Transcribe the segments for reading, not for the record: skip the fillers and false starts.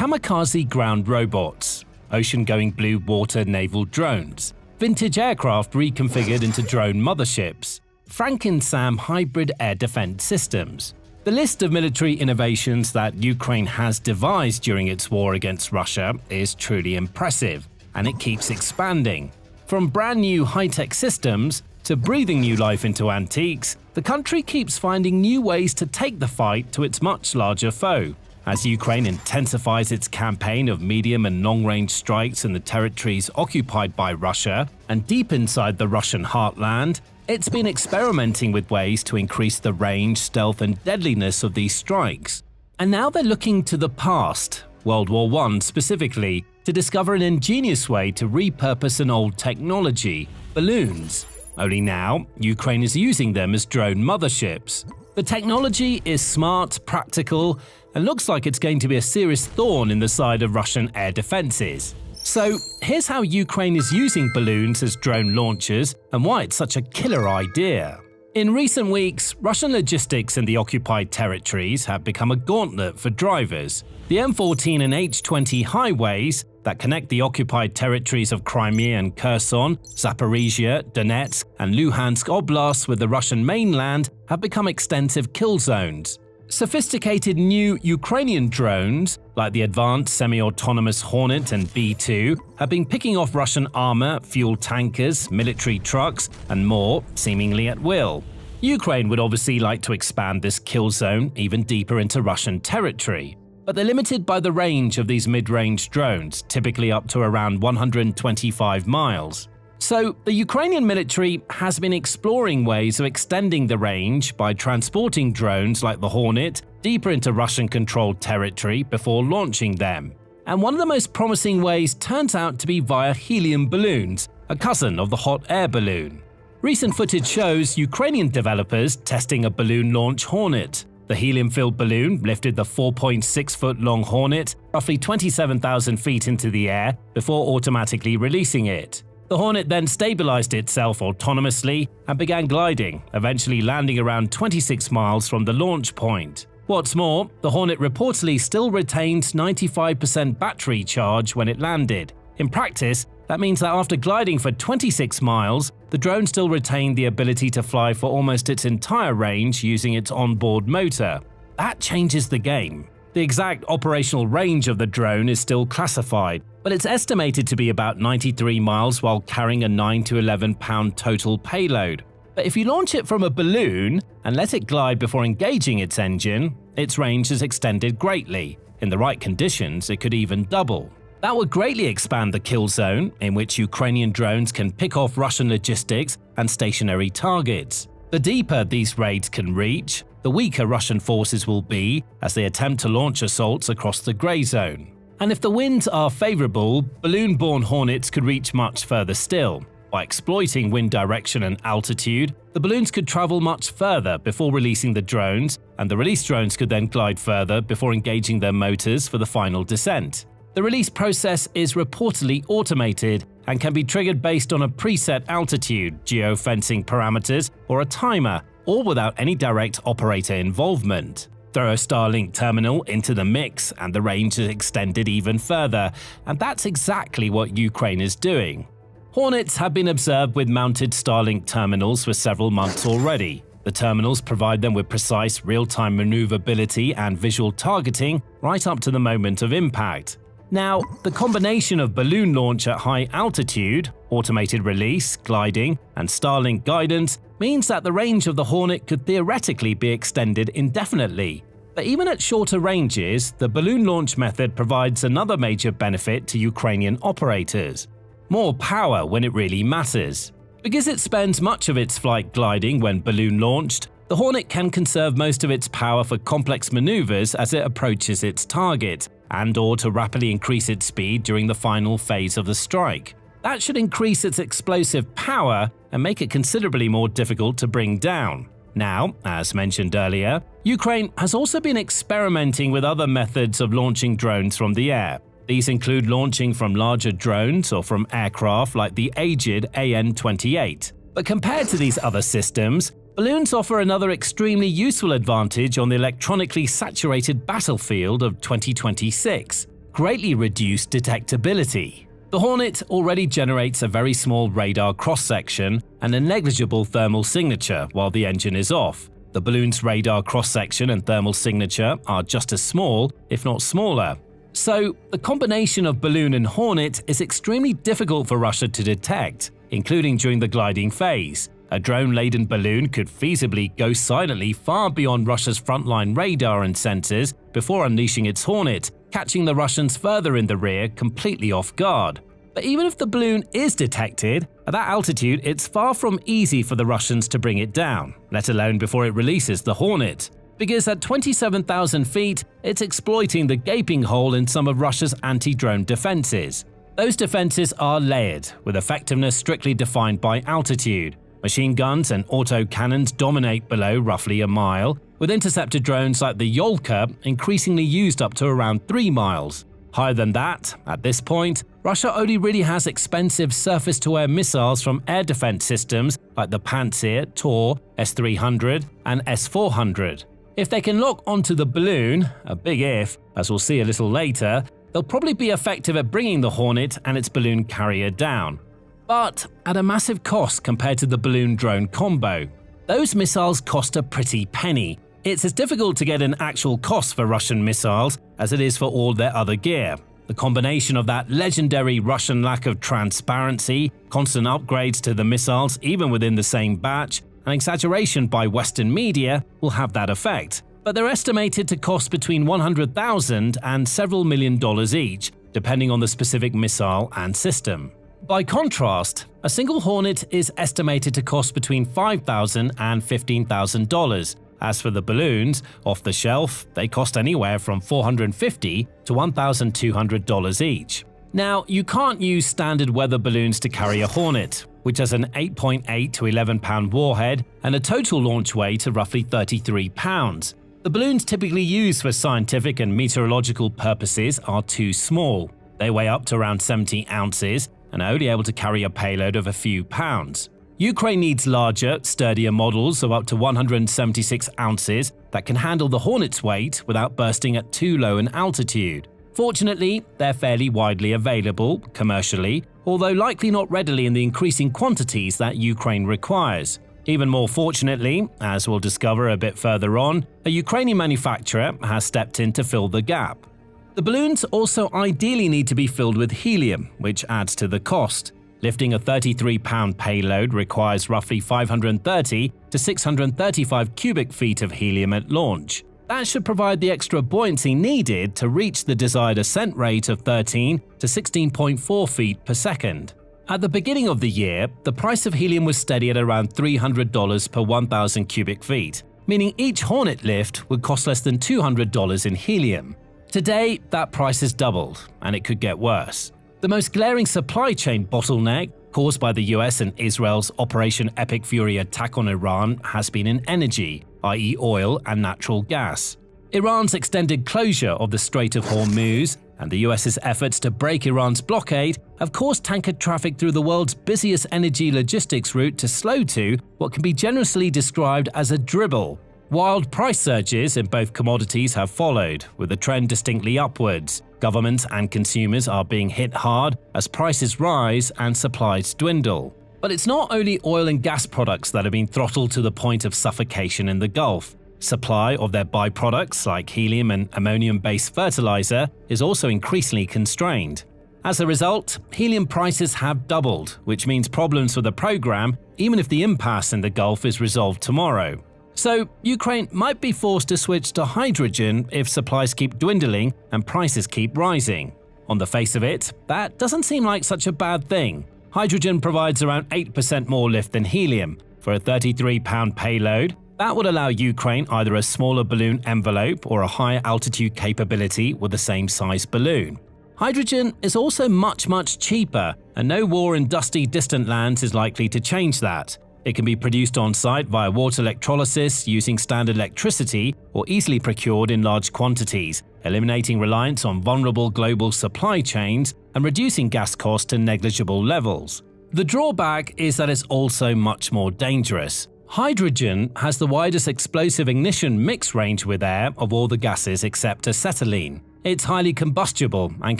kamikaze ground robots, ocean-going blue water naval drones, vintage aircraft reconfigured into drone motherships, Franken-SAM hybrid air defense systems. The list of military innovations that Ukraine has devised during its war against Russia is truly impressive, and it keeps expanding. From brand new high-tech systems to breathing new life into antiques, the country keeps finding new ways to take the fight to its much larger foe. As Ukraine intensifies its campaign of medium and long-range strikes in the territories occupied by Russia and deep inside the Russian heartland, it's been experimenting with ways to increase the range, stealth, and deadliness of these strikes. And now they're looking to the past, World War I specifically, to discover an ingenious way to repurpose an old technology, balloons. Only now, Ukraine is using them as drone motherships. The technology is smart, practical, and looks like it's going to be a serious thorn in the side of Russian air defenses. So here's how Ukraine is using balloons as drone launchers and why it's such a killer idea. In recent weeks, Russian logistics in the occupied territories have become a gauntlet for drivers. The M14 and H20 highways that connect the occupied territories of Crimea and Kherson, Zaporizhia, Donetsk, and Luhansk oblasts with the Russian mainland have become extensive kill zones. Sophisticated new Ukrainian drones, like the advanced semi-autonomous Hornet and B-2, have been picking off Russian armor, fuel tankers, military trucks, and more, seemingly at will. Ukraine would obviously like to expand this kill zone even deeper into Russian territory, but they're limited by the range of these mid-range drones, typically up to around 125 miles. So, the Ukrainian military has been exploring ways of extending the range by transporting drones like the Hornet deeper into Russian-controlled territory before launching them. And one of the most promising ways turns out to be via helium balloons, a cousin of the hot air balloon. Recent footage shows Ukrainian developers testing a balloon launch Hornet. The helium-filled balloon lifted the 4.6-foot-long Hornet roughly 27,000 feet into the air before automatically releasing it. The Hornet then stabilized itself autonomously and began gliding, eventually landing around 26 miles from the launch point. What's more, the Hornet reportedly still retained 95% battery charge when it landed. In practice, that means that after gliding for 26 miles, the drone still retained the ability to fly for almost its entire range using its onboard motor. That changes the game. The exact operational range of the drone is still classified, but it's estimated to be about 93 miles while carrying a 9 to 11 pound total payload. But if you launch it from a balloon and let it glide before engaging its engine, its range is extended greatly. In the right conditions, it could even double. That would greatly expand the kill zone, in which Ukrainian drones can pick off Russian logistics and stationary targets. The deeper these raids can reach, the weaker Russian forces will be as they attempt to launch assaults across the grey zone. And if the winds are favourable, balloon-borne Hornets could reach much further still. By exploiting wind direction and altitude, the balloons could travel much further before releasing the drones, and the released drones could then glide further before engaging their motors for the final descent. The release process is reportedly automated and can be triggered based on a preset altitude, geofencing parameters, or a timer, all without any direct operator involvement. Throw a Starlink terminal into the mix and the range is extended even further, and that's exactly what Ukraine is doing. Hornets have been observed with mounted Starlink terminals for several months already. The terminals provide them with precise real-time maneuverability and visual targeting right up to the moment of impact. Now, the combination of balloon launch at high altitude, automated release, gliding, and Starlink guidance means that the range of the Hornet could theoretically be extended indefinitely. But even at shorter ranges, the balloon launch method provides another major benefit to Ukrainian operators: more power when it really matters. Because it spends much of its flight gliding when balloon launched, the Hornet can conserve most of its power for complex maneuvers as it approaches its target, and/or to rapidly increase its speed during the final phase of the strike. That should increase its explosive power and make it considerably more difficult to bring down. Now, as mentioned earlier, Ukraine has also been experimenting with other methods of launching drones from the air. These include launching from larger drones or from aircraft like the aged AN-28. But compared to these other systems, balloons offer another extremely useful advantage on the electronically saturated battlefield of 2026. greatly reduced detectability. The Hornet already generates a very small radar cross-section and a negligible thermal signature while the engine is off. The balloon's radar cross-section and thermal signature are just as small, if not smaller. So, the combination of balloon and Hornet is extremely difficult for Russia to detect, including during the gliding phase. A drone-laden balloon could feasibly go silently far beyond Russia's frontline radar and sensors before unleashing its Hornet, catching the Russians further in the rear completely off guard. But even if the balloon is detected, at that altitude it's far from easy for the Russians to bring it down, let alone before it releases the Hornet. Because at 27,000 feet, it's exploiting the gaping hole in some of Russia's anti-drone defenses. Those defenses are layered, with effectiveness strictly defined by altitude. Machine guns and auto-cannons dominate below roughly a mile, with interceptor drones like the Yolka increasingly used up to around 3 miles. Higher than that, at this point, Russia only really has expensive surface-to-air missiles from air defense systems like the Pantsir, Tor, S-300 and S-400. If they can lock onto the balloon, a big if, as we'll see a little later, they'll probably be effective at bringing the Hornet and its balloon carrier down. But at a massive cost compared to the balloon-drone combo. Those missiles cost a pretty penny. It's as difficult to get an actual cost for Russian missiles as it is for all their other gear. The combination of that legendary Russian lack of transparency, constant upgrades to the missiles even within the same batch, and exaggeration by Western media will have that effect. But they're estimated to cost between $100,000 and several $1 million each, depending on the specific missile and system. By contrast, a single Hornet is estimated to cost between $5,000 and $15,000. As for the balloons, off the shelf, they cost anywhere from $450 to $1,200 each. Now, you can't use standard weather balloons to carry a Hornet, which has an 8.8 to 11-pound warhead and a total launch weight of roughly 33 pounds. The balloons typically used for scientific and meteorological purposes are too small. They weigh up to around 70 ounces and are only able to carry a payload of a few pounds. Ukraine needs larger, sturdier models of up to 176 ounces that can handle the Hornet's weight without bursting at too low an altitude. Fortunately, they're fairly widely available, commercially, although likely not readily in the increasing quantities that Ukraine requires. Even more fortunately, as we'll discover a bit further on, a Ukrainian manufacturer has stepped in to fill the gap. The balloons also ideally need to be filled with helium, which adds to the cost. Lifting a 33-pound payload requires roughly 530 to 635 cubic feet of helium at launch. That should provide the extra buoyancy needed to reach the desired ascent rate of 13 to 16.4 feet per second. At the beginning of the year, the price of helium was steady at around $300 per 1,000 cubic feet, meaning each Hornet lift would cost less than $200 in helium. Today, that price has doubled, and it could get worse. The most glaring supply chain bottleneck caused by the US and Israel's Operation Epic Fury attack on Iran has been in energy, i.e. oil and natural gas. Iran's extended closure of the Strait of Hormuz and the US's efforts to break Iran's blockade have caused tanker traffic through the world's busiest energy logistics route to slow to what can be generously described as a dribble. Wild price surges in both commodities have followed, with the trend distinctly upwards. Governments and consumers are being hit hard as prices rise and supplies dwindle. But it's not only oil and gas products that have been throttled to the point of suffocation in the Gulf. Supply of their byproducts like helium and ammonium-based fertilizer is also increasingly constrained. As a result, helium prices have doubled, which means problems for the program even if the impasse in the Gulf is resolved tomorrow. So, Ukraine might be forced to switch to hydrogen if supplies keep dwindling and prices keep rising. On the face of it, that doesn't seem like such a bad thing. Hydrogen provides around 8% more lift than helium. For a 33-pound payload, that would allow Ukraine either a smaller balloon envelope or a higher altitude capability with the same size balloon. Hydrogen is also much cheaper, and no war in dusty, distant lands is likely to change that. It can be produced on-site via water electrolysis using standard electricity or easily procured in large quantities, eliminating reliance on vulnerable global supply chains and reducing gas costs to negligible levels. The drawback is that it's also much more dangerous. Hydrogen has the widest explosive ignition mix range with air of all the gases except acetylene. It's highly combustible and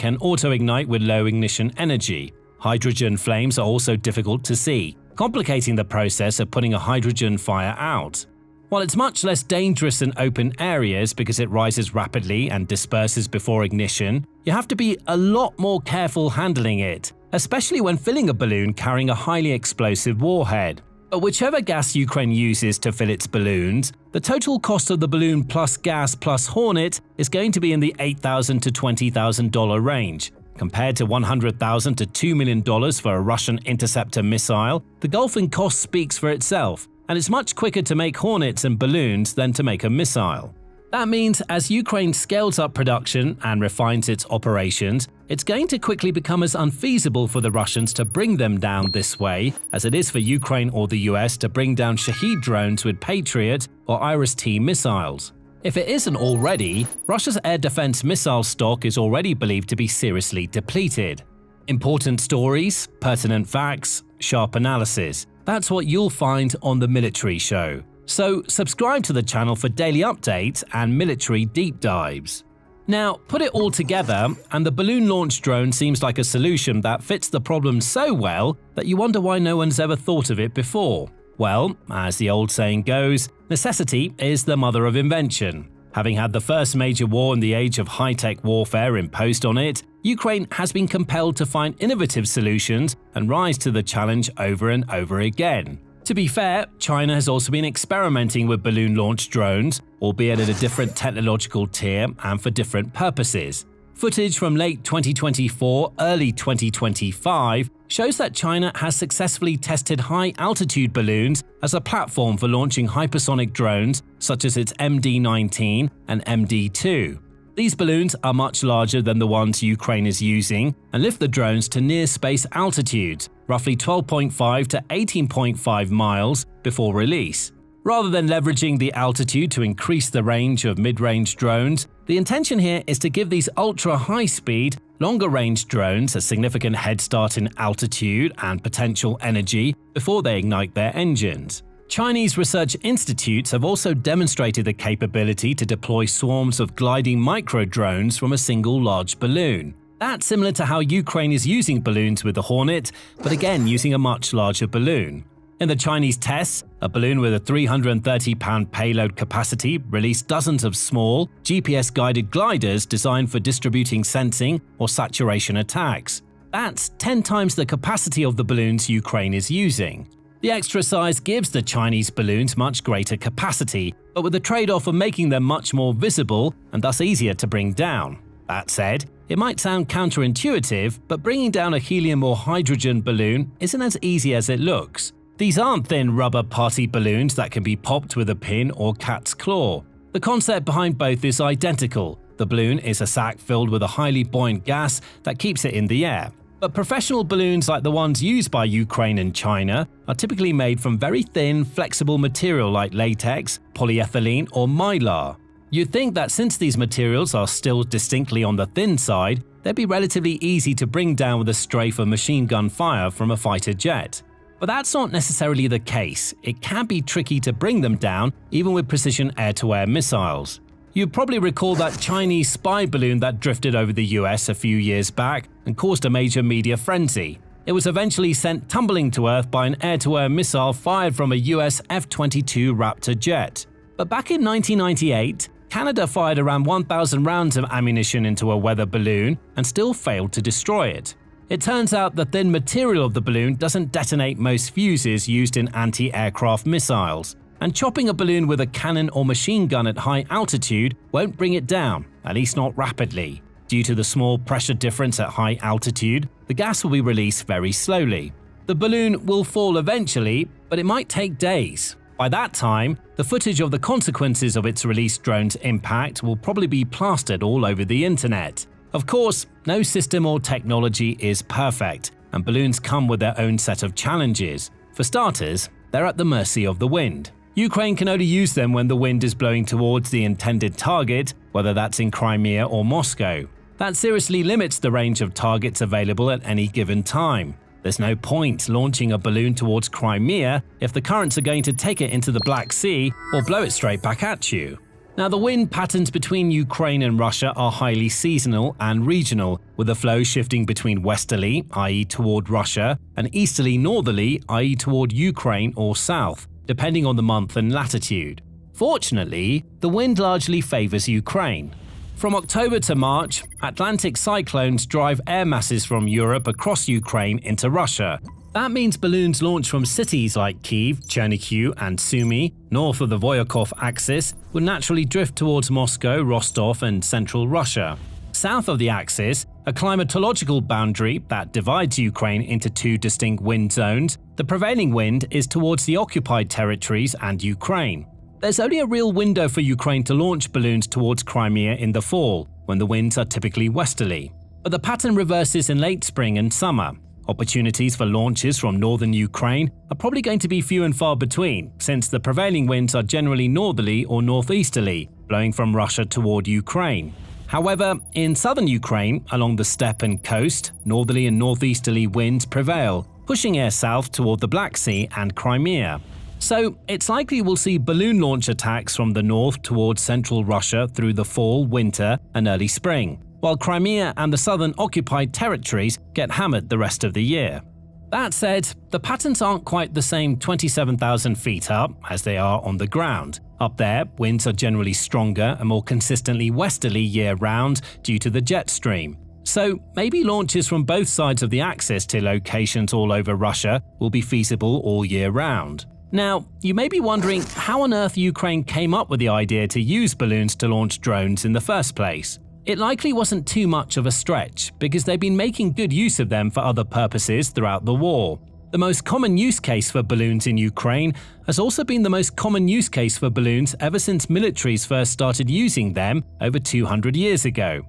can auto-ignite with low ignition energy. Hydrogen flames are also difficult to see, complicating the process of putting a hydrogen fire out. While it's much less dangerous in open areas because it rises rapidly and disperses before ignition, you have to be a lot more careful handling it, especially when filling a balloon carrying a highly explosive warhead. But whichever gas Ukraine uses to fill its balloons, the total cost of the balloon plus gas plus Hornet is going to be in the $8,000 to $20,000 range. Compared to $100,000 to $2 million for a Russian interceptor missile, the gulf in cost speaks for itself, and it's much quicker to make Hornets and balloons than to make a missile. That means as Ukraine scales up production and refines its operations, it's going to quickly become as unfeasible for the Russians to bring them down this way as it is for Ukraine or the US to bring down Shahed drones with Patriot or Iris-T missiles. If it isn't already, Russia's air defense missile stock is already believed to be seriously depleted. Important stories, pertinent facts, sharp analysis. That's what you'll find on The Military Show. So subscribe to the channel for daily updates and military deep dives. Now, put it all together, and the balloon launch drone seems like a solution that fits the problem so well that you wonder why no one's ever thought of it before. Well, as the old saying goes, necessity is the mother of invention. Having had the first major war in the age of high-tech warfare imposed on it, Ukraine has been compelled to find innovative solutions and rise to the challenge over and over again. To be fair, China has also been experimenting with balloon-launched drones, albeit at a different technological tier and for different purposes. Footage from late 2024, early 2025 shows that China has successfully tested high-altitude balloons as a platform for launching hypersonic drones such as its MD-19 and MD-2. These balloons are much larger than the ones Ukraine is using and lift the drones to near-space altitudes, roughly 12.5 to 18.5 miles, before release. Rather than leveraging the altitude to increase the range of mid-range drones, the intention here is to give these ultra-high-speed, longer-range drones a significant head start in altitude and potential energy before they ignite their engines. Chinese research institutes have also demonstrated the capability to deploy swarms of gliding micro-drones from a single large balloon. That's similar to how Ukraine is using balloons with the Hornet, but again using a much larger balloon. In the Chinese tests, a balloon with a 330-pound payload capacity released dozens of small, GPS-guided gliders designed for distributing sensing or saturation attacks. That's 10 times the capacity of the balloons Ukraine is using. The extra size gives the Chinese balloons much greater capacity, but with the trade-off of making them much more visible and thus easier to bring down. That said, it might sound counterintuitive, but bringing down a helium or hydrogen balloon isn't as easy as it looks. These aren't thin rubber party balloons that can be popped with a pin or cat's claw. The concept behind both is identical. The balloon is a sack filled with a highly buoyant gas that keeps it in the air. But professional balloons like the ones used by Ukraine and China are typically made from very thin, flexible material like latex, polyethylene, or mylar. You'd think that since these materials are still distinctly on the thin side, they'd be relatively easy to bring down with a strafe of machine gun fire from a fighter jet. But that's not necessarily the case. It can be tricky to bring them down, even with precision air-to-air missiles. You probably recall that Chinese spy balloon that drifted over the US a few years back and caused a major media frenzy. It was eventually sent tumbling to Earth by an air-to-air missile fired from a US F-22 Raptor jet. But back in 1998, Canada fired around 1,000 rounds of ammunition into a weather balloon and still failed to destroy it. It turns out the thin material of the balloon doesn't detonate most fuses used in anti-aircraft missiles, and chopping a balloon with a cannon or machine gun at high altitude won't bring it down, at least not rapidly. Due to the small pressure difference at high altitude, the gas will be released very slowly. The balloon will fall eventually, but it might take days. By that time, the footage of the consequences of its released drone's impact will probably be plastered all over the internet. Of course, no system or technology is perfect, and balloons come with their own set of challenges. For starters, they're at the mercy of the wind. Ukraine can only use them when the wind is blowing towards the intended target, whether that's in Crimea or Moscow. That seriously limits the range of targets available at any given time. There's no point launching a balloon towards Crimea if the currents are going to take it into the Black Sea or blow it straight back at you. Now, the wind patterns between Ukraine and Russia are highly seasonal and regional, with the flow shifting between westerly, i.e. toward Russia, and easterly northerly, i.e. toward Ukraine or south, depending on the month and latitude. Fortunately, the wind largely favors Ukraine. From October to March, Atlantic cyclones drive air masses from Europe across Ukraine into Russia. That means balloons launched from cities like Kyiv, Chernihiv, and Sumy, north of the Voyakov axis, would naturally drift towards Moscow, Rostov, and central Russia. South of the axis, a climatological boundary that divides Ukraine into two distinct wind zones, the prevailing wind is towards the occupied territories and Ukraine. There's only a real window for Ukraine to launch balloons towards Crimea in the fall, when the winds are typically westerly. But the pattern reverses in late spring and summer. Opportunities for launches from northern Ukraine are probably going to be few and far between, since the prevailing winds are generally northerly or northeasterly, blowing from Russia toward Ukraine. However, in southern Ukraine, along the steppe and coast, northerly and northeasterly winds prevail, pushing air south toward the Black Sea and Crimea. So, it's likely we'll see balloon launch attacks from the north towards central Russia through the fall, winter, and early spring, while Crimea and the southern occupied territories get hammered the rest of the year. That said, the patterns aren't quite the same 27,000 feet up as they are on the ground. Up there, winds are generally stronger and more consistently westerly year-round due to the jet stream. So, maybe launches from both sides of the axis to locations all over Russia will be feasible all year round. Now, you may be wondering how on earth Ukraine came up with the idea to use balloons to launch drones in the first place. It likely wasn't too much of a stretch, because they've been making good use of them for other purposes throughout the war. The most common use case for balloons in Ukraine has also been the most common use case for balloons ever since militaries first started using them over 200 years ago: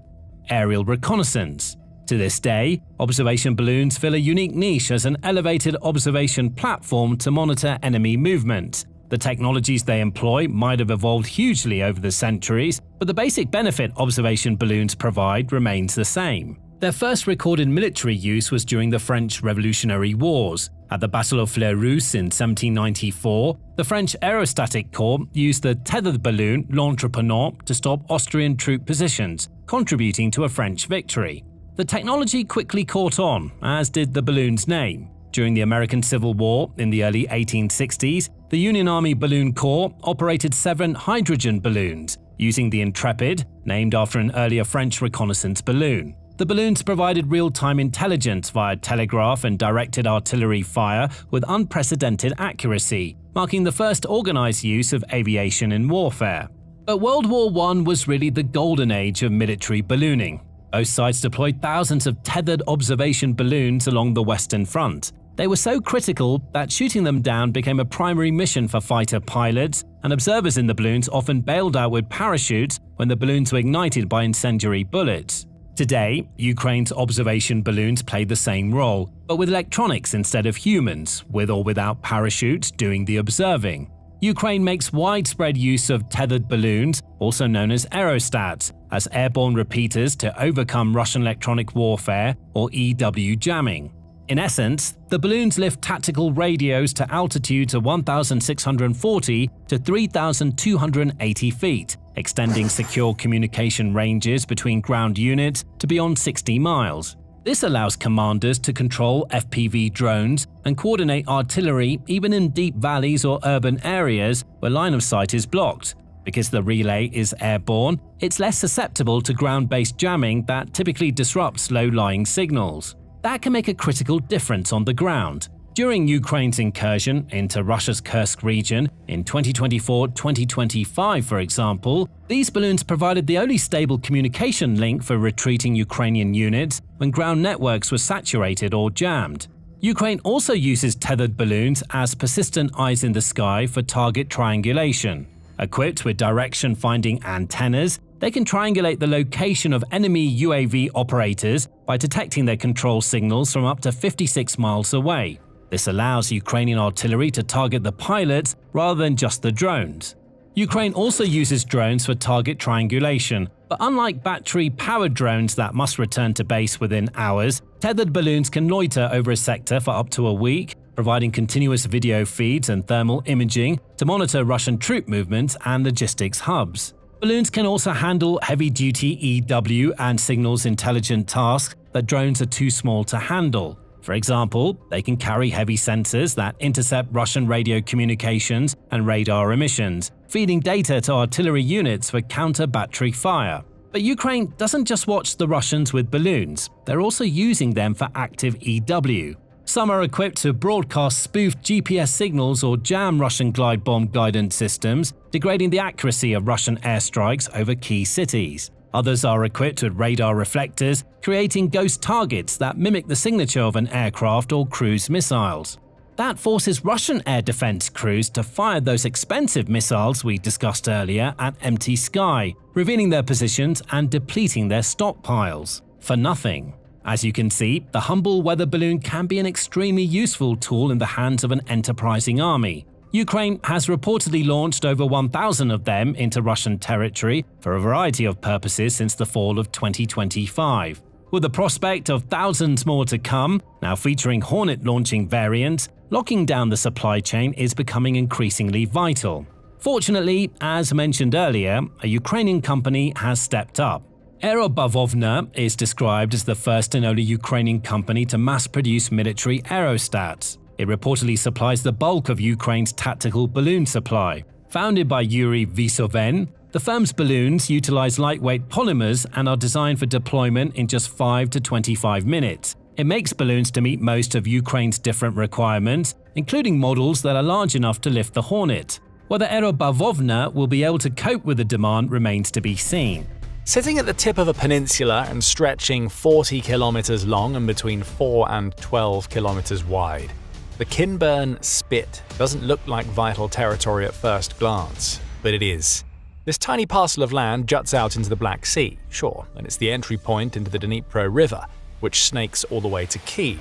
aerial reconnaissance. To this day, observation balloons fill a unique niche as an elevated observation platform to monitor enemy movement. The technologies they employ might have evolved hugely over the centuries, but the basic benefit observation balloons provide remains the same. Their first recorded military use was during the French Revolutionary Wars. At the Battle of Fleurus in 1794, the French Aerostatic Corps used the tethered balloon L'Entreprenant to stop Austrian troop positions, contributing to a French victory. The technology quickly caught on, as did the balloon's name. During the American Civil War in the early 1860s, the Union Army Balloon Corps operated 7 hydrogen balloons, using the Intrepid, named after an earlier French reconnaissance balloon. The balloons provided real-time intelligence via telegraph and directed artillery fire with unprecedented accuracy, marking the first organized use of aviation in warfare. But World War I was really the golden age of military ballooning. Both sides deployed thousands of tethered observation balloons along the Western Front. They were so critical that shooting them down became a primary mission for fighter pilots, and observers in the balloons often bailed out with parachutes when the balloons were ignited by incendiary bullets. Today, Ukraine's observation balloons play the same role, but with electronics instead of humans, with or without parachutes doing the observing. Ukraine makes widespread use of tethered balloons, also known as aerostats, as airborne repeaters to overcome Russian electronic warfare, or EW jamming. In essence, the balloons lift tactical radios to altitudes of 1,640 to 3,280 feet, extending secure communication ranges between ground units to beyond 60 miles. This allows commanders to control FPV drones and coordinate artillery even in deep valleys or urban areas where line of sight is blocked. Because the relay is airborne, it's less susceptible to ground-based jamming that typically disrupts low-lying signals. That can make a critical difference on the ground. During Ukraine's incursion into Russia's Kursk region in 2024-2025, for example, these balloons provided the only stable communication link for retreating Ukrainian units when ground networks were saturated or jammed. Ukraine also uses tethered balloons as persistent eyes in the sky for target triangulation. Equipped with direction-finding antennas, they can triangulate the location of enemy UAV operators by detecting their control signals from up to 56 miles away. This allows Ukrainian artillery to target the pilots rather than just the drones. Ukraine also uses drones for target triangulation, but unlike battery-powered drones that must return to base within hours, tethered balloons can loiter over a sector for up to a week, providing continuous video feeds and thermal imaging to monitor Russian troop movements and logistics hubs. Balloons can also handle heavy-duty EW and signals intelligent tasks that drones are too small to handle. For example, they can carry heavy sensors that intercept Russian radio communications and radar emissions, feeding data to artillery units for counter-battery fire. But Ukraine doesn't just watch the Russians with balloons, they're also using them for active EW. Some are equipped to broadcast spoofed GPS signals or jam Russian glide bomb guidance systems, degrading the accuracy of Russian airstrikes over key cities. Others are equipped with radar reflectors, creating ghost targets that mimic the signature of an aircraft or cruise missiles. That forces Russian air defense crews to fire those expensive missiles we discussed earlier at empty sky, revealing their positions and depleting their stockpiles. For nothing. As you can see, the humble weather balloon can be an extremely useful tool in the hands of an enterprising army. Ukraine has reportedly launched over 1,000 of them into Russian territory for a variety of purposes since the fall of 2025. With the prospect of thousands more to come, now featuring Hornet launching variants, locking down the supply chain is becoming increasingly vital. Fortunately, as mentioned earlier, a Ukrainian company has stepped up. Aerobavovna is described as the first and only Ukrainian company to mass-produce military aerostats. It reportedly supplies the bulk of Ukraine's tactical balloon supply. Founded by Yuri Visoven, the firm's balloons utilize lightweight polymers and are designed for deployment in just 5 to 25 minutes. It makes balloons to meet most of Ukraine's different requirements, including models that are large enough to lift the Hornet. Whether Aerobavovna will be able to cope with the demand remains to be seen. Sitting at the tip of a peninsula and stretching 40 kilometers long and between 4 and 12 kilometers wide, the Kinburn Spit doesn't look like vital territory at first glance, but it is. This tiny parcel of land juts out into the Black Sea, sure, and it's the entry point into the Dnipro River, which snakes all the way to Kyiv.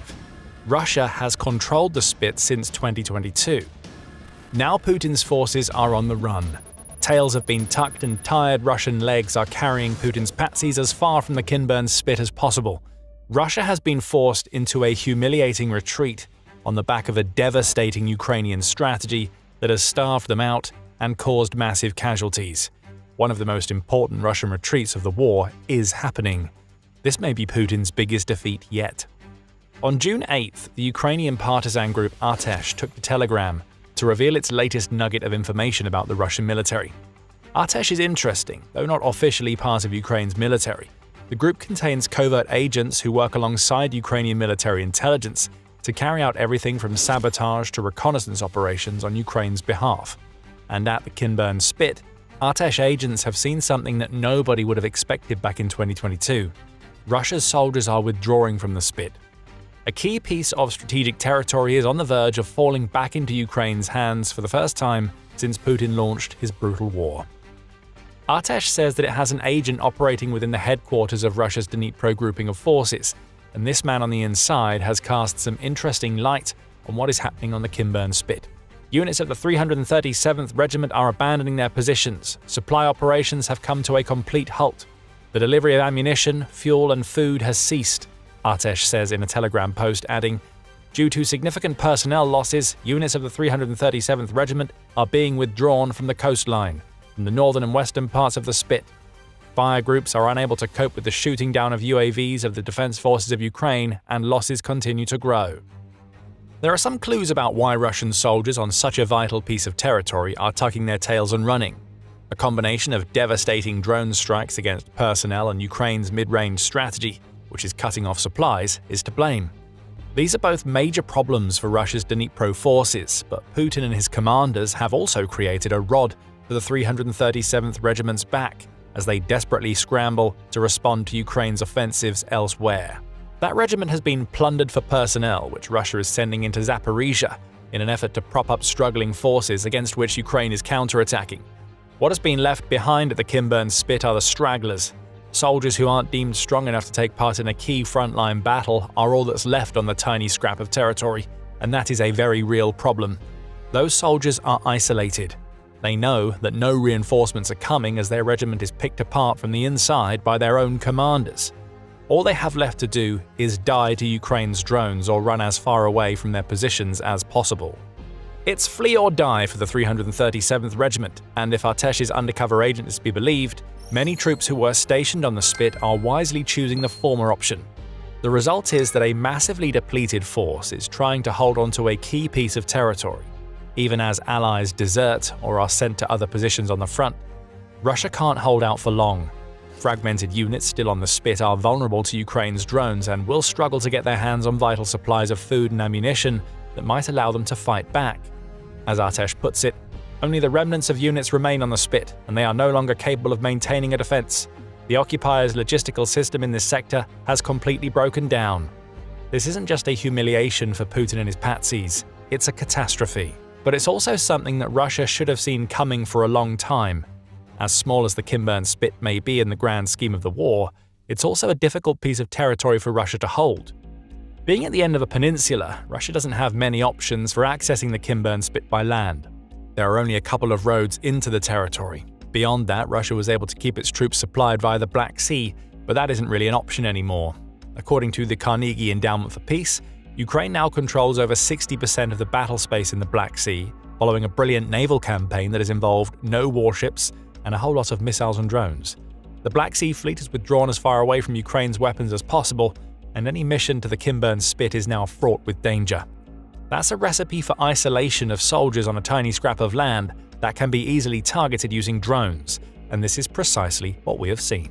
Russia has controlled the Spit since 2022. Now Putin's forces are on the run. Tails have been tucked and tired Russian legs are carrying Putin's patsies as far from the Kinburn Spit as possible. Russia has been forced into a humiliating retreat on the back of a devastating Ukrainian strategy that has starved them out and caused massive casualties. One of the most important Russian retreats of the war is happening. This may be Putin's biggest defeat yet. On June 8th, the Ukrainian partisan group Artesh took to Telegram to reveal its latest nugget of information about the Russian military. Artesh is interesting, though not officially part of Ukraine's military. The group contains covert agents who work alongside Ukrainian military intelligence to carry out everything from sabotage to reconnaissance operations on Ukraine's behalf. And at the Kinburn Spit, Artesh agents have seen something that nobody would have expected back in 2022. Russia's soldiers are withdrawing from the Spit. A key piece of strategic territory is on the verge of falling back into Ukraine's hands for the first time since Putin launched his brutal war. Artesh says that it has an agent operating within the headquarters of Russia's Dnipro grouping of forces, and this man on the inside has cast some interesting light on what is happening on the Kinburn Spit. Units of the 337th Regiment are abandoning their positions. Supply operations have come to a complete halt. The delivery of ammunition, fuel, and food has ceased, Artesh says in a Telegram post, adding, "Due to significant personnel losses, units of the 337th Regiment are being withdrawn from the coastline, from the northern and western parts of the Spit. Fire groups are unable to cope with the shooting down of UAVs of the defense forces of Ukraine, and losses continue to grow." There are some clues about why Russian soldiers on such a vital piece of territory are tucking their tails and running. A combination of devastating drone strikes against personnel and Ukraine's mid-range strategy, which is cutting off supplies, is to blame. These are both major problems for Russia's Dnipro forces, but Putin and his commanders have also created a rod for the 337th Regiment's back as they desperately scramble to respond to Ukraine's offensives elsewhere. That regiment has been plundered for personnel, which Russia is sending into Zaporizhia in an effort to prop up struggling forces against which Ukraine is counterattacking. What has been left behind at the Kinburn Spit are the stragglers. Soldiers who aren't deemed strong enough to take part in a key frontline battle are all that's left on the tiny scrap of territory, and that is a very real problem. Those soldiers are isolated. They know that no reinforcements are coming as their regiment is picked apart from the inside by their own commanders. All they have left to do is die to Ukraine's drones or run as far away from their positions as possible. It's flee or die for the 337th Regiment, and if Artesh's undercover agent is to be believed, many troops who were stationed on the Spit are wisely choosing the former option. The result is that a massively depleted force is trying to hold onto a key piece of territory, even as allies desert or are sent to other positions on the front. Russia can't hold out for long. Fragmented units still on the Spit are vulnerable to Ukraine's drones and will struggle to get their hands on vital supplies of food and ammunition that might allow them to fight back. As Artesh puts it, only the remnants of units remain on the Spit, and they are no longer capable of maintaining a defense. The occupiers' logistical system in this sector has completely broken down. This isn't just a humiliation for Putin and his patsies, it's a catastrophe. But it's also something that Russia should have seen coming for a long time. As small as the Kimburn Spit may be in the grand scheme of the war, it's also a difficult piece of territory for Russia to hold. Being at the end of a peninsula, Russia doesn't have many options for accessing the Kimburn Spit by land. There are only a couple of roads into the territory. Beyond that, Russia was able to keep its troops supplied via the Black Sea, but that isn't really an option anymore. According to the Carnegie Endowment for Peace, Ukraine now controls over 60% of the battle space in the Black Sea, following a brilliant naval campaign that has involved no warships and a whole lot of missiles and drones. The Black Sea Fleet has withdrawn as far away from Ukraine's weapons as possible, and any mission to the Kimburn Spit is now fraught with danger. That's a recipe for isolation of soldiers on a tiny scrap of land that can be easily targeted using drones, and this is precisely what we have seen.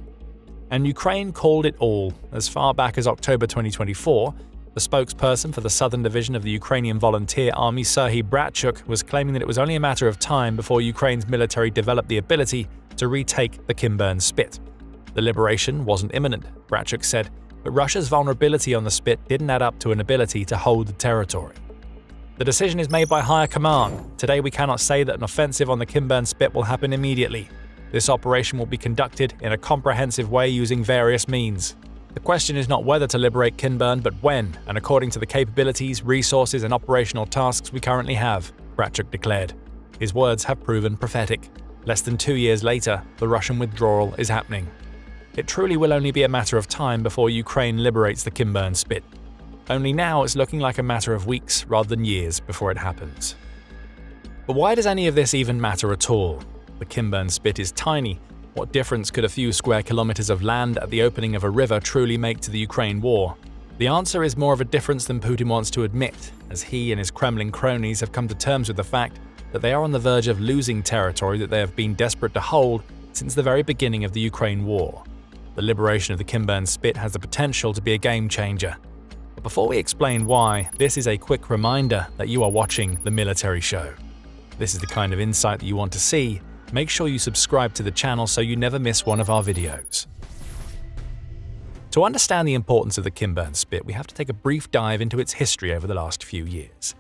And Ukraine called it all. As far back as October 2024, the spokesperson for the Southern Division of the Ukrainian Volunteer Army, Serhiy Bratchuk, was claiming that it was only a matter of time before Ukraine's military developed the ability to retake the Kimburn Spit. The liberation wasn't imminent, Bratchuk said, but Russia's vulnerability on the Spit didn't add up to an ability to hold the territory. The decision is made by higher command. Today we cannot say that an offensive on the Kimburn Spit will happen immediately. This operation will be conducted in a comprehensive way using various means. The question is not whether to liberate Kimburn, but when, and according to the capabilities, resources, and operational tasks we currently have, Bratchuk declared. His words have proven prophetic. Less than 2 years later, the Russian withdrawal is happening. It truly will only be a matter of time before Ukraine liberates the Kimburn Spit. Only now it's looking like a matter of weeks rather than years before it happens. But why does any of this even matter at all? The Kimburn Spit is tiny. What difference could a few square kilometers of land at the opening of a river truly make to the Ukraine war? The answer is more of a difference than Putin wants to admit, as he and his Kremlin cronies have come to terms with the fact that they are on the verge of losing territory that they have been desperate to hold since the very beginning of the Ukraine war. The liberation of the Kimburn Spit has the potential to be a game changer. But before we explain why, this is a quick reminder that you are watching The Military Show. If this is the kind of insight that you want to see, make sure you subscribe to the channel so you never miss one of our videos. To understand the importance of the Kimburn Spit, we have to take a brief dive into its history over the last few years.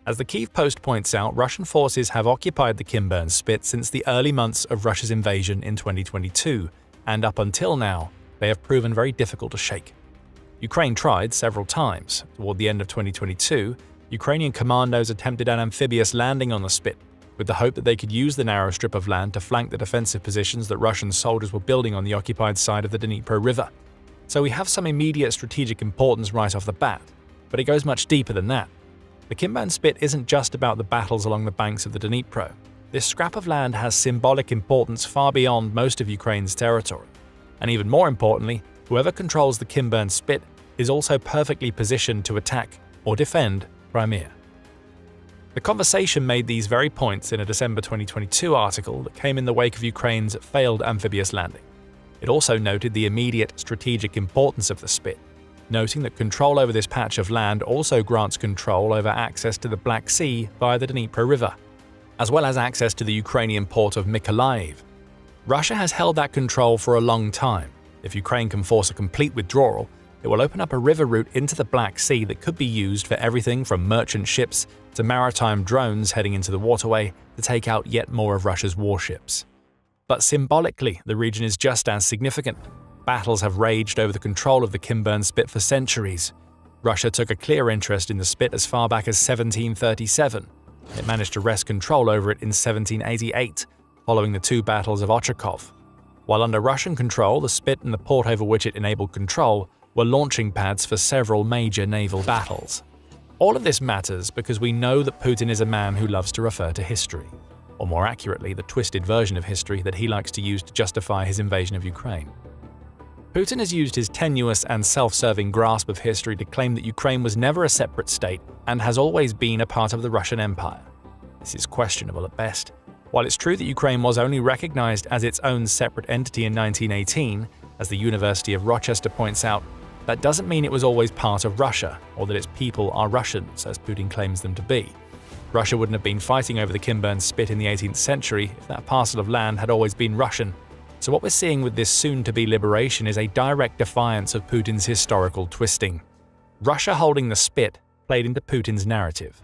As the Kyiv Post points out, Russian forces have occupied the Kimburn Spit since the early months of Russia's invasion in 2022, and up until now, they have proven very difficult to shake. Ukraine tried several times. Toward the end of 2022, Ukrainian commandos attempted an amphibious landing on the Spit, with the hope that they could use the narrow strip of land to flank the defensive positions that Russian soldiers were building on the occupied side of the Dnipro River. So we have some immediate strategic importance right off the bat, but it goes much deeper than that. The Kimburn Spit isn't just about the battles along the banks of the Dnipro. This scrap of land has symbolic importance far beyond most of Ukraine's territory. And even more importantly, whoever controls the Kimburn Spit is also perfectly positioned to attack or defend Crimea. The conversation made these very points in a December 2022 article that came in the wake of Ukraine's failed amphibious landing. It also noted the immediate strategic importance of the Spit, noting that control over this patch of land also grants control over access to the Black Sea via the Dnipro River, as well as access to the Ukrainian port of Mykolaiv. Russia has held that control for a long time. If Ukraine can force a complete withdrawal, it will open up a river route into the Black Sea that could be used for everything from merchant ships to maritime drones heading into the waterway to take out yet more of Russia's warships. But symbolically, the region is just as significant. Battles have raged over the control of the Kimburn Spit for centuries. Russia took a clear interest in the Spit as far back as 1737. It managed to wrest control over it in 1788, following the two battles of Ochakov. While under Russian control, the Spit and the port over which it enabled control were launching pads for several major naval battles. All of this matters because we know that Putin is a man who loves to refer to history, or more accurately, the twisted version of history that he likes to use to justify his invasion of Ukraine. Putin has used his tenuous and self-serving grasp of history to claim that Ukraine was never a separate state and has always been a part of the Russian Empire. This is questionable at best. While it's true that Ukraine was only recognized as its own separate entity in 1918, as the University of Rochester points out, that doesn't mean it was always part of Russia, or that its people are Russians, as Putin claims them to be. Russia wouldn't have been fighting over the Kimburn Spit in the 18th century if that parcel of land had always been Russian. So what we're seeing with this soon-to-be liberation is a direct defiance of Putin's historical twisting. Russia holding the Spit played into Putin's narrative.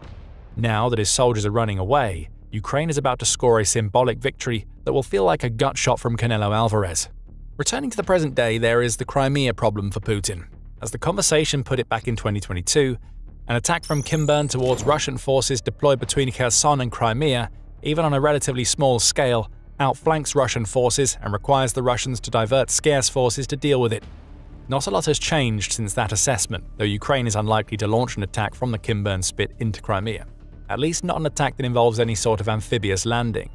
Now that his soldiers are running away, Ukraine is about to score a symbolic victory that will feel like a gut shot from Canelo Alvarez. Returning to the present day, there is the Crimea problem for Putin. As the conversation put it back in 2022, an attack from Kimburn towards Russian forces deployed between Kherson and Crimea, even on a relatively small scale, outflanks Russian forces and requires the Russians to divert scarce forces to deal with it. Not a lot has changed since that assessment, though Ukraine is unlikely to launch an attack from the Kimburn Spit into Crimea. At least not an attack that involves any sort of amphibious landing.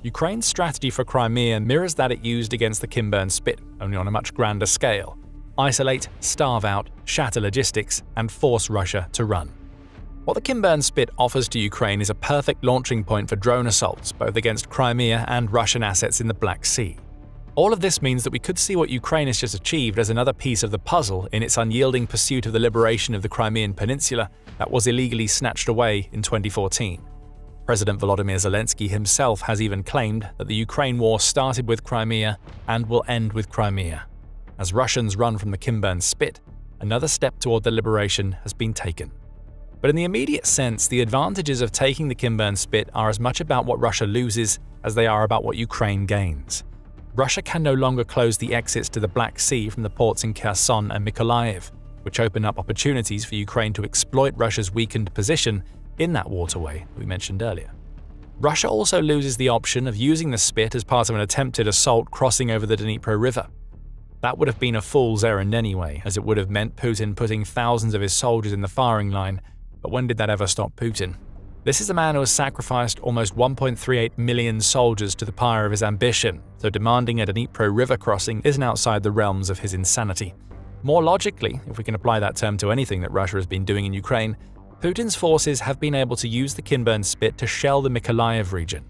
Ukraine's strategy for Crimea mirrors that it used against the Kimburn Spit, only on a much grander scale. Isolate, starve out, shatter logistics, and force Russia to run. What the Kimburn Spit offers to Ukraine is a perfect launching point for drone assaults, both against Crimea and Russian assets in the Black Sea. All of this means that we could see what Ukraine has just achieved as another piece of the puzzle in its unyielding pursuit of the liberation of the Crimean Peninsula that was illegally snatched away in 2014. President Volodymyr Zelensky himself has even claimed that the Ukraine war started with Crimea and will end with Crimea. As Russians run from the Kimburn Spit, another step toward the liberation has been taken. But in the immediate sense, the advantages of taking the Kimburn Spit are as much about what Russia loses as they are about what Ukraine gains. Russia can no longer close the exits to the Black Sea from the ports in Kherson and Mykolaiv, which open up opportunities for Ukraine to exploit Russia's weakened position in that waterway we mentioned earlier. Russia also loses the option of using the Spit as part of an attempted assault crossing over the Dnipro River. That would have been a fool's errand anyway, as it would have meant Putin putting thousands of his soldiers in the firing line. But when did that ever stop Putin? This is a man who has sacrificed almost 1.38 million soldiers to the pyre of his ambition, so demanding a Dnipro River crossing isn't outside the realms of his insanity. More logically, if we can apply that term to anything that Russia has been doing in Ukraine, Putin's forces have been able to use the Kimburn Spit to shell the Mykolaiv region.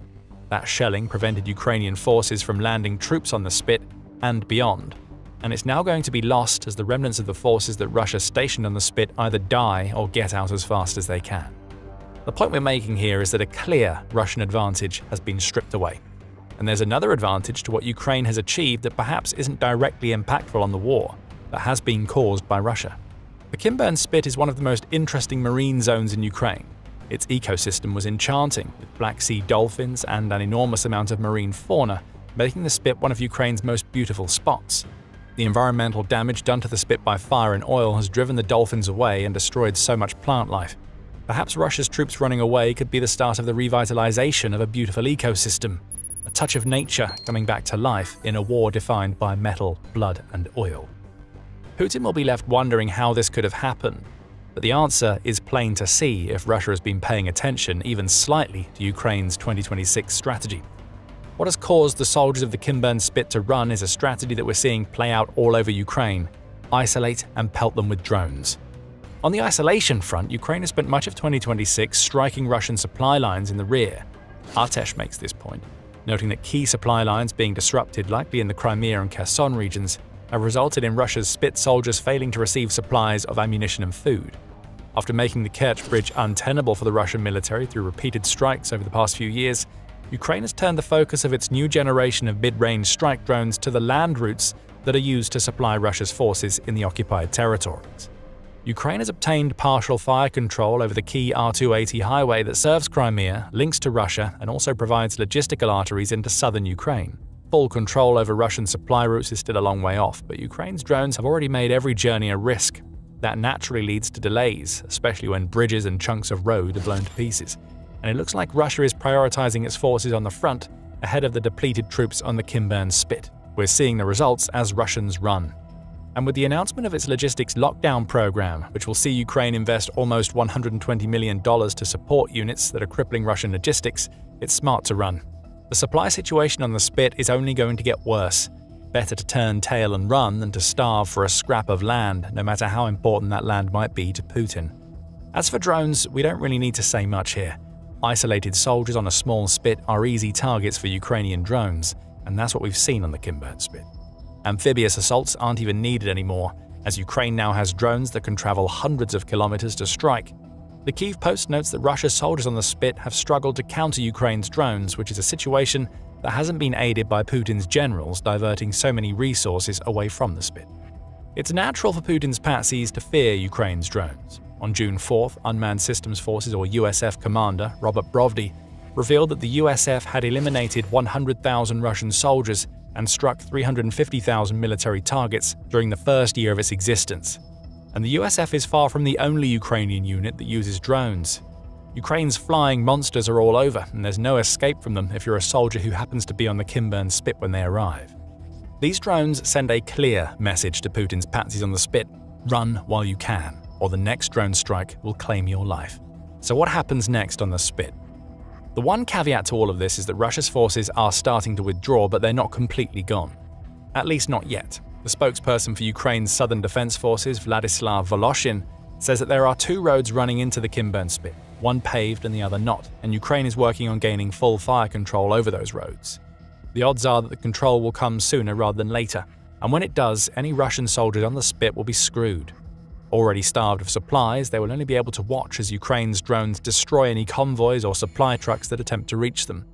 That shelling prevented Ukrainian forces from landing troops on the Spit and beyond, and it's now going to be lost as the remnants of the forces that Russia stationed on the Spit either die or get out as fast as they can. The point we're making here is that a clear Russian advantage has been stripped away. And there's another advantage to what Ukraine has achieved that perhaps isn't directly impactful on the war, but has been caused by Russia. The Kimburn Spit is one of the most interesting marine zones in Ukraine. Its ecosystem was enchanting, with Black Sea dolphins and an enormous amount of marine fauna, making the Spit one of Ukraine's most beautiful spots. The environmental damage done to the Spit by fire and oil has driven the dolphins away and destroyed so much plant life. Perhaps Russia's troops running away could be the start of the revitalization of a beautiful ecosystem, a touch of nature coming back to life in a war defined by metal, blood, and oil. Putin will be left wondering how this could have happened, but the answer is plain to see if Russia has been paying attention even slightly to Ukraine's 2026 strategy. What has caused the soldiers of the Kimburn Spit to run is a strategy that we're seeing play out all over Ukraine: isolate and pelt them with drones. On the isolation front, Ukraine has spent much of 2026 striking Russian supply lines in the rear. Artesh makes this point, noting that key supply lines being disrupted, likely in the Crimea and Kherson regions, have resulted in Russia's Spit soldiers failing to receive supplies of ammunition and food. After making the Kerch Bridge untenable for the Russian military through repeated strikes over the past few years, Ukraine has turned the focus of its new generation of mid-range strike drones to the land routes that are used to supply Russia's forces in the occupied territories. Ukraine has obtained partial fire control over the key R280 highway that serves Crimea, links to Russia, and also provides logistical arteries into southern Ukraine. Full control over Russian supply routes is still a long way off, but Ukraine's drones have already made every journey a risk. That naturally leads to delays, especially when bridges and chunks of road are blown to pieces. And it looks like Russia is prioritizing its forces on the front ahead of the depleted troops on the Kimburn Spit. We're seeing the results as Russians run. And with the announcement of its logistics lockdown program, which will see Ukraine invest almost $120 million to support units that are crippling Russian logistics, it's smart to run. The supply situation on the spit is only going to get worse. Better to turn tail and run than to starve for a scrap of land, no matter how important that land might be to Putin. As for drones, we don't really need to say much here. Isolated soldiers on a small spit are easy targets for Ukrainian drones, and that's what we've seen on the Kinburn spit. Amphibious assaults aren't even needed anymore, as Ukraine now has drones that can travel hundreds of kilometers to strike. The Kyiv Post notes that Russia's soldiers on the spit have struggled to counter Ukraine's drones, which is a situation that hasn't been aided by Putin's generals diverting so many resources away from the spit. It's natural for Putin's patsies to fear Ukraine's drones. On June 4th, Unmanned Systems Forces or USF commander Robert Brovdy revealed that the USF had eliminated 100,000 Russian soldiers and struck 350,000 military targets during the first year of its existence. And the USF is far from the only Ukrainian unit that uses drones. Ukraine's flying monsters are all over, and there's no escape from them if you're a soldier who happens to be on the Kinburn spit when they arrive. These drones send a clear message to Putin's patsies on the spit: run while you can, or the next drone strike will claim your life. So what happens next on the spit? The one caveat to all of this is that Russia's forces are starting to withdraw, but they're not completely gone. At least not yet. The spokesperson for Ukraine's Southern Defense Forces, Vladislav Voloshin, says that there are two roads running into the Kinburn spit, one paved and the other not, and Ukraine is working on gaining full fire control over those roads. The odds are that the control will come sooner rather than later, and when it does, any Russian soldiers on the spit will be screwed. Already starved of supplies, they will only be able to watch as Ukraine's drones destroy any convoys or supply trucks that attempt to reach them.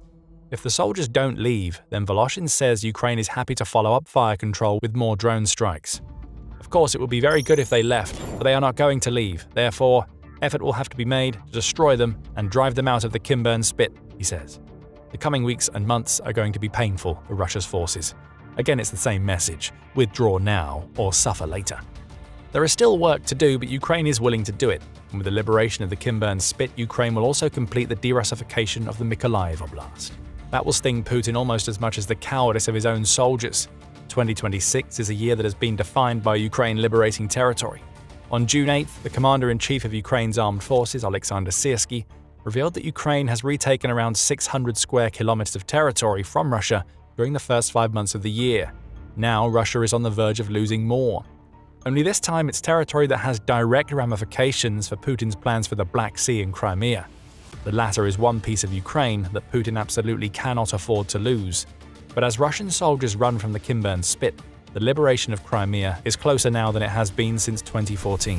If the soldiers don't leave, then Voloshin says Ukraine is happy to follow up fire control with more drone strikes. Of course, it would be very good if they left, but they are not going to leave. Therefore, effort will have to be made to destroy them and drive them out of the Kinburn spit, he says. The coming weeks and months are going to be painful for Russia's forces. Again, it's the same message: withdraw now or suffer later. There is still work to do, but Ukraine is willing to do it. And with the liberation of the Kinburn spit, Ukraine will also complete the de-Russification of the Mykolaiv Oblast. That will sting Putin almost as much as the cowardice of his own soldiers. 2026 is a year that has been defined by Ukraine liberating territory. On June 8th, the commander-in-chief of Ukraine's armed forces, Alexander Syrskyi, revealed that Ukraine has retaken around 600 square kilometers of territory from Russia during the first 5 months of the year. Now Russia is on the verge of losing more. Only this time it's territory that has direct ramifications for Putin's plans for the Black Sea and Crimea. The latter is one piece of Ukraine that Putin absolutely cannot afford to lose. But as Russian soldiers run from the Kinburn spit, the liberation of Crimea is closer now than it has been since 2014.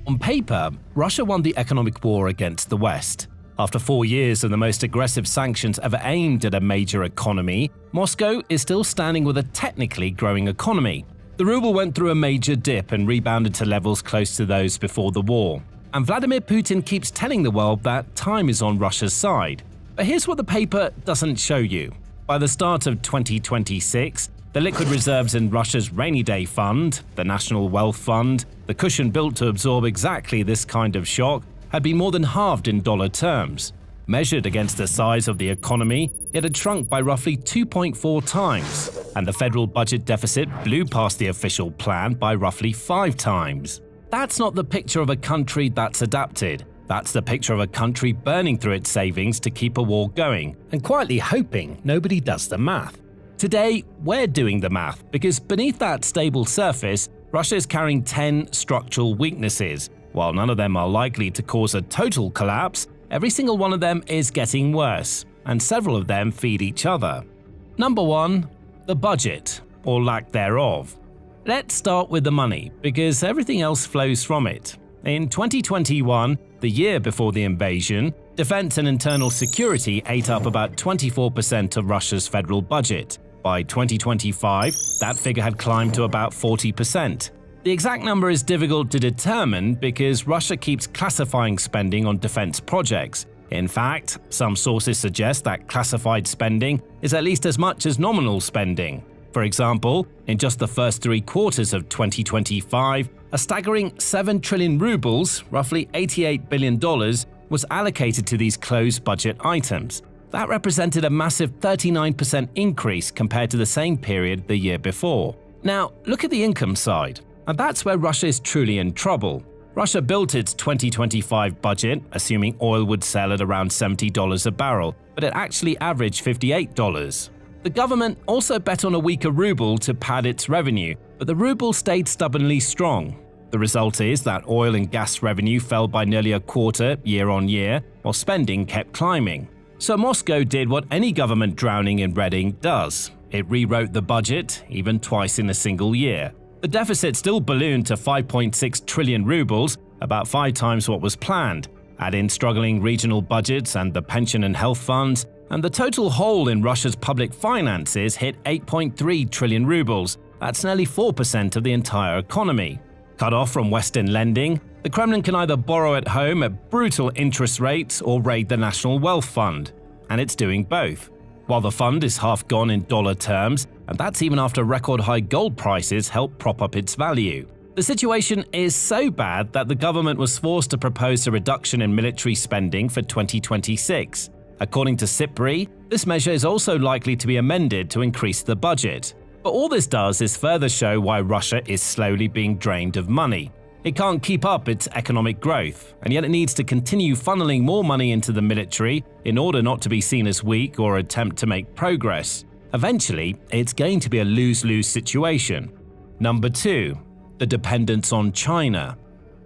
On paper, Russia won the economic war against the West. After 4 years of the most aggressive sanctions ever aimed at a major economy, Moscow is still standing with a technically growing economy. The ruble went through a major dip and rebounded to levels close to those before the war. And Vladimir Putin keeps telling the world that time is on Russia's side. But here's what the paper doesn't show you. By the start of 2026, the liquid reserves in Russia's rainy day fund, the National Wealth Fund, the cushion built to absorb exactly this kind of shock, had been more than halved in dollar terms. Measured against the size of the economy, it had shrunk by roughly 2.4 times, and the federal budget deficit blew past the official plan by roughly 5 times. That's not the picture of a country that's adapted. That's the picture of a country burning through its savings to keep a war going, and quietly hoping nobody does the math. Today, we're doing the math, because beneath that stable surface, Russia is carrying 10 structural weaknesses. While none of them are likely to cause a total collapse, every single one of them is getting worse, and several of them feed each other. Number 1. The budget, or lack thereof. Let's start with the money, because everything else flows from it. In 2021, the year before the invasion, defense and internal security ate up about 24% of Russia's federal budget. By 2025, that figure had climbed to about 40%. The exact number is difficult to determine because Russia keeps classifying spending on defense projects. In fact, some sources suggest that classified spending is at least as much as nominal spending. For example, in just the first 3 quarters of 2025, a staggering 7 trillion rubles, roughly $88 billion, was allocated to these closed budget items. That represented a massive 39% increase compared to the same period the year before. Now, look at the income side, and that's where Russia is truly in trouble. Russia built its 2025 budget, assuming oil would sell at around $70 a barrel, but it actually averaged $58. The government also bet on a weaker ruble to pad its revenue, but the ruble stayed stubbornly strong. The result is that oil and gas revenue fell by nearly a quarter year on year, while spending kept climbing. So Moscow did what any government drowning in red ink does. It rewrote the budget, even twice in a single year. The deficit still ballooned to 5.6 trillion rubles, about 5 times what was planned. Add in struggling regional budgets and the pension and health funds, and the total hole in Russia's public finances hit 8.3 trillion rubles. That's nearly 4% of the entire economy. Cut off from Western lending, the Kremlin can either borrow at home at brutal interest rates or raid the National Wealth Fund. And it's doing both. While the fund is half gone in dollar terms, and that's even after record-high gold prices help prop up its value. The situation is so bad that the government was forced to propose a reduction in military spending for 2026. According to SIPRI, this measure is also likely to be amended to increase the budget. But all this does is further show why Russia is slowly being drained of money. It can't keep up its economic growth, and yet it needs to continue funneling more money into the military in order not to be seen as weak or attempt to make progress. Eventually, it's going to be a lose-lose situation. Number 2. The dependence on China.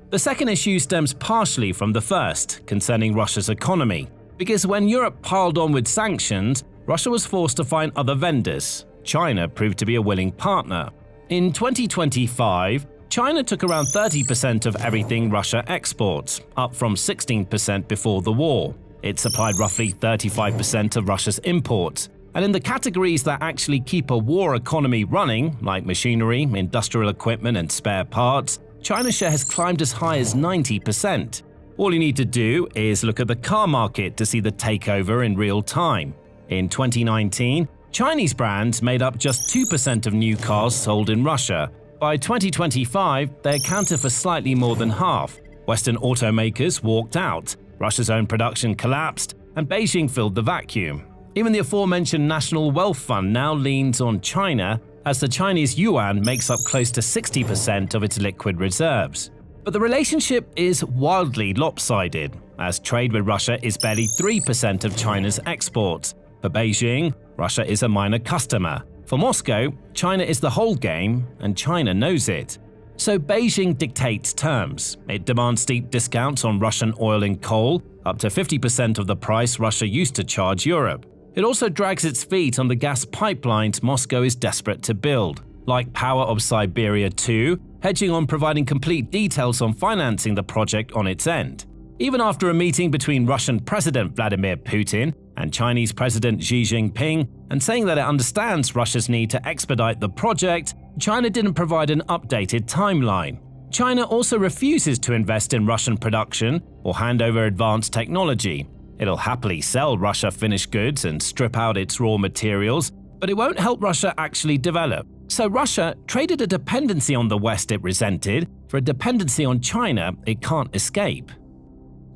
The second issue stems partially from the first, concerning Russia's economy, because when Europe piled on with sanctions, Russia was forced to find other vendors. China proved to be a willing partner. In 2025, China took around 30% of everything Russia exports, up from 16% before the war. It supplied roughly 35% of Russia's imports. And in the categories that actually keep a war economy running, like machinery, industrial equipment, and spare parts, China's share has climbed as high as 90%. All you need to do is look at the car market to see the takeover in real time. In 2019, Chinese brands made up just 2% of new cars sold in Russia. By 2025, they accounted for slightly more than half. Western automakers walked out, Russia's own production collapsed, and Beijing filled the vacuum. Even the aforementioned National Wealth Fund now leans on China, as the Chinese yuan makes up close to 60% of its liquid reserves. But the relationship is wildly lopsided, as trade with Russia is barely 3% of China's exports. For Beijing, Russia is a minor customer. For Moscow, China is the whole game, and China knows it. So Beijing dictates terms. It demands steep discounts on Russian oil and coal, up to 50% of the price Russia used to charge Europe. It also drags its feet on the gas pipelines Moscow is desperate to build, like Power of Siberia 2, hedging on providing complete details on financing the project on its end. Even after a meeting between Russian President Vladimir Putin and Chinese President Xi Jinping, and saying that it understands Russia's need to expedite the project, China didn't provide an updated timeline. China also refuses to invest in Russian production or hand over advanced technology. It'll happily sell Russia finished goods and strip out its raw materials, but it won't help Russia actually develop. So Russia traded a dependency on the West it resented for a dependency on China it can't escape.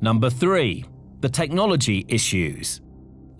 Number 3. The technology issues.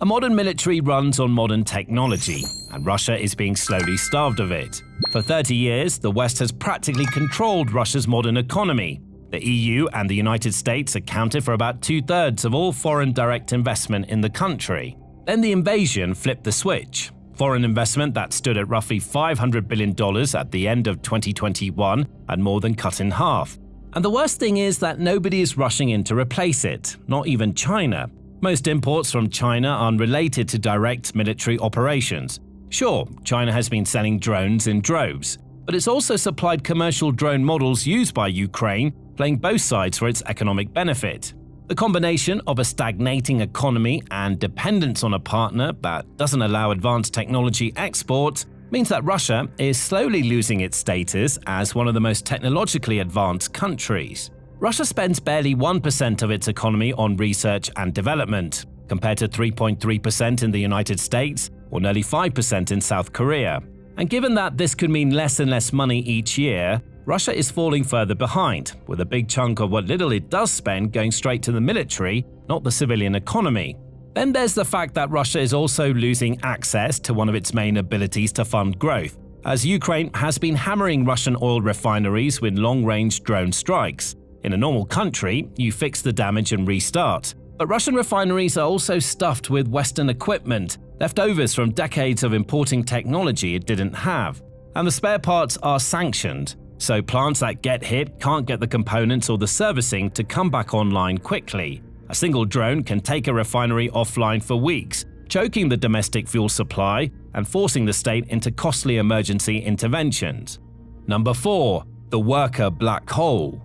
A modern military runs on modern technology, and Russia is being slowly starved of it. For 30 years, the West has practically controlled Russia's modern economy. The EU and the United States accounted for about 2/3 of all foreign direct investment in the country. Then the invasion flipped the switch. Foreign investment that stood at roughly $500 billion at the end of 2021 had more than cut in half. And the worst thing is that nobody is rushing in to replace it, not even China. Most imports from China are unrelated to direct military operations. Sure, China has been selling drones in droves, but it's also supplied commercial drone models used by Ukraine, playing both sides for its economic benefit. The combination of a stagnating economy and dependence on a partner that doesn't allow advanced technology exports means that Russia is slowly losing its status as one of the most technologically advanced countries. Russia spends barely 1% of its economy on research and development, compared to 3.3% in the United States or nearly 5% in South Korea. And given that this could mean less and less money each year, Russia is falling further behind, with a big chunk of what little it does spend going straight to the military, not the civilian economy. Then there's the fact that Russia is also losing access to one of its main abilities to fund growth, as Ukraine has been hammering Russian oil refineries with long-range drone strikes. In a normal country, you fix the damage and restart. But Russian refineries are also stuffed with Western equipment, leftovers from decades of importing technology it didn't have. And the spare parts are sanctioned, so plants that get hit can't get the components or the servicing to come back online quickly. A single drone can take a refinery offline for weeks, choking the domestic fuel supply and forcing the state into costly emergency interventions. Number 4. The worker black hole.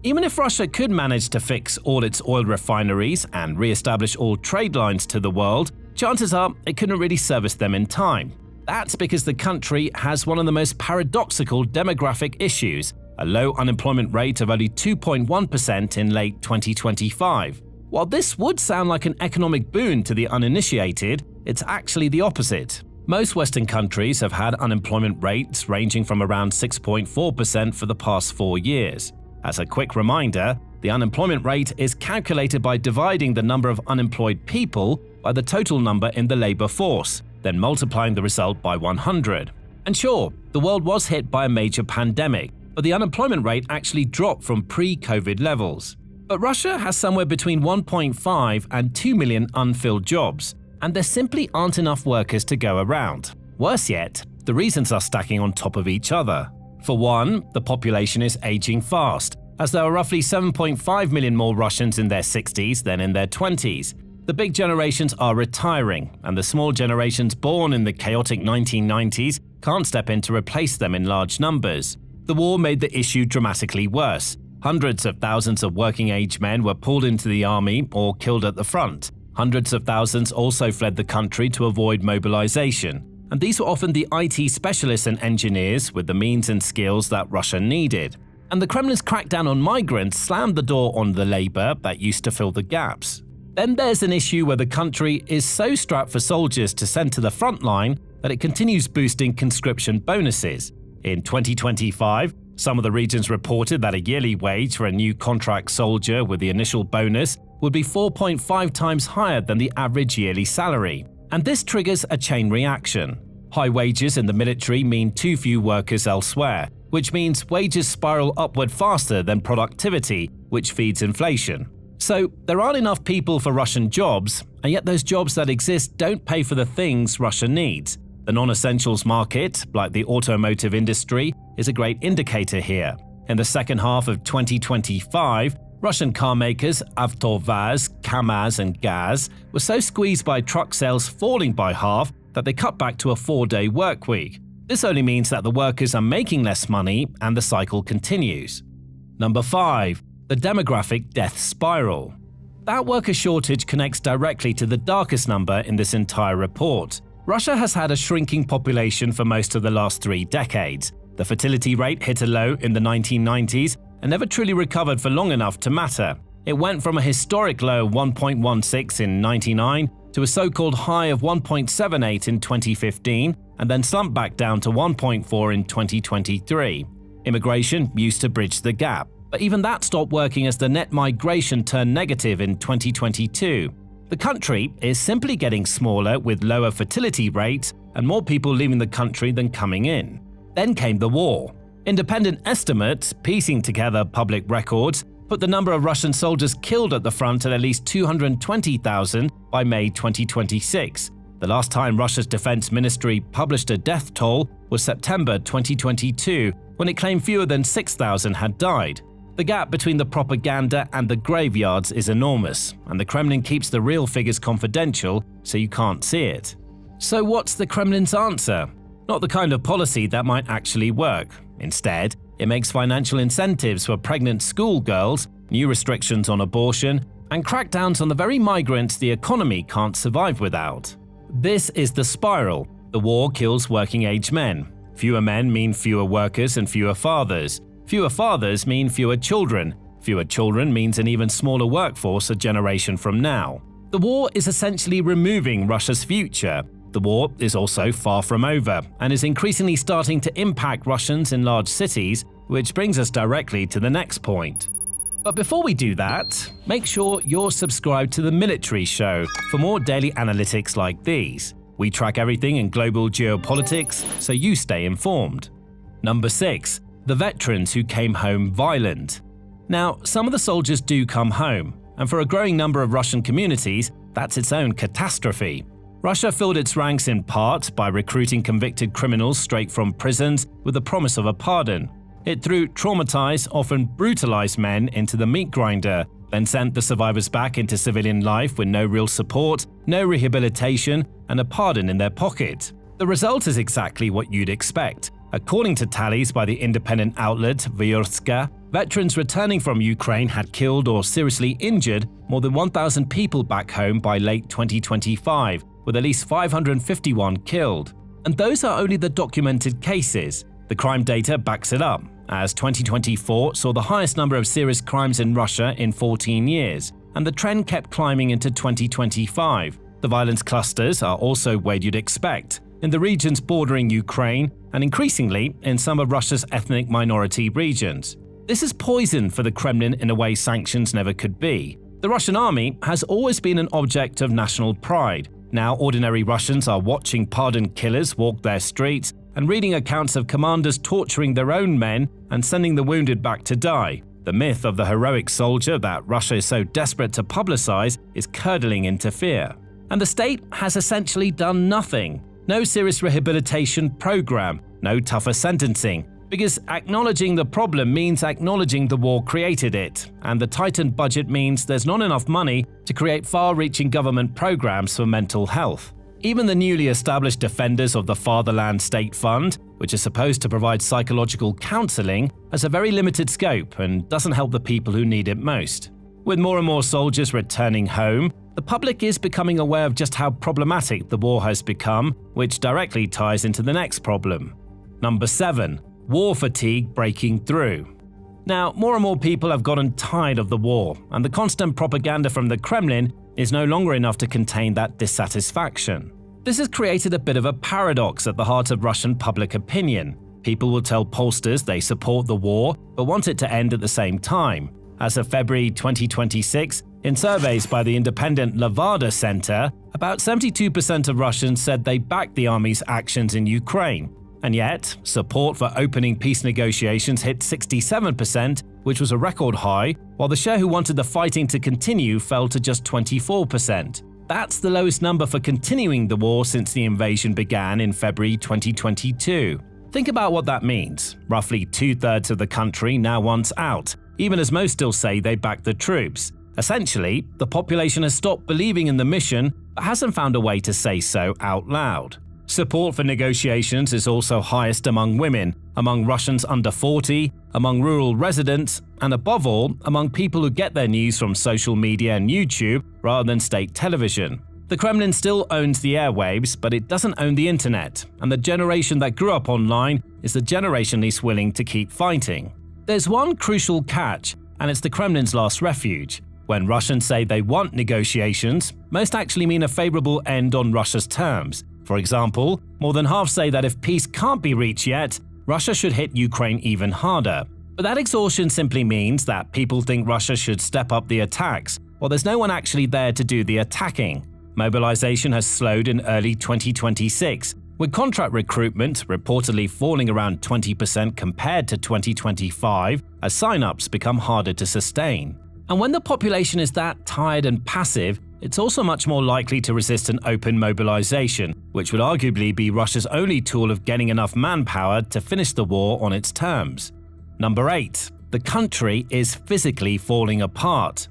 Even if Russia could manage to fix all its oil refineries and re-establish all trade lines to the world, chances are it couldn't really service them in time. That's because the country has one of the most paradoxical demographic issues, a low unemployment rate of only 2.1% in late 2025. While this would sound like an economic boon to the uninitiated, it's actually the opposite. Most Western countries have had unemployment rates ranging from around 6.4% for the past 4 years. As a quick reminder, the unemployment rate is calculated by dividing the number of unemployed people by the total number in the labor force, then multiplying the result by 100. And sure, the world was hit by a major pandemic, but the unemployment rate actually dropped from pre-COVID levels. But Russia has somewhere between 1.5 and 2 million unfilled jobs, and there simply aren't enough workers to go around. Worse yet, the reasons are stacking on top of each other. For one, the population is aging fast, as there are roughly 7.5 million more Russians in their 60s than in their 20s. The big generations are retiring, and the small generations born in the chaotic 1990s can't step in to replace them in large numbers. The war made the issue dramatically worse. Hundreds of thousands of working-age men were pulled into the army or killed at the front. Hundreds of thousands also fled the country to avoid mobilization. And these were often the IT specialists and engineers with the means and skills that Russia needed. And the Kremlin's crackdown on migrants slammed the door on the labor that used to fill the gaps. Then there's an issue where the country is so strapped for soldiers to send to the front line that it continues boosting conscription bonuses. In 2025, some of the regions reported that a yearly wage for a new contract soldier with the initial bonus would be 4.5 times higher than the average yearly salary. And this triggers a chain reaction. High wages in the military mean too few workers elsewhere, which means wages spiral upward faster than productivity, which feeds inflation. So there aren't enough people for Russian jobs, and yet those jobs that exist don't pay for the things Russia needs. The non-essentials market, like the automotive industry, is a great indicator here. In the second half of 2025, Russian car makers Avtovaz, Kamaz and Gaz were so squeezed by truck sales falling by half that they cut back to a 4-day work week. This only means that the workers are making less money and the cycle continues. Number 5. The demographic death spiral. That worker shortage connects directly to the darkest number in this entire report. Russia has had a shrinking population for most of the last 3 decades. The fertility rate hit a low in the 1990s and never truly recovered for long enough to matter. It went from a historic low of 1.16 in 1999 to a so-called high of 1.78 in 2015 and then slumped back down to 1.4 in 2023. Immigration used to bridge the gap, but even that stopped working as the net migration turned negative in 2022. The country is simply getting smaller with lower fertility rates and more people leaving the country than coming in. Then came the war. Independent estimates, piecing together public records, put the number of Russian soldiers killed at the front at least 220,000 by May 2026. The last time Russia's defense ministry published a death toll was September 2022, when it claimed fewer than 6,000 had died. The gap between the propaganda and the graveyards is enormous, and the Kremlin keeps the real figures confidential so you can't see it. So what's the Kremlin's answer? Not the kind of policy that might actually work. Instead, it makes financial incentives for pregnant schoolgirls, new restrictions on abortion, and crackdowns on the very migrants the economy can't survive without. This is the spiral. The war kills working-age men. Fewer men mean fewer workers and fewer fathers. Fewer fathers mean fewer children. Fewer children means an even smaller workforce a generation from now. The war is essentially removing Russia's future. The war is also far from over and is increasingly starting to impact Russians in large cities, which brings us directly to the next point. But before we do that, make sure you're subscribed to the Military Show for more daily analytics like these. We track everything in global geopolitics, so you stay informed. Number 6. The veterans who came home violent. Now, some of the soldiers do come home, and for a growing number of Russian communities, that's its own catastrophe. Russia filled its ranks in part by recruiting convicted criminals straight from prisons with the promise of a pardon. It threw traumatized, often brutalized men into the meat grinder, then sent the survivors back into civilian life with no real support, no rehabilitation, and a pardon in their pocket. The result is exactly what you'd expect. According to tallies by the independent outlet Vyurtska, veterans returning from Ukraine had killed or seriously injured more than 1,000 people back home by late 2025, with at least 551 killed. And those are only the documented cases. The crime data backs it up, as 2024 saw the highest number of serious crimes in Russia in 14 years, and the trend kept climbing into 2025. The violence clusters are also where you'd expect, in the regions bordering Ukraine, and increasingly in some of Russia's ethnic minority regions. This is poison for the Kremlin in a way sanctions never could be. The Russian army has always been an object of national pride. Now ordinary Russians are watching pardoned killers walk their streets and reading accounts of commanders torturing their own men and sending the wounded back to die. The myth of the heroic soldier that Russia is so desperate to publicize is curdling into fear. And the state has essentially done nothing. No serious rehabilitation program, no tougher sentencing, because acknowledging the problem means acknowledging the war created it, and the tightened budget means there's not enough money to create far-reaching government programs for mental health. Even the newly established Defenders of the Fatherland State Fund, which is supposed to provide psychological counseling, has a very limited scope and doesn't help the people who need it most. With more and more soldiers returning home, the public is becoming aware of just how problematic the war has become, which directly ties into the next problem. Number 7. War fatigue breaking through. Now, more and more people have gotten tired of the war, and the constant propaganda from the Kremlin is no longer enough to contain that dissatisfaction. This has created a bit of a paradox at the heart of Russian public opinion. People will tell pollsters they support the war, but want it to end at the same time. As of February 2026, in surveys by the independent Levada Center, about 72% of Russians said they backed the army's actions in Ukraine. And yet, support for opening peace negotiations hit 67%, which was a record high, while the share who wanted the fighting to continue fell to just 24%. That's the lowest number for continuing the war since the invasion began in February 2022. Think about what that means. Roughly 2/3 of the country now wants out, even as most still say they back the troops. Essentially, the population has stopped believing in the mission, but hasn't found a way to say so out loud. Support for negotiations is also highest among women, among Russians under 40, among rural residents, and above all, among people who get their news from social media and YouTube rather than state television. The Kremlin still owns the airwaves, but it doesn't own the internet, and the generation that grew up online is the generation least willing to keep fighting. There's one crucial catch, and it's the Kremlin's last refuge. When Russians say they want negotiations, most actually mean a favorable end on Russia's terms. For example, more than half say that if peace can't be reached yet, Russia should hit Ukraine even harder. But that exhaustion simply means that people think Russia should step up the attacks, while there's no one actually there to do the attacking. Mobilization has slowed in early 2026, with contract recruitment reportedly falling around 20% compared to 2025 as sign-ups become harder to sustain. And when the population is that tired and passive, it's also much more likely to resist an open mobilization, which would arguably be Russia's only tool of getting enough manpower to finish the war on its terms. Number 8. The country is physically falling apart.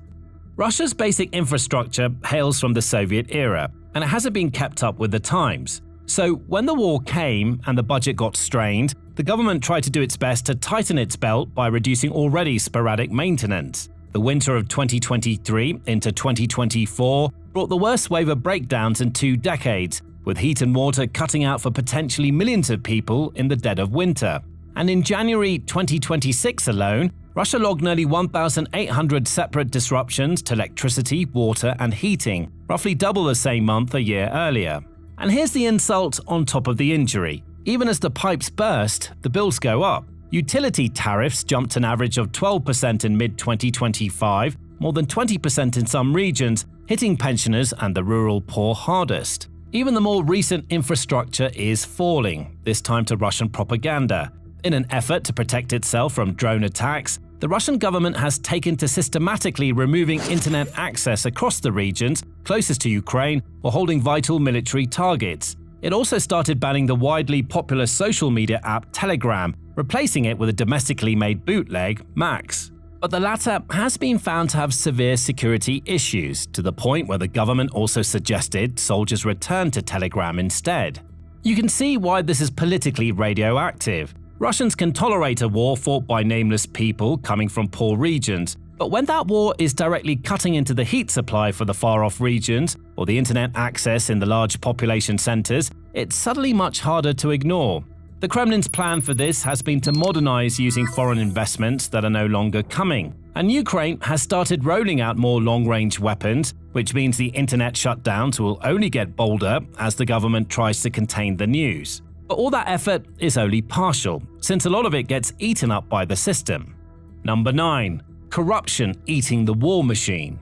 Russia's basic infrastructure hails from the Soviet era, and it hasn't been kept up with the times. So when the war came and the budget got strained, the government tried to do its best to tighten its belt by reducing already sporadic maintenance. The winter of 2023 into 2024 brought the worst wave of breakdowns in 2 decades, with heat and water cutting out for potentially millions of people in the dead of winter. And in January 2026 alone, Russia logged nearly 1,800 separate disruptions to electricity, water, and heating, roughly double the same month a year earlier. And here's the insult on top of the injury. Even as the pipes burst, the bills go up. Utility tariffs jumped an average of 12% in mid-2025, more than 20% in some regions, hitting pensioners and the rural poor hardest. Even the more recent infrastructure is falling, this time to Russian propaganda. In an effort to protect itself from drone attacks, the Russian government has taken to systematically removing internet access across the regions closest to Ukraine or holding vital military targets. It also started banning the widely popular social media app Telegram, replacing it with a domestically made bootleg, Max. But the latter has been found to have severe security issues, to the point where the government also suggested soldiers return to Telegram instead. You can see why this is politically radioactive. Russians can tolerate a war fought by nameless people coming from poor regions, but when that war is directly cutting into the heat supply for the far-off regions or the internet access in the large population centers, it's suddenly much harder to ignore. The Kremlin's plan for this has been to modernize using foreign investments that are no longer coming, and Ukraine has started rolling out more long-range weapons, which means the internet shutdowns will only get bolder as the government tries to contain the news. But all that effort is only partial, since a lot of it gets eaten up by the system. Number 9. Corruption eating the war machine.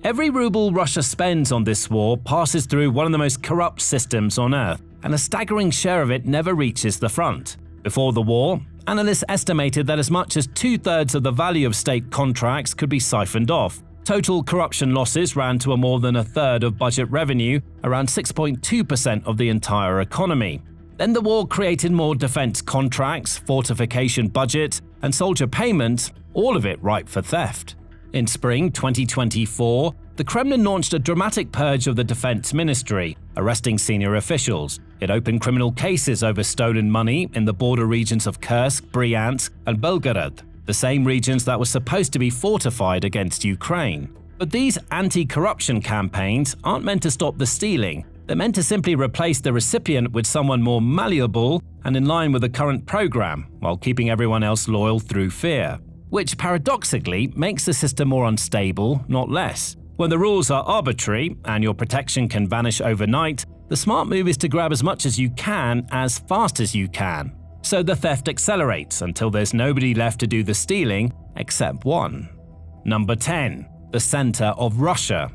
Every ruble Russia spends on this war passes through one of the most corrupt systems on earth, and a staggering share of it never reaches the front. Before the war, analysts estimated that as much as 2/3 of the value of state contracts could be siphoned off. Total corruption losses ran to more than 1/3 of budget revenue, around 6.2% of the entire economy. Then the war created more defense contracts, fortification budget, and soldier payments, all of it ripe for theft. In spring 2024, the Kremlin launched a dramatic purge of the defense ministry, arresting senior officials. It opened criminal cases over stolen money in the border regions of Kursk, Bryansk, and Belgorod, the same regions that were supposed to be fortified against Ukraine. But these anti-corruption campaigns aren't meant to stop the stealing. They're meant to simply replace the recipient with someone more malleable and in line with the current program, while keeping everyone else loyal through fear. Which paradoxically makes the system more unstable, not less. When the rules are arbitrary and your protection can vanish overnight, the smart move is to grab as much as you can as fast as you can. So the theft accelerates until there's nobody left to do the stealing except one. Number 10. The center of Russia.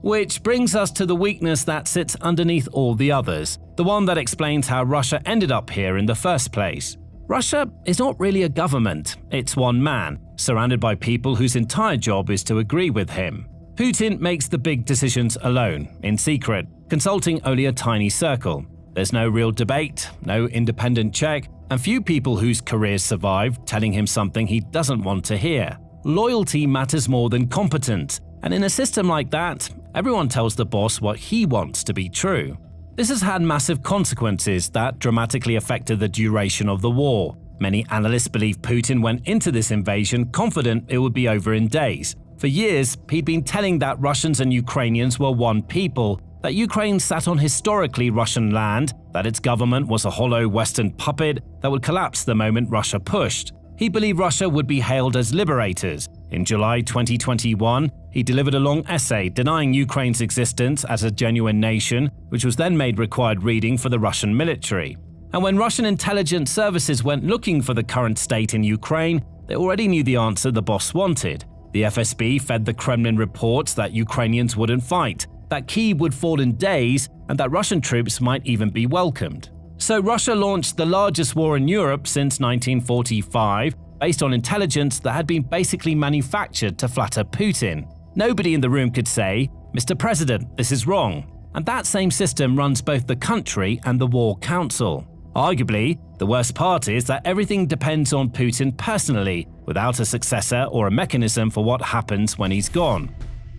Which brings us to the weakness that sits underneath all the others, the one that explains how Russia ended up here in the first place. Russia is not really a government, it's one man, surrounded by people whose entire job is to agree with him. Putin makes the big decisions alone, in secret, consulting only a tiny circle. There's no real debate, no independent check, and few people whose careers survive telling him something he doesn't want to hear. Loyalty matters more than competence, and in a system like that, everyone tells the boss what he wants to be true. This has had massive consequences that dramatically affected the duration of the war. Many analysts believe Putin went into this invasion confident it would be over in days. For years, he'd been telling that Russians and Ukrainians were one people, that Ukraine sat on historically Russian land, that its government was a hollow Western puppet that would collapse the moment Russia pushed. He believed Russia would be hailed as liberators. In July 2021, he delivered a long essay denying Ukraine's existence as a genuine nation, which was then made required reading for the Russian military. And when Russian intelligence services went looking for the current state in Ukraine, they already knew the answer the boss wanted. The FSB fed the Kremlin reports that Ukrainians wouldn't fight, that Kyiv would fall in days, and that Russian troops might even be welcomed. So Russia launched the largest war in Europe since 1945, based on intelligence that had been basically manufactured to flatter Putin. Nobody in the room could say, "Mr. President, this is wrong." And that same system runs both the country and the War Council. Arguably, the worst part is that everything depends on Putin personally, without a successor or a mechanism for what happens when he's gone.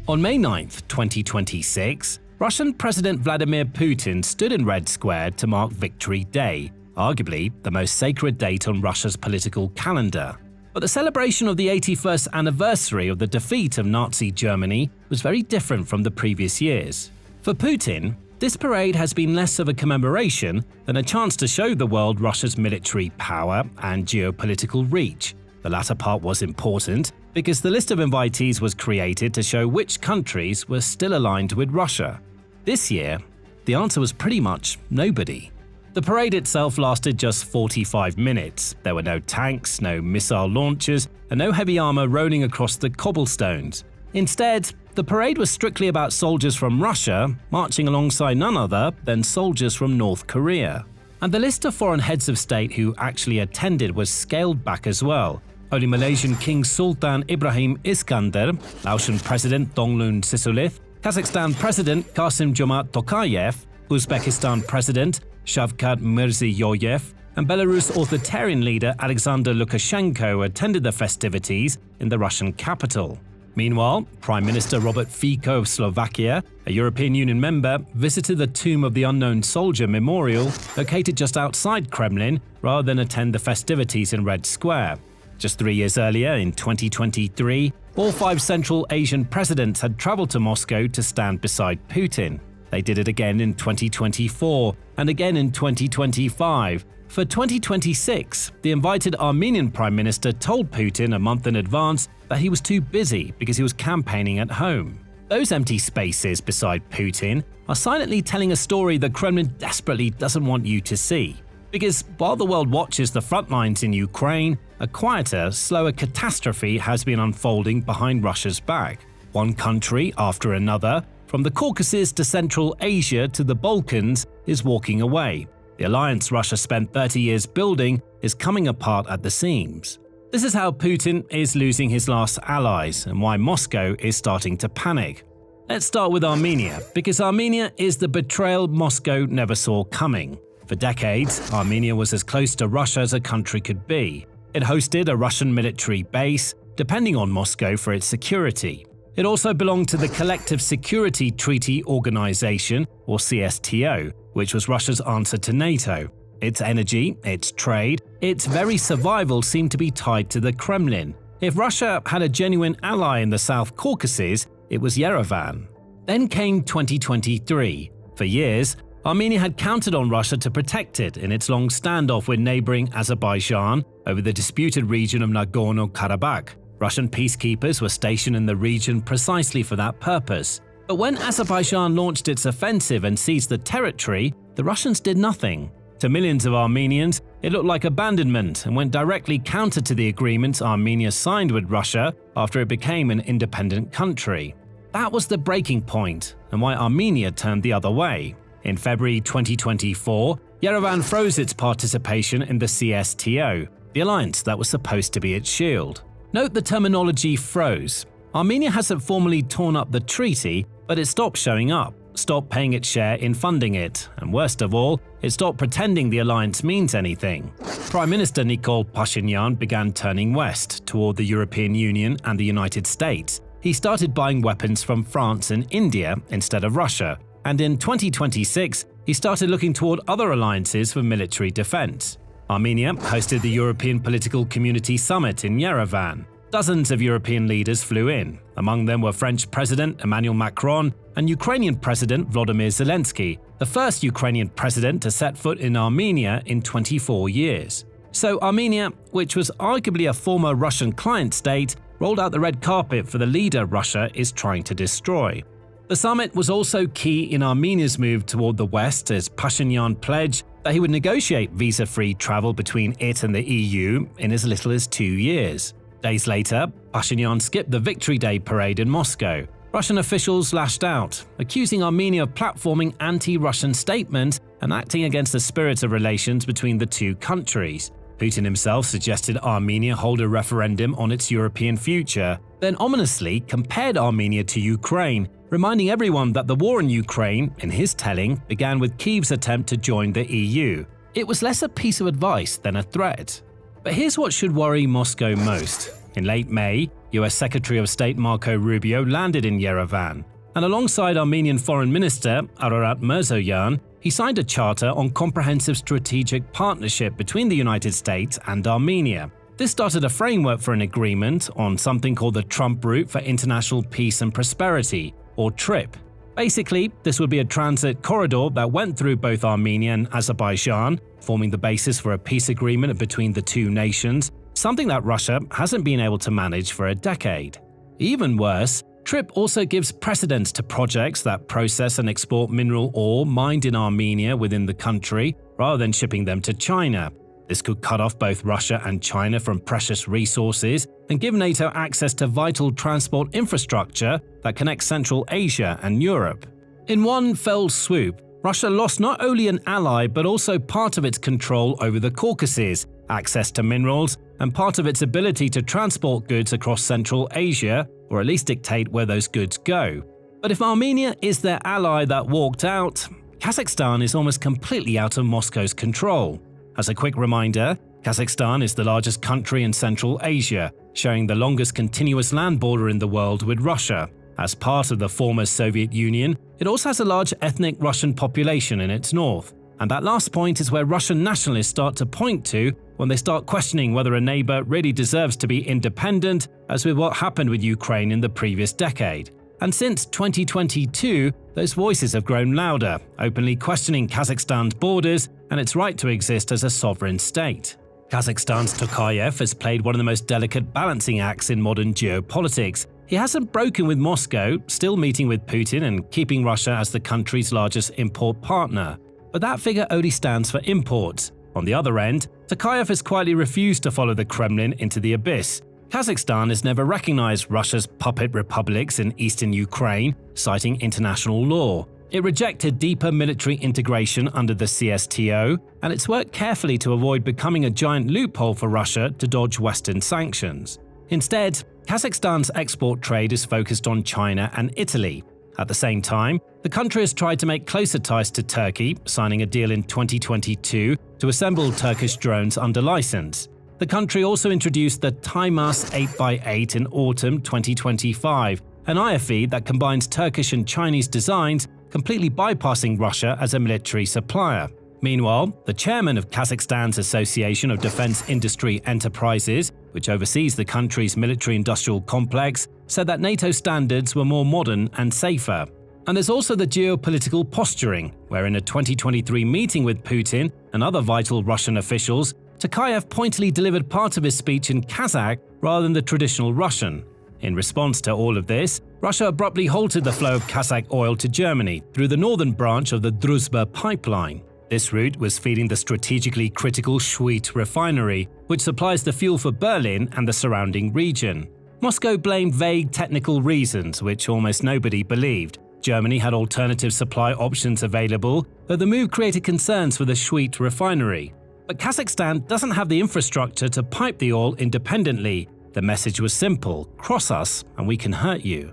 On May 9, 2026, Russian President Vladimir Putin stood in Red Square to mark Victory Day, arguably the most sacred date on Russia's political calendar. But the celebration of the 81st anniversary of the defeat of Nazi Germany was very different from the previous years. For Putin, this parade has been less of a commemoration than a chance to show the world Russia's military power and geopolitical reach. The latter part was important because the list of invitees was created to show which countries were still aligned with Russia. This year, the answer was pretty much nobody. The parade itself lasted just 45 minutes. There were no tanks, no missile launchers, and no heavy armor rolling across the cobblestones. Instead, the The parade was strictly about soldiers from Russia marching alongside none other than soldiers from North Korea. And the list of foreign heads of state who actually attended was scaled back as well. Only Malaysian King Sultan Ibrahim Iskandar, Laotian President Thongloun Sisoulith, Kazakhstan President Kassym-Jomart Tokayev, Uzbekistan President Shavkat Mirziyoyev, and Belarus authoritarian leader Alexander Lukashenko attended the festivities in the Russian capital. Meanwhile, Prime Minister Robert Fico of Slovakia, a European Union member, visited the Tomb of the Unknown Soldier memorial located just outside Kremlin rather than attend the festivities in Red Square. Just 3 years earlier, in 2023, all 5 Central Asian presidents had traveled to Moscow to stand beside Putin. They did it again in 2024 and again in 2025. For 2026, the invited Armenian Prime Minister told Putin a month in advance that he was too busy because he was campaigning at home. Those empty spaces beside Putin are silently telling a story the Kremlin desperately doesn't want you to see. Because while the world watches the front lines in Ukraine, a quieter, slower catastrophe has been unfolding behind Russia's back. One country after another, from the Caucasus to Central Asia to the Balkans, is walking away. The alliance Russia spent 30 years building is coming apart at the seams. This is how Putin is losing his last allies and why Moscow is starting to panic. Let's start with Armenia, because Armenia is the betrayal Moscow never saw coming. For decades, Armenia was as close to Russia as a country could be. It hosted a Russian military base, depending on Moscow for its security. It also belonged to the Collective Security Treaty Organization, or CSTO, which was Russia's answer to NATO. Its energy, its trade, its very survival seemed to be tied to the Kremlin. If Russia had a genuine ally in the South Caucasus, it was Yerevan. Then came 2023. For years, Armenia had counted on Russia to protect it in its long standoff with neighboring Azerbaijan over the disputed region of Nagorno-Karabakh. Russian peacekeepers were stationed in the region precisely for that purpose. But when Azerbaijan launched its offensive and seized the territory, the Russians did nothing. To millions of Armenians, it looked like abandonment and went directly counter to the agreements Armenia signed with Russia after it became an independent country. That was the breaking point, and why Armenia turned the other way. In February 2024, Yerevan froze its participation in the CSTO, the alliance that was supposed to be its shield. Note the terminology froze. Armenia hasn't formally torn up the treaty, but it stopped showing up, stopped paying its share in funding it, and worst of all, it stopped pretending the alliance means anything. Prime Minister Nikol Pashinyan began turning west, toward the European Union and the United States. He started buying weapons from France and India instead of Russia, and in 2026, he started looking toward other alliances for military defense. Armenia hosted the European Political Community Summit in Yerevan. Dozens of European leaders flew in. Among them were French President Emmanuel Macron and Ukrainian President Volodymyr Zelensky, the first Ukrainian president to set foot in Armenia in 24 years. So Armenia, which was arguably a former Russian client state, rolled out the red carpet for the leader Russia is trying to destroy. The summit was also key in Armenia's move toward the West, as Pashinyan pledged that he would negotiate visa-free travel between it and the EU in as little as 2 years. Days later, Pashinyan skipped the Victory Day parade in Moscow. Russian officials lashed out, accusing Armenia of platforming anti-Russian statements and acting against the spirit of relations between the two countries. Putin himself suggested Armenia hold a referendum on its European future, then ominously compared Armenia to Ukraine, reminding everyone that the war in Ukraine, in his telling, began with Kyiv's attempt to join the EU. It was less a piece of advice than a threat. But here's what should worry Moscow most. In late May, US Secretary of State Marco Rubio landed in Yerevan, and alongside Armenian Foreign Minister Ararat Mirzoyan, he signed a charter on comprehensive strategic partnership between the United States and Armenia. This started a framework for an agreement on something called the Trump Route for International Peace and Prosperity, or TRIP. Basically, this would be a transit corridor that went through both Armenia and Azerbaijan, forming the basis for a peace agreement between the two nations, something that Russia hasn't been able to manage for a decade. Even worse, TRIP also gives precedence to projects that process and export mineral ore mined in Armenia within the country, rather than shipping them to China. This could cut off both Russia and China from precious resources and give NATO access to vital transport infrastructure that connects Central Asia and Europe. In one fell swoop, Russia lost not only an ally but also part of its control over the Caucasus, access to minerals, and part of its ability to transport goods across Central Asia, or at least dictate where those goods go. But if Armenia is their ally that walked out, Kazakhstan is almost completely out of Moscow's control. As a quick reminder, Kazakhstan is the largest country in Central Asia, sharing the longest continuous land border in the world with Russia. As part of the former Soviet Union, it also has a large ethnic Russian population in its north. And that last point is where Russian nationalists start to point to when they start questioning whether a neighbor really deserves to be independent, as with what happened with Ukraine in the previous decade. And since 2022, those voices have grown louder, openly questioning Kazakhstan's borders and its right to exist as a sovereign state. Kazakhstan's Tokayev has played one of the most delicate balancing acts in modern geopolitics. He hasn't broken with Moscow, still meeting with Putin and keeping Russia as the country's largest import partner. But that figure only stands for imports. On the other end, Tokayev has quietly refused to follow the Kremlin into the abyss. Kazakhstan has never recognized Russia's puppet republics in eastern Ukraine, citing international law. It rejected deeper military integration under the CSTO, and it's worked carefully to avoid becoming a giant loophole for Russia to dodge Western sanctions. Instead, Kazakhstan's export trade is focused on China and Italy. At the same time, the country has tried to make closer ties to Turkey, signing a deal in 2022 to assemble Turkish drones under license. The country also introduced the TIMAS 8x8 in autumn 2025, an IFV that combines Turkish and Chinese designs, completely bypassing Russia as a military supplier. Meanwhile, the chairman of Kazakhstan's Association of Defense Industry Enterprises, which oversees the country's military-industrial complex, said that NATO standards were more modern and safer. And there's also the geopolitical posturing, where in a 2023 meeting with Putin and other vital Russian officials, Tokayev pointedly delivered part of his speech in Kazakh rather than the traditional Russian. In response to all of this, Russia abruptly halted the flow of Kazakh oil to Germany through the northern branch of the Druzhba pipeline. This route was feeding the strategically critical Schwedt refinery, which supplies the fuel for Berlin and the surrounding region. Moscow blamed vague technical reasons, which almost nobody believed. Germany had alternative supply options available, though the move created concerns for the Schwedt refinery. But Kazakhstan doesn't have the infrastructure to pipe the oil independently. The message was simple: cross us and we can hurt you.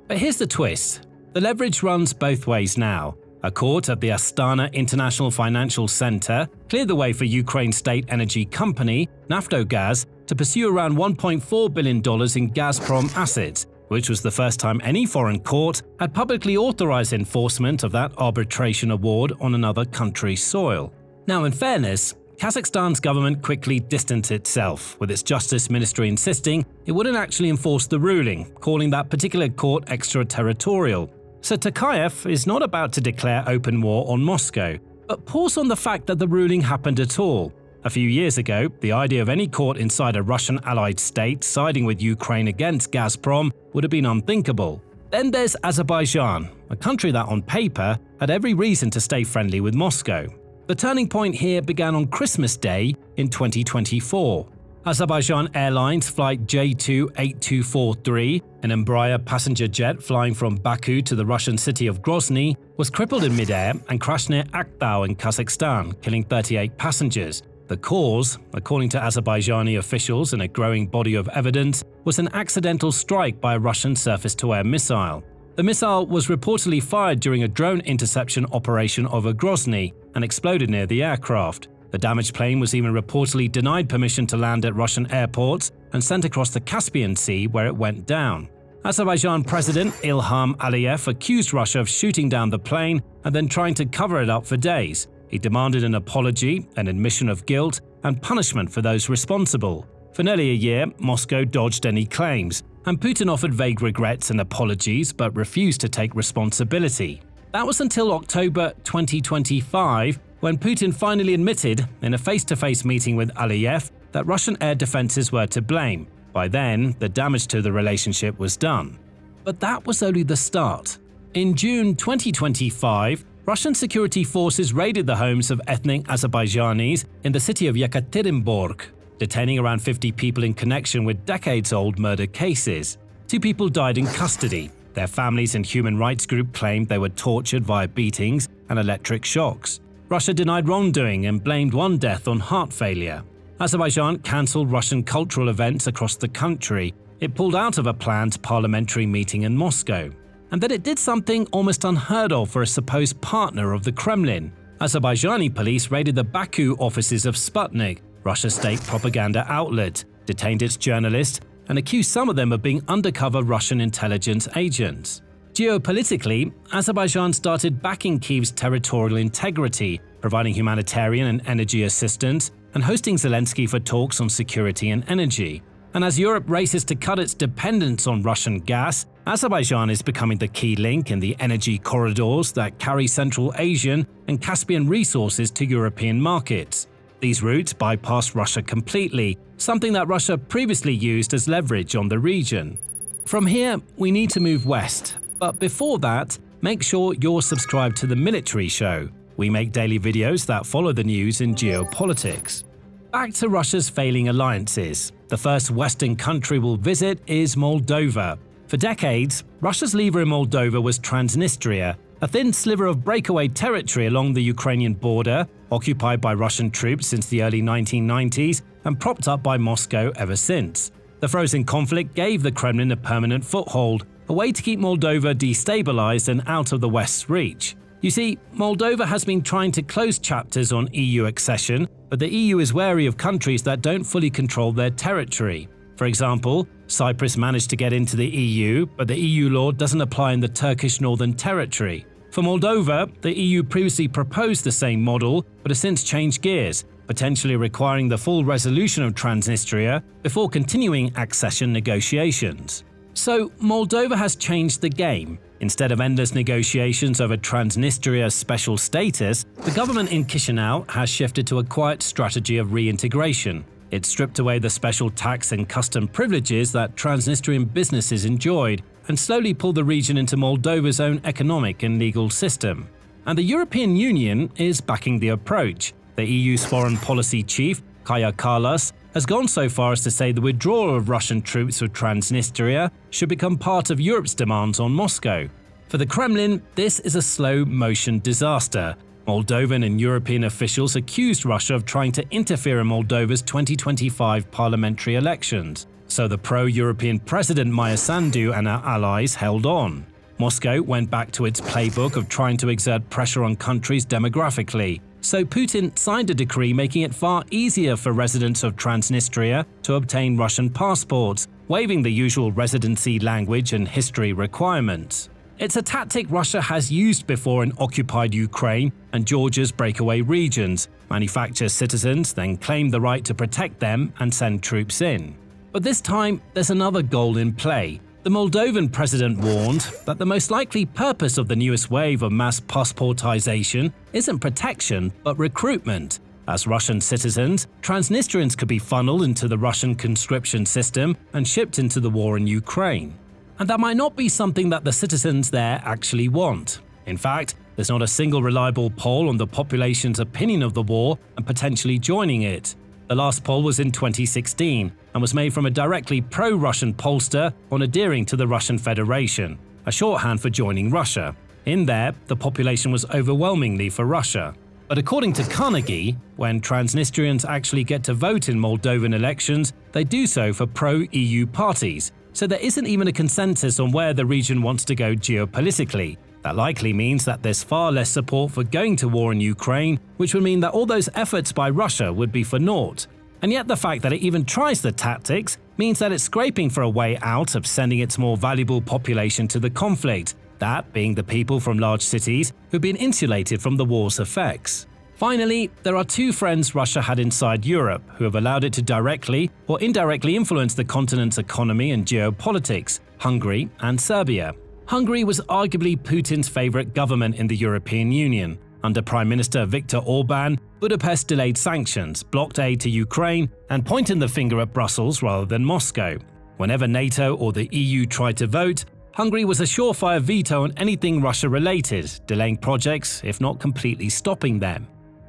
But here's the twist. The leverage runs both ways now. A court at the Astana International Financial Center cleared the way for Ukraine's state energy company, Naftogaz, to pursue around $1.4 billion in Gazprom assets, which was the first time any foreign court had publicly authorized enforcement of that arbitration award on another country's soil. Now, in fairness, Kazakhstan's government quickly distanced itself, with its justice ministry insisting it wouldn't actually enforce the ruling, calling that particular court extraterritorial. So Tokayev is not about to declare open war on Moscow, but pause on the fact that the ruling happened at all. A few years ago, the idea of any court inside a Russian allied state siding with Ukraine against Gazprom would have been unthinkable. Then there's Azerbaijan, a country that on paper had every reason to stay friendly with Moscow. The turning point here began on Christmas Day in 2024. Azerbaijan Airlines Flight J28243, an Embraer passenger jet flying from Baku to the Russian city of Grozny, was crippled in midair and crashed near Akhtau in Kazakhstan, killing 38 passengers. The cause, according to Azerbaijani officials and a growing body of evidence, was an accidental strike by a Russian surface-to-air missile. The missile was reportedly fired during a drone interception operation over Grozny and exploded near the aircraft. The damaged plane was even reportedly denied permission to land at Russian airports and sent across the Caspian Sea, where it went down. Azerbaijan President Ilham Aliyev accused Russia of shooting down the plane and then trying to cover it up for days. He demanded an apology, an admission of guilt, and punishment for those responsible. For nearly a year, Moscow dodged any claims, and Putin offered vague regrets and apologies but refused to take responsibility. That was until October 2025, when Putin finally admitted in a face-to-face meeting with Aliyev that Russian air defenses were to blame. By then, the damage to the relationship was done. But that was only the start. In June 2025, Russian security forces raided the homes of ethnic Azerbaijanis in the city of Yekaterinburg. detaining around 50 people in connection with decades-old murder cases. 2 people died in custody. Their families and human rights group claimed they were tortured via beatings and electric shocks. Russia denied wrongdoing and blamed one death on heart failure. Azerbaijan cancelled Russian cultural events across the country. It pulled out of a planned parliamentary meeting in Moscow. And then it did something almost unheard of for a supposed partner of the Kremlin. Azerbaijani police raided the Baku offices of Sputnik, Russia's state propaganda outlet, detained its journalists, and accused some of them of being undercover Russian intelligence agents. Geopolitically, Azerbaijan started backing Kyiv's territorial integrity, providing humanitarian and energy assistance, and hosting Zelensky for talks on security and energy. And as Europe races to cut its dependence on Russian gas, Azerbaijan is becoming the key link in the energy corridors that carry Central Asian and Caspian resources to European markets. These routes bypass Russia completely, something that Russia previously used as leverage on the region. From here, we need to move west. But before that, make sure you're subscribed to the Military Show. We make daily videos that follow the news in geopolitics. Back to Russia's failing alliances. The first Western country we'll visit is Moldova. For decades, Russia's lever in Moldova was Transnistria, a thin sliver of breakaway territory along the Ukrainian border, occupied by Russian troops since the early 1990s and propped up by Moscow ever since. The frozen conflict gave the Kremlin a permanent foothold, a way to keep Moldova destabilized and out of the West's reach. You see, Moldova has been trying to close chapters on EU accession, but the EU is wary of countries that don't fully control their territory. For example, Cyprus managed to get into the EU, but the EU law doesn't apply in the Turkish Northern Territory. For Moldova, the EU previously proposed the same model, but has since changed gears, potentially requiring the full resolution of Transnistria before continuing accession negotiations. So, Moldova has changed the game. Instead of endless negotiations over Transnistria's special status, the government in Chisinau has shifted to a quiet strategy of reintegration. It stripped away the special tax and custom privileges that Transnistrian businesses enjoyed and slowly pulled the region into Moldova's own economic and legal system. And the European Union is backing the approach. The EU's foreign policy chief, Kaja Kallas, has gone so far as to say the withdrawal of Russian troops from Transnistria should become part of Europe's demands on Moscow. For the Kremlin, this is a slow-motion disaster. Moldovan and European officials accused Russia of trying to interfere in Moldova's 2025 parliamentary elections, so the pro-European President Maia Sandu and her allies held on. Moscow went back to its playbook of trying to exert pressure on countries demographically, so Putin signed a decree making it far easier for residents of Transnistria to obtain Russian passports, waiving the usual residency, language, and history requirements. It's a tactic Russia has used before in occupied Ukraine and Georgia's breakaway regions, manufacture citizens, then claim the right to protect them and send troops in. But this time, there's another goal in play. The Moldovan president warned that the most likely purpose of the newest wave of mass passportization isn't protection, but recruitment. As Russian citizens, Transnistrians could be funneled into the Russian conscription system and shipped into the war in Ukraine. And that might not be something that the citizens there actually want. In fact, there's not a single reliable poll on the population's opinion of the war and potentially joining it. The last poll was in 2016 and was made from a directly pro-Russian pollster on adhering to the Russian Federation, a shorthand for joining Russia. In there, the population was overwhelmingly for Russia. But according to Carnegie, when Transnistrians actually get to vote in Moldovan elections, they do so for pro-EU parties. So there isn't even a consensus on where the region wants to go geopolitically. That likely means that there's far less support for going to war in Ukraine, which would mean that all those efforts by Russia would be for naught. And yet the fact that it even tries the tactics means that it's scraping for a way out of sending its more valuable population to the conflict, that being the people from large cities who've been insulated from the war's effects. Finally, there are 2 friends Russia had inside Europe who have allowed it to directly or indirectly influence the continent's economy and geopolitics: Hungary and Serbia. Hungary was arguably Putin's favorite government in the European Union. Under Prime Minister Viktor Orban, Budapest delayed sanctions, blocked aid to Ukraine, and pointed the finger at Brussels rather than Moscow. Whenever NATO or the EU tried to vote, Hungary was a surefire veto on anything Russia-related, delaying projects, if not completely stopping them.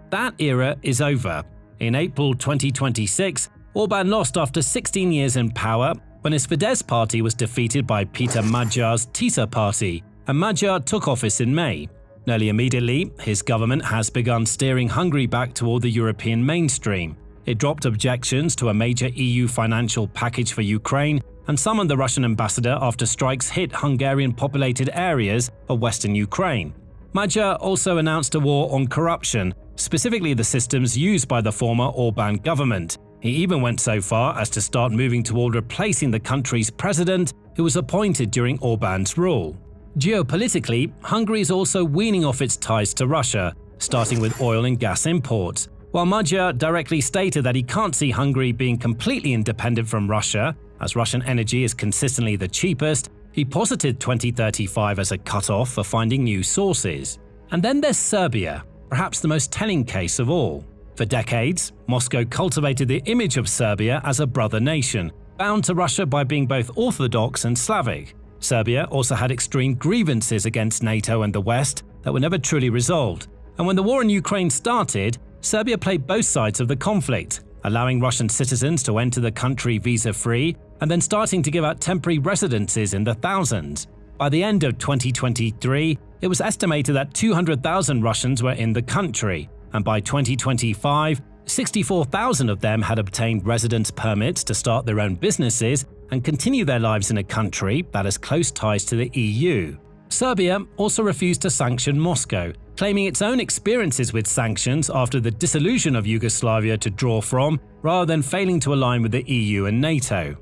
That era is over. In April 2026, Orban lost after 16 years in power when his Fidesz party was defeated by Peter Magyar's Tisza party, and Magyar took office in May. Nearly immediately, his government has begun steering Hungary back toward the European mainstream. It dropped objections to a major EU financial package for Ukraine and summoned the Russian ambassador after strikes hit Hungarian-populated areas of western Ukraine. Magyar also announced a war on corruption, specifically the systems used by the former Orban government. He even went so far as to start moving toward replacing the country's president, who was appointed during Orban's rule. Geopolitically, Hungary is also weaning off its ties to Russia, starting with oil and gas imports. While Magyar directly stated that he can't see Hungary being completely independent from Russia, as Russian energy is consistently the cheapest, he posited 2035 as a cutoff for finding new sources. And then there's Serbia, perhaps the most telling case of all. For decades, Moscow cultivated the image of Serbia as a brother nation, bound to Russia by being both Orthodox and Slavic. Serbia also had extreme grievances against NATO and the West that were never truly resolved. And when the war in Ukraine started, Serbia played both sides of the conflict, allowing Russian citizens to enter the country visa-free and then starting to give out temporary residences in the thousands. By the end of 2023, it was estimated that 200,000 Russians were in the country, and by 2025, 64,000 of them had obtained residence permits to start their own businesses and continue their lives in a country that has close ties to the EU. Serbia also refused to sanction Moscow, claiming its own experiences with sanctions after the dissolution of Yugoslavia to draw from, rather than failing to align with the EU and NATO.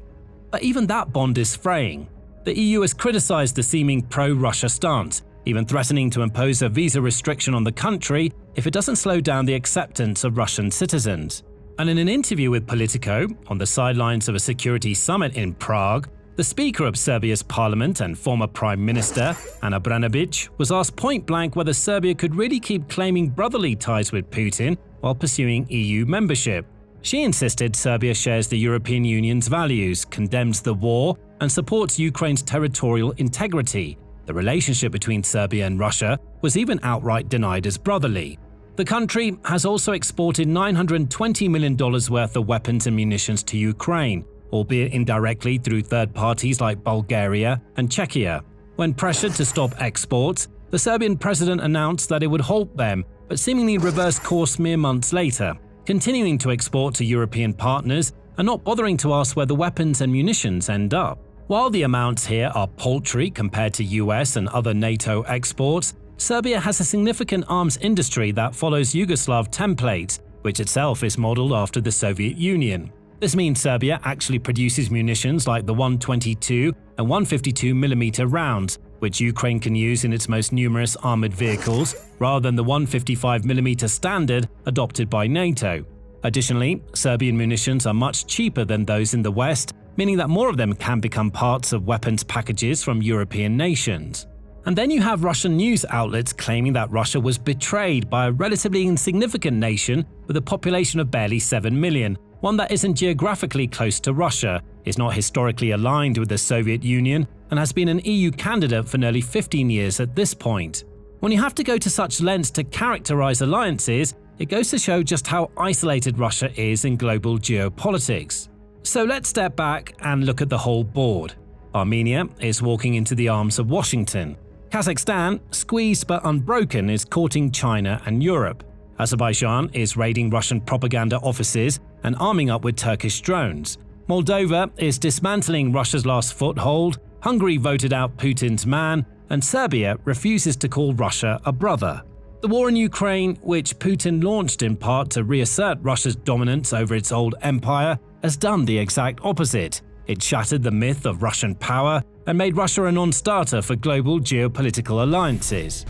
But even that bond is fraying. The EU has criticized the seeming pro-Russia stance, even threatening to impose a visa restriction on the country if it doesn't slow down the acceptance of Russian citizens. And in an interview with Politico, on the sidelines of a security summit in Prague, the Speaker of Serbia's parliament and former Prime Minister, Ana Brnabić, was asked point-blank whether Serbia could really keep claiming brotherly ties with Putin while pursuing EU membership. She insisted Serbia shares the European Union's values, condemns the war, and supports Ukraine's territorial integrity. The relationship between Serbia and Russia was even outright denied as brotherly. The country has also exported $920 million worth of weapons and munitions to Ukraine, albeit indirectly through third parties like Bulgaria and Czechia. When pressured to stop exports, the Serbian president announced that it would halt them, but seemingly reversed course mere months later, continuing to export to European partners and not bothering to ask where the weapons and munitions end up. While the amounts here are paltry compared to US and other NATO exports, Serbia has a significant arms industry that follows Yugoslav templates, which itself is modeled after the Soviet Union. This means Serbia actually produces munitions like the 122 and 152mm rounds, which Ukraine can use in its most numerous armored vehicles, rather than the 155mm standard adopted by NATO. Additionally, Serbian munitions are much cheaper than those in the West, meaning that more of them can become parts of weapons packages from European nations. And then you have Russian news outlets claiming that Russia was betrayed by a relatively insignificant nation with a population of barely 7 million, one that isn't geographically close to Russia, is not historically aligned with the Soviet Union, and has been an EU candidate for nearly 15 years at this point. When you have to go to such lengths to characterize alliances, it goes to show just how isolated Russia is in global geopolitics. So let's step back and look at the whole board. Armenia is walking into the arms of Washington. Kazakhstan, squeezed but unbroken, is courting China and Europe. Azerbaijan is raiding Russian propaganda offices and arming up with Turkish drones. Moldova is dismantling Russia's last foothold, Hungary voted out Putin's man, and Serbia refuses to call Russia a brother. The war in Ukraine, which Putin launched in part to reassert Russia's dominance over its old empire, has done the exact opposite. It shattered the myth of Russian power and made Russia a non-starter for global geopolitical alliances.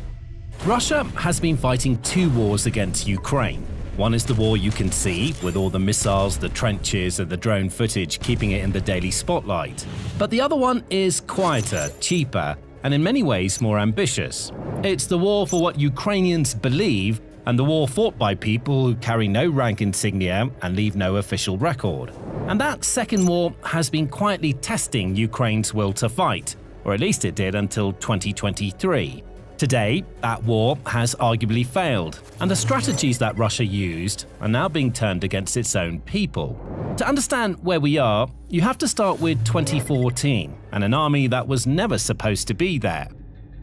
Russia has been fighting two wars against Ukraine. One is the war you can see, with all the missiles, the trenches, and the drone footage keeping it in the daily spotlight. But the other one is quieter, cheaper, and in many ways more ambitious. It's the war for what Ukrainians believe, and the war fought by people who carry no rank insignia and leave no official record. And that second war has been quietly testing Ukraine's will to fight, or at least it did until 2023. Today, that war has arguably failed, and the strategies that Russia used are now being turned against its own people. To understand where we are, you have to start with 2014 and an army that was never supposed to be there.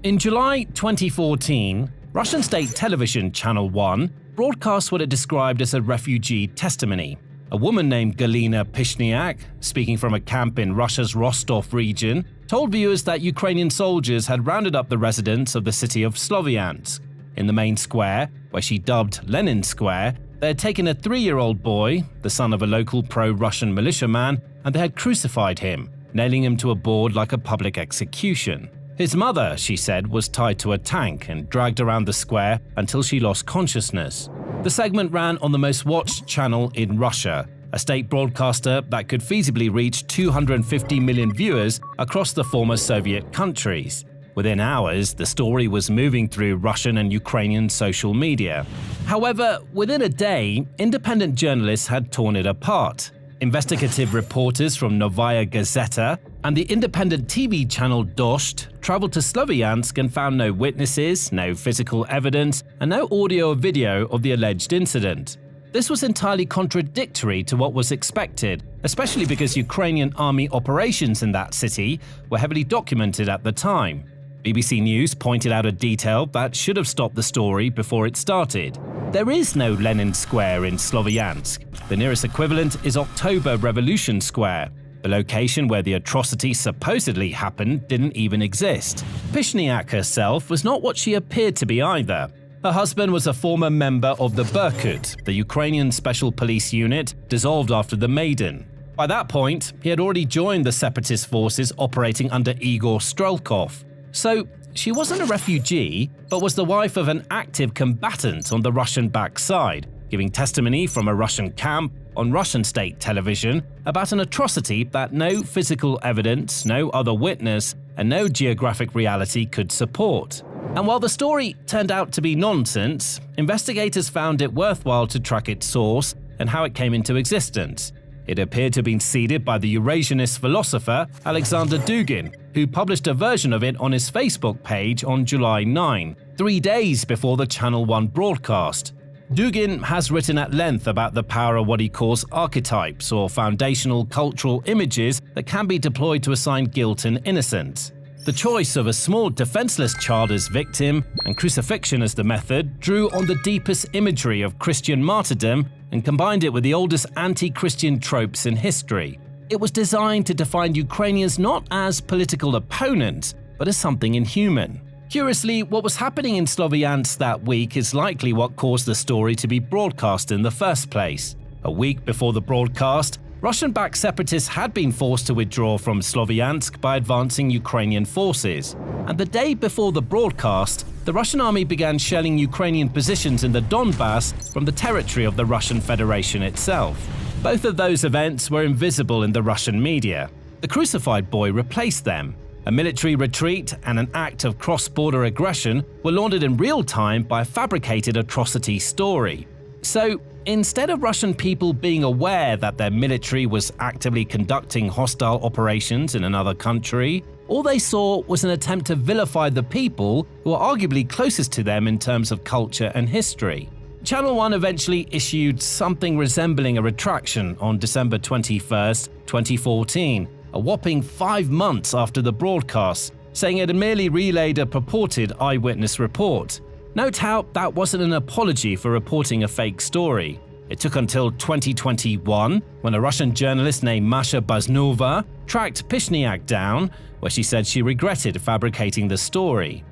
In July 2014, Russian state television Channel 1 broadcast what it described as a refugee testimony. A woman named Galina Pishnyak, speaking from a camp in Russia's Rostov region, told viewers that Ukrainian soldiers had rounded up the residents of the city of Sloviansk. In the main square, where she dubbed Lenin Square, they had taken a 3-year-old boy, the son of a local pro-Russian militiaman, and they had crucified him, nailing him to a board like a public execution. His mother, she said, was tied to a tank and dragged around the square until she lost consciousness. The segment ran on the most watched channel in Russia, a state broadcaster that could feasibly reach 250 million viewers across the former Soviet countries. Within hours, the story was moving through Russian and Ukrainian social media. However, within a day, independent journalists had torn it apart. Investigative reporters from Novaya Gazeta and the independent TV channel Dozhd traveled to Sloviansk and found no witnesses, no physical evidence, and no audio or video of the alleged incident. This was entirely contradictory to what was expected, especially because Ukrainian army operations in that city were heavily documented at the time. BBC News pointed out a detail that should have stopped the story before it started. There is no Lenin Square in Sloviansk. The nearest equivalent is October Revolution Square. The location where the atrocity supposedly happened didn't even exist. Pishnyak herself was not what she appeared to be either. Her husband was a former member of the Berkut, the Ukrainian special police unit dissolved after the Maidan. By that point, he had already joined the separatist forces operating under Igor Strelkov. So, she wasn't a refugee, but was the wife of an active combatant on the Russian-backed side, giving testimony from a Russian camp on Russian state television about an atrocity that no physical evidence, no other witness, and no geographic reality could support. And while the story turned out to be nonsense, investigators found it worthwhile to track its source and how it came into existence. It appeared to have been seeded by the Eurasianist philosopher Alexander Dugin, who published a version of it on his Facebook page on July 9, 3 days before the Channel 1 broadcast. Dugin has written at length about the power of what he calls archetypes, or foundational cultural images that can be deployed to assign guilt and innocence. The choice of a small defenseless child as victim and crucifixion as the method drew on the deepest imagery of Christian martyrdom and combined it with the oldest anti-Christian tropes in history. It was designed to define Ukrainians not as political opponents, but as something inhuman. Curiously, what was happening in Sloviansk that week is likely what caused the story to be broadcast in the first place. A week before the broadcast, Russian-backed separatists had been forced to withdraw from Sloviansk by advancing Ukrainian forces. And the day before the broadcast, the Russian army began shelling Ukrainian positions in the Donbass from the territory of the Russian Federation itself. Both of those events were invisible in the Russian media. The crucified boy replaced them. A military retreat and an act of cross-border aggression were laundered in real time by a fabricated atrocity story. So, instead of Russian people being aware that their military was actively conducting hostile operations in another country, all they saw was an attempt to vilify the people who are arguably closest to them in terms of culture and history. Channel 1 eventually issued something resembling a retraction on December 21, 2014, a whopping 5 months after the broadcast, saying it had merely relayed a purported eyewitness report. Note how that wasn't an apology for reporting a fake story. It took until 2021, when a Russian journalist named Masha Baznova tracked Pishnyak down, where she said she regretted fabricating the story.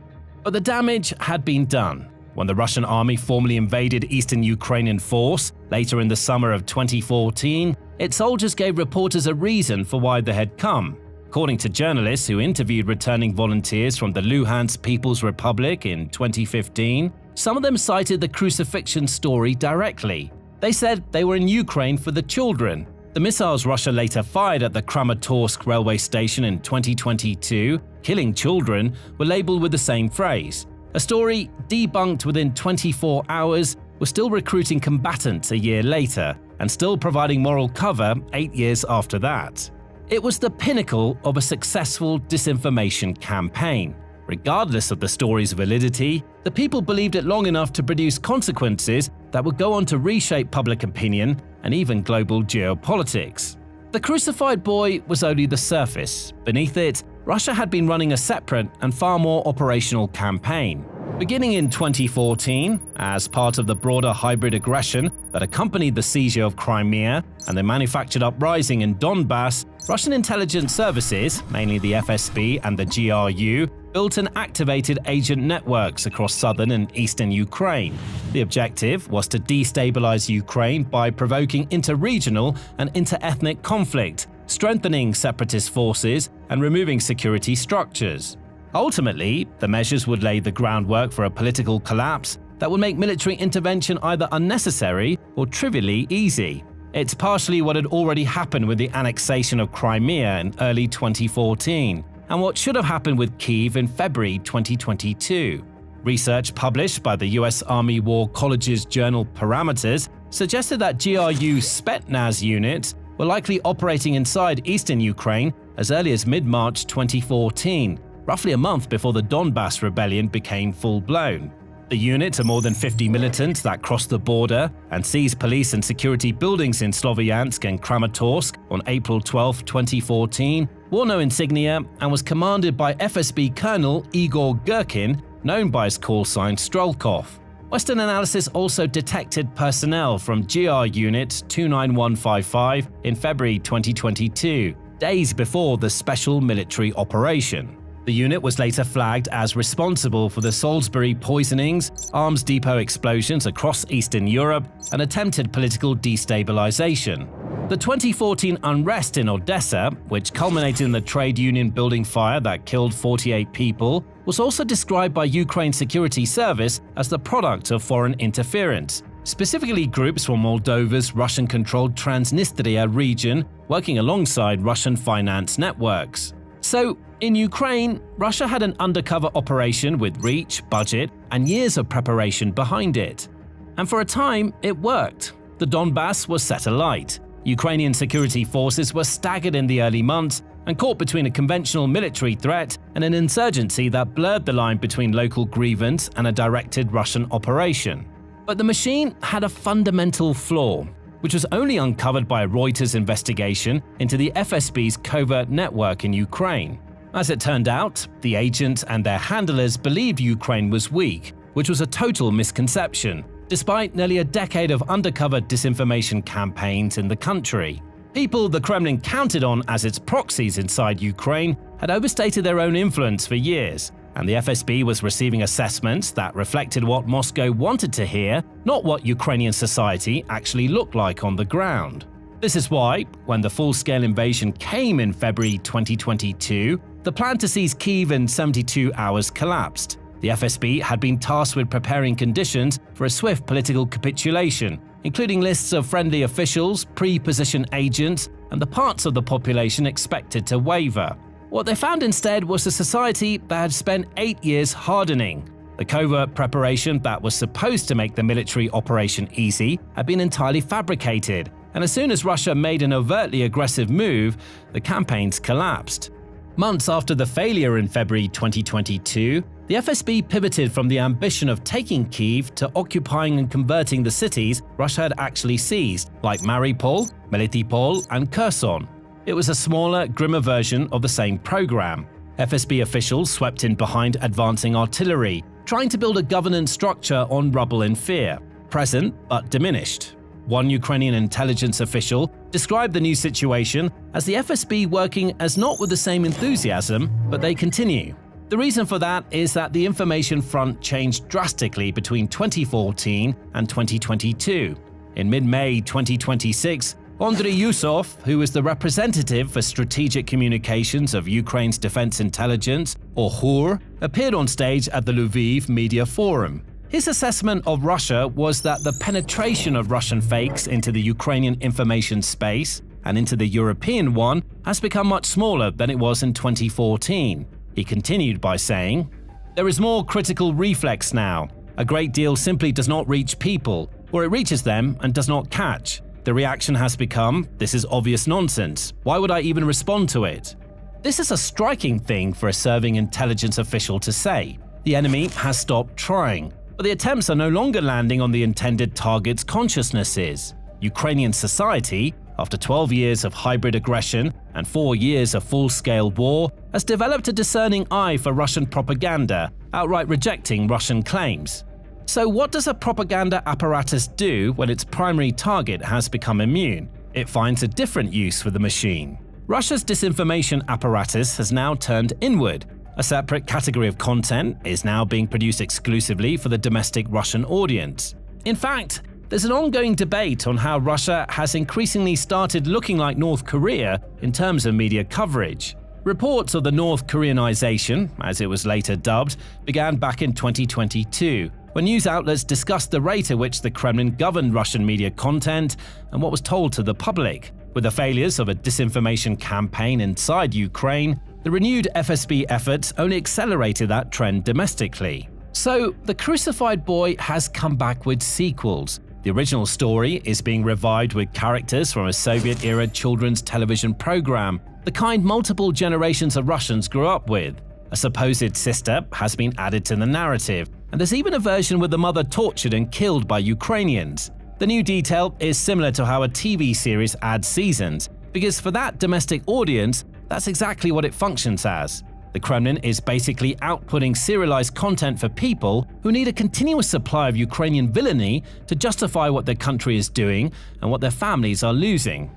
But the damage had been done. When the Russian army formally invaded eastern Ukrainian force later in the summer of 2014, its soldiers gave reporters a reason for why they had come. According to journalists who interviewed returning volunteers from the Luhansk People's Republic in 2015, some of them cited the crucifixion story directly. They said they were in Ukraine for the children. The missiles Russia later fired at the Kramatorsk railway station in 2022, killing children, were labeled with the same phrase. A story debunked within 24 hours was still recruiting combatants a year later and still providing moral cover 8 years after that. It was the pinnacle of a successful disinformation campaign. Regardless of the story's validity, the people believed it long enough to produce consequences that would go on to reshape public opinion and even global geopolitics. The crucified boy was only the surface. Beneath it, Russia had been running a separate and far more operational campaign. Beginning in 2014, as part of the broader hybrid aggression that accompanied the seizure of Crimea and the manufactured uprising in Donbass, Russian intelligence services, mainly the FSB and the GRU, built and activated agent networks across southern and eastern Ukraine. The objective was to destabilize Ukraine by provoking interregional and interethnic conflict, strengthening separatist forces, and removing security structures. Ultimately, the measures would lay the groundwork for a political collapse that would make military intervention either unnecessary or trivially easy. It's partially what had already happened with the annexation of Crimea in early 2014, and what should have happened with Kyiv in February 2022. Research published by the US Army War College's journal Parameters suggested that GRU Spetsnaz units were likely operating inside eastern Ukraine as early as mid-March 2014, roughly a month before the Donbass rebellion became full-blown. The units are more than 50 militants that crossed the border and seized police and security buildings in Sloviansk and Kramatorsk on April 12, 2014, wore no insignia, and was commanded by FSB Colonel Igor Girkin, known by his call sign Strelkov. Western analysis also detected personnel from GR Unit 29155 in February 2022, days before the special military operation. The unit was later flagged as responsible for the Salisbury poisonings, arms depot explosions across Eastern Europe, and attempted political destabilization. The 2014 unrest in Odessa, which culminated in the trade union building fire that killed 48 people, was also described by Ukraine Security Service as the product of foreign interference, specifically groups from Moldova's Russian-controlled Transnistria region working alongside Russian finance networks. So, in Ukraine, Russia had an undercover operation with reach, budget, and years of preparation behind it. And for a time, it worked. The Donbass was set alight. Ukrainian security forces were staggered in the early months and caught between a conventional military threat and an insurgency that blurred the line between local grievance and a directed Russian operation. But the machine had a fundamental flaw, which was only uncovered by a Reuters investigation into the FSB's covert network in Ukraine. As it turned out, the agents and their handlers believed Ukraine was weak, which was a total misconception, despite nearly a decade of undercover disinformation campaigns in the country. People the Kremlin counted on as its proxies inside Ukraine had overstated their own influence for years, and the FSB was receiving assessments that reflected what Moscow wanted to hear, not what Ukrainian society actually looked like on the ground. This is why, when the full-scale invasion came in February 2022, the plan to seize Kyiv in 72 hours collapsed. The FSB had been tasked with preparing conditions for a swift political capitulation, including lists of friendly officials, pre-positioned agents, and the parts of the population expected to waver. What they found instead was a society that had spent 8 years hardening. The covert preparation that was supposed to make the military operation easy had been entirely fabricated, and as soon as Russia made an overtly aggressive move, the campaigns collapsed. Months after the failure in February 2022, the FSB pivoted from the ambition of taking Kyiv to occupying and converting the cities Russia had actually seized, like Mariupol, Melitopol, and Kherson. It was a smaller, grimmer version of the same program. FSB officials swept in behind advancing artillery, trying to build a governance structure on rubble and fear, present but diminished. One Ukrainian intelligence official described the new situation as the FSB working as not with the same enthusiasm, but they continue. The reason for that is that the information front changed drastically between 2014 and 2022. In mid-May 2026, Andriy Yusov, who is the representative for strategic communications of Ukraine's defense intelligence, or HUR, appeared on stage at the Lviv Media Forum. His assessment of Russia was that the penetration of Russian fakes into the Ukrainian information space and into the European one has become much smaller than it was in 2014. He continued by saying, "There is more critical reflex now. A great deal simply does not reach people, or it reaches them and does not catch. The reaction has become, this is obvious nonsense. Why would I even respond to it?" This is a striking thing for a serving intelligence official to say. The enemy has stopped trying, but the attempts are no longer landing on the intended target's consciousnesses. Ukrainian society, after 12 years of hybrid aggression and 4 years of full-scale war, has developed a discerning eye for Russian propaganda, outright rejecting Russian claims. So what does a propaganda apparatus do when its primary target has become immune? It finds a different use for the machine. Russia's disinformation apparatus has now turned inward. A separate category of content is now being produced exclusively for the domestic Russian audience. In fact, there's an ongoing debate on how Russia has increasingly started looking like North Korea in terms of media coverage. Reports of the North Koreanization, as it was later dubbed, began back in 2022, when news outlets discussed the rate at which the Kremlin governed Russian media content and what was told to the public. With the failures of a disinformation campaign inside Ukraine, the renewed FSB efforts only accelerated that trend domestically. So, The Crucified Boy has come back with sequels. The original story is being revived with characters from a Soviet-era children's television program, the kind multiple generations of Russians grew up with. A supposed sister has been added to the narrative, and there's even a version with the mother tortured and killed by Ukrainians. The new detail is similar to how a TV series adds seasons, because for that domestic audience, that's exactly what it functions as. The Kremlin is basically outputting serialized content for people who need a continuous supply of Ukrainian villainy to justify what their country is doing and what their families are losing.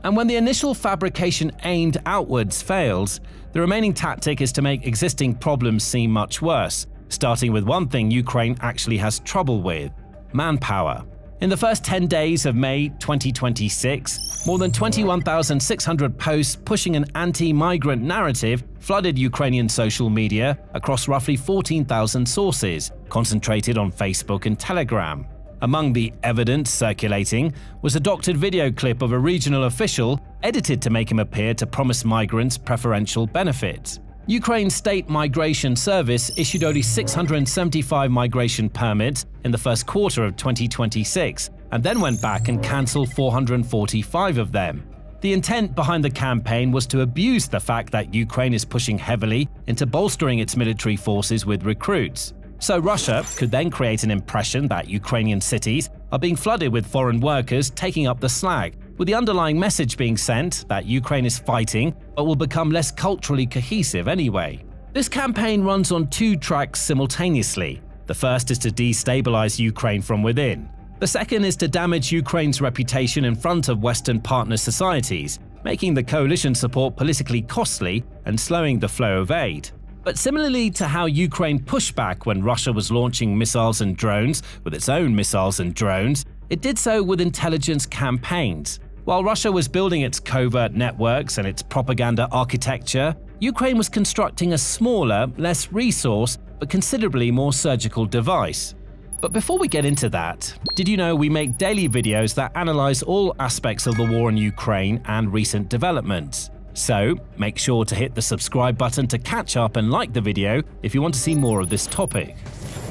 And when the initial fabrication aimed outwards fails, the remaining tactic is to make existing problems seem much worse, starting with one thing Ukraine actually has trouble with: manpower. In the first 10 days of May 2026, more than 21,600 posts pushing an anti-migrant narrative flooded Ukrainian social media across roughly 14,000 sources, concentrated on Facebook and Telegram. Among the evidence circulating was a doctored video clip of a regional official edited to make him appear to promise migrants preferential benefits. Ukraine's State Migration Service issued only 675 migration permits in the first quarter of 2026, and then went back and cancelled 445 of them. The intent behind the campaign was to abuse the fact that Ukraine is pushing heavily into bolstering its military forces with recruits. So Russia could then create an impression that Ukrainian cities are being flooded with foreign workers taking up the slack, with the underlying message being sent that Ukraine is fighting but will become less culturally cohesive anyway. This campaign runs on 2 tracks simultaneously. The first is to destabilize Ukraine from within. The second is to damage Ukraine's reputation in front of Western partner societies, making the coalition support politically costly and slowing the flow of aid. But similarly to how Ukraine pushed back when Russia was launching missiles and drones with its own missiles and drones, it did so with intelligence campaigns. While Russia was building its covert networks and its propaganda architecture, Ukraine was constructing a smaller, less resource, but considerably more surgical device. But before we get into that, did you know we make daily videos that analyze all aspects of the war in Ukraine and recent developments? So, make sure to hit the subscribe button to catch up and like the video if you want to see more of this topic.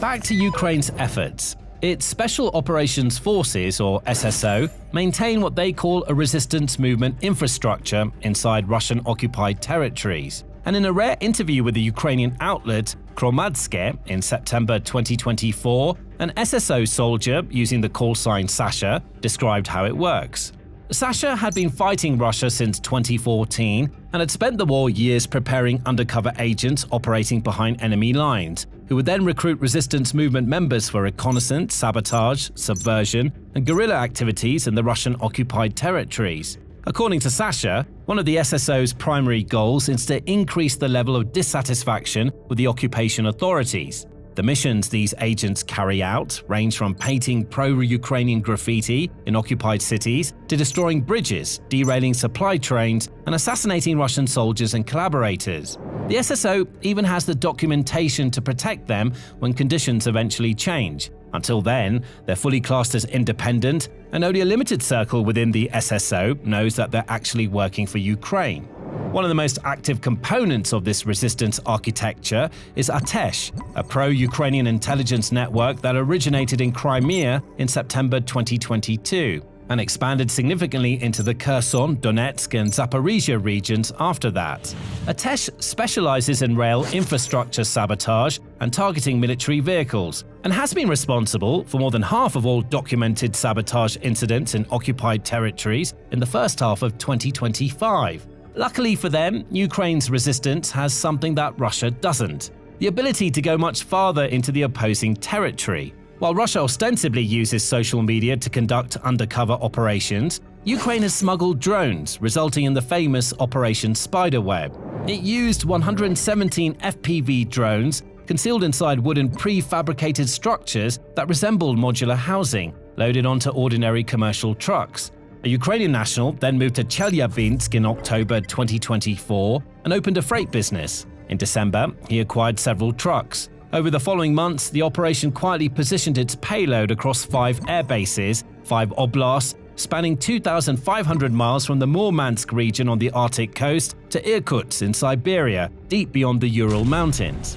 Back to Ukraine's efforts. Its Special Operations Forces, or SSO, maintain what they call a resistance movement infrastructure inside Russian-occupied territories. And in a rare interview with the Ukrainian outlet Hromadske in September 2024, an SSO soldier using the call sign Sasha described how it works. Sasha had been fighting Russia since 2014 and had spent the war years preparing undercover agents operating behind enemy lines, who would then recruit resistance movement members for reconnaissance, sabotage, subversion, and guerrilla activities in the Russian-occupied territories. According to Sasha, one of the SSO's primary goals is to increase the level of dissatisfaction with the occupation authorities. The missions these agents carry out range from painting pro-Ukrainian graffiti in occupied cities to destroying bridges, derailing supply trains, and assassinating Russian soldiers and collaborators. The SSO even has the documentation to protect them when conditions eventually change. Until then, they're fully classed as independent, and only a limited circle within the SSO knows that they're actually working for Ukraine. One of the most active components of this resistance architecture is Atesh, a pro-Ukrainian intelligence network that originated in Crimea in September 2022. and expanded significantly into the Kherson, Donetsk, and Zaporizhia regions after that. Atesh specializes in rail infrastructure sabotage and targeting military vehicles, and has been responsible for more than half of all documented sabotage incidents in occupied territories in the first half of 2025. Luckily for them, Ukraine's resistance has something that Russia doesn't: the ability to go much farther into the opposing territory. While Russia ostensibly uses social media to conduct undercover operations, Ukraine has smuggled drones, resulting in the famous Operation Spiderweb. It used 117 FPV drones concealed inside wooden prefabricated structures that resembled modular housing, loaded onto ordinary commercial trucks. A Ukrainian national then moved to Chelyabinsk in October 2024 and opened a freight business. In December, he acquired several trucks. Over the following months, the operation quietly positioned its payload across 5 air bases, 5 oblasts, spanning 2,500 miles from the Murmansk region on the Arctic coast to Irkutsk in Siberia, deep beyond the Ural Mountains.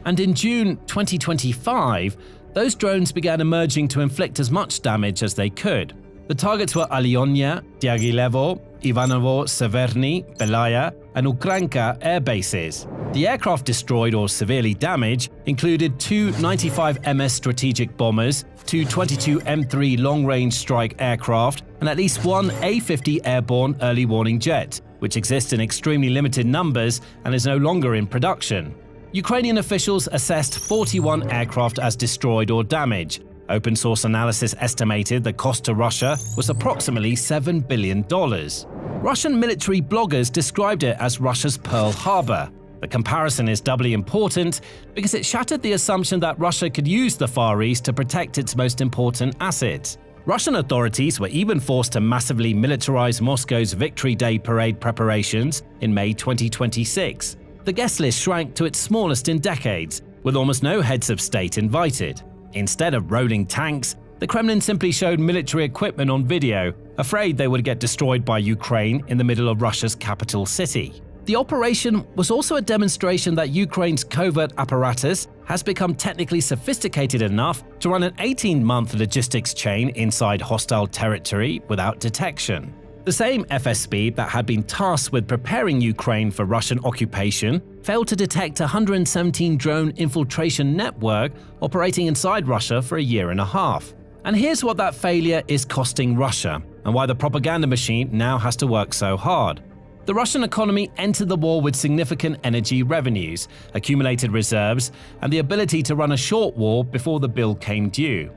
And in June 2025, those drones began emerging to inflict as much damage as they could. The targets were Alyonya, Diaghilevo, Ivanovo, Severny, Belaya, and Ukranka air bases. The aircraft destroyed or severely damaged included 2 95 MS strategic bombers, 2 22 M3 long-range strike aircraft, and at least 1 A-50 airborne early warning jet, which exists in extremely limited numbers and is no longer in production. Ukrainian officials assessed 41 aircraft as destroyed or damaged. Open source analysis estimated the cost to Russia was approximately $7 billion. Russian military bloggers described it as Russia's Pearl Harbor. The comparison is doubly important because it shattered the assumption that Russia could use the Far East to protect its most important assets. Russian authorities were even forced to massively militarize Moscow's Victory Day parade preparations in May 2026. The guest list shrank to its smallest in decades, with almost no heads of state invited. Instead of rolling tanks, the Kremlin simply showed military equipment on video, afraid they would get destroyed by Ukraine in the middle of Russia's capital city. The operation was also a demonstration that Ukraine's covert apparatus has become technically sophisticated enough to run an 18-month logistics chain inside hostile territory without detection. The same FSB that had been tasked with preparing Ukraine for Russian occupation failed to detect a 117-drone infiltration network operating inside Russia for a year and a half. And here's what that failure is costing Russia, and why the propaganda machine now has to work so hard. The Russian economy entered the war with significant energy revenues, accumulated reserves, and the ability to run a short war before the bill came due.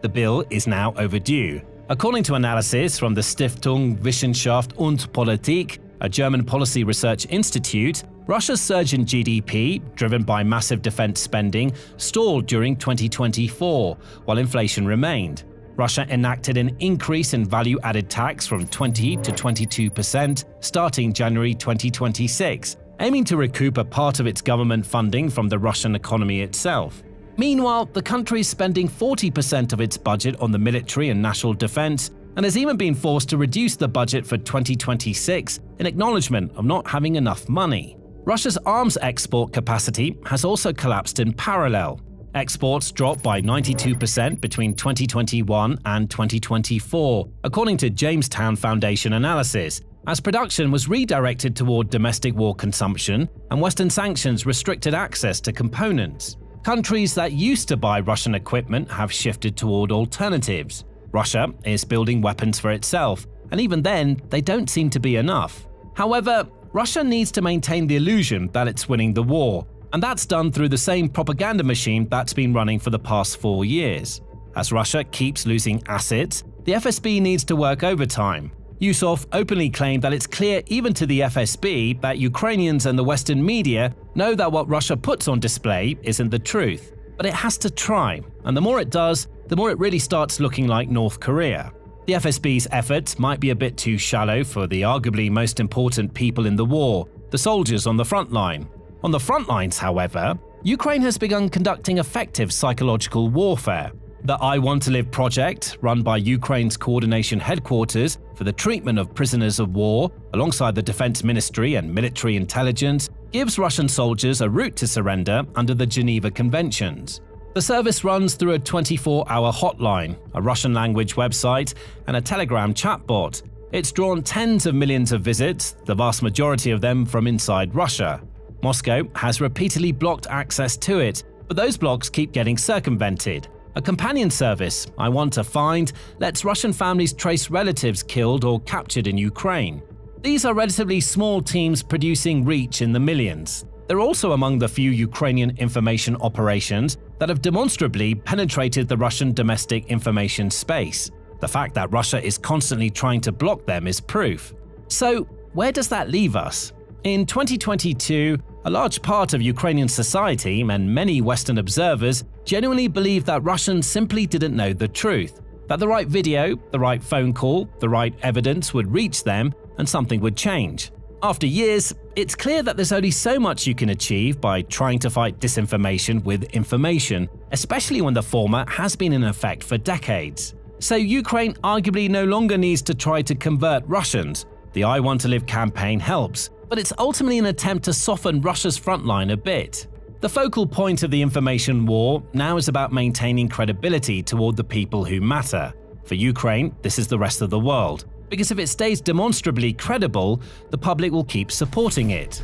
The bill is now overdue. According to analysis from the Stiftung Wissenschaft und Politik, a German policy research institute, Russia's surge in GDP, driven by massive defense spending, stalled during 2024, while inflation remained. Russia enacted an increase in value-added tax from 20 to 22% starting January 2026, aiming to recoup a part of its government funding from the Russian economy itself. Meanwhile, the country is spending 40% of its budget on the military and national defense, and has even been forced to reduce the budget for 2026 in acknowledgement of not having enough money. Russia's arms export capacity has also collapsed in parallel. Exports dropped by 92% between 2021 and 2024, according to Jamestown Foundation analysis, as production was redirected toward domestic war consumption and Western sanctions restricted access to components. Countries that used to buy Russian equipment have shifted toward alternatives. Russia is building weapons for itself, and even then, they don't seem to be enough. However, Russia needs to maintain the illusion that it's winning the war, and that's done through the same propaganda machine that's been running for the past 4 years. As Russia keeps losing assets, the FSB needs to work overtime. Yusuf openly claimed that it's clear even to the FSB that Ukrainians and the Western media know that what Russia puts on display isn't the truth. But it has to try, and the more it does, the more it really starts looking like North Korea. The FSB's efforts might be a bit too shallow for the arguably most important people in the war, the soldiers on the front line. On the front lines, however, Ukraine has begun conducting effective psychological warfare. The I Want to Live project, run by Ukraine's coordination headquarters for the treatment of prisoners of war, alongside the Defense Ministry and military intelligence, gives Russian soldiers a route to surrender under the Geneva Conventions. The service runs through a 24-hour hotline, a Russian-language website, and a Telegram chatbot. It's drawn tens of millions of visits, the vast majority of them from inside Russia. Moscow has repeatedly blocked access to it, but those blocks keep getting circumvented. A companion service, I Want to Find, lets Russian families trace relatives killed or captured in Ukraine. These are relatively small teams producing reach in the millions. They're also among the few Ukrainian information operations that have demonstrably penetrated the Russian domestic information space. The fact that Russia is constantly trying to block them is proof. So, where does that leave us? In 2022, a large part of Ukrainian society and many Western observers genuinely believe that Russians simply didn't know the truth, that the right video, the right phone call, the right evidence would reach them and something would change. After years, it's clear that there's only so much you can achieve by trying to fight disinformation with information, especially when the former has been in effect for decades. So Ukraine arguably no longer needs to try to convert Russians. The I Want to Live campaign helps, but it's ultimately an attempt to soften Russia's frontline a bit. The focal point of the information war now is about maintaining credibility toward the people who matter. For Ukraine, this is the rest of the world, because if it stays demonstrably credible, the public will keep supporting it.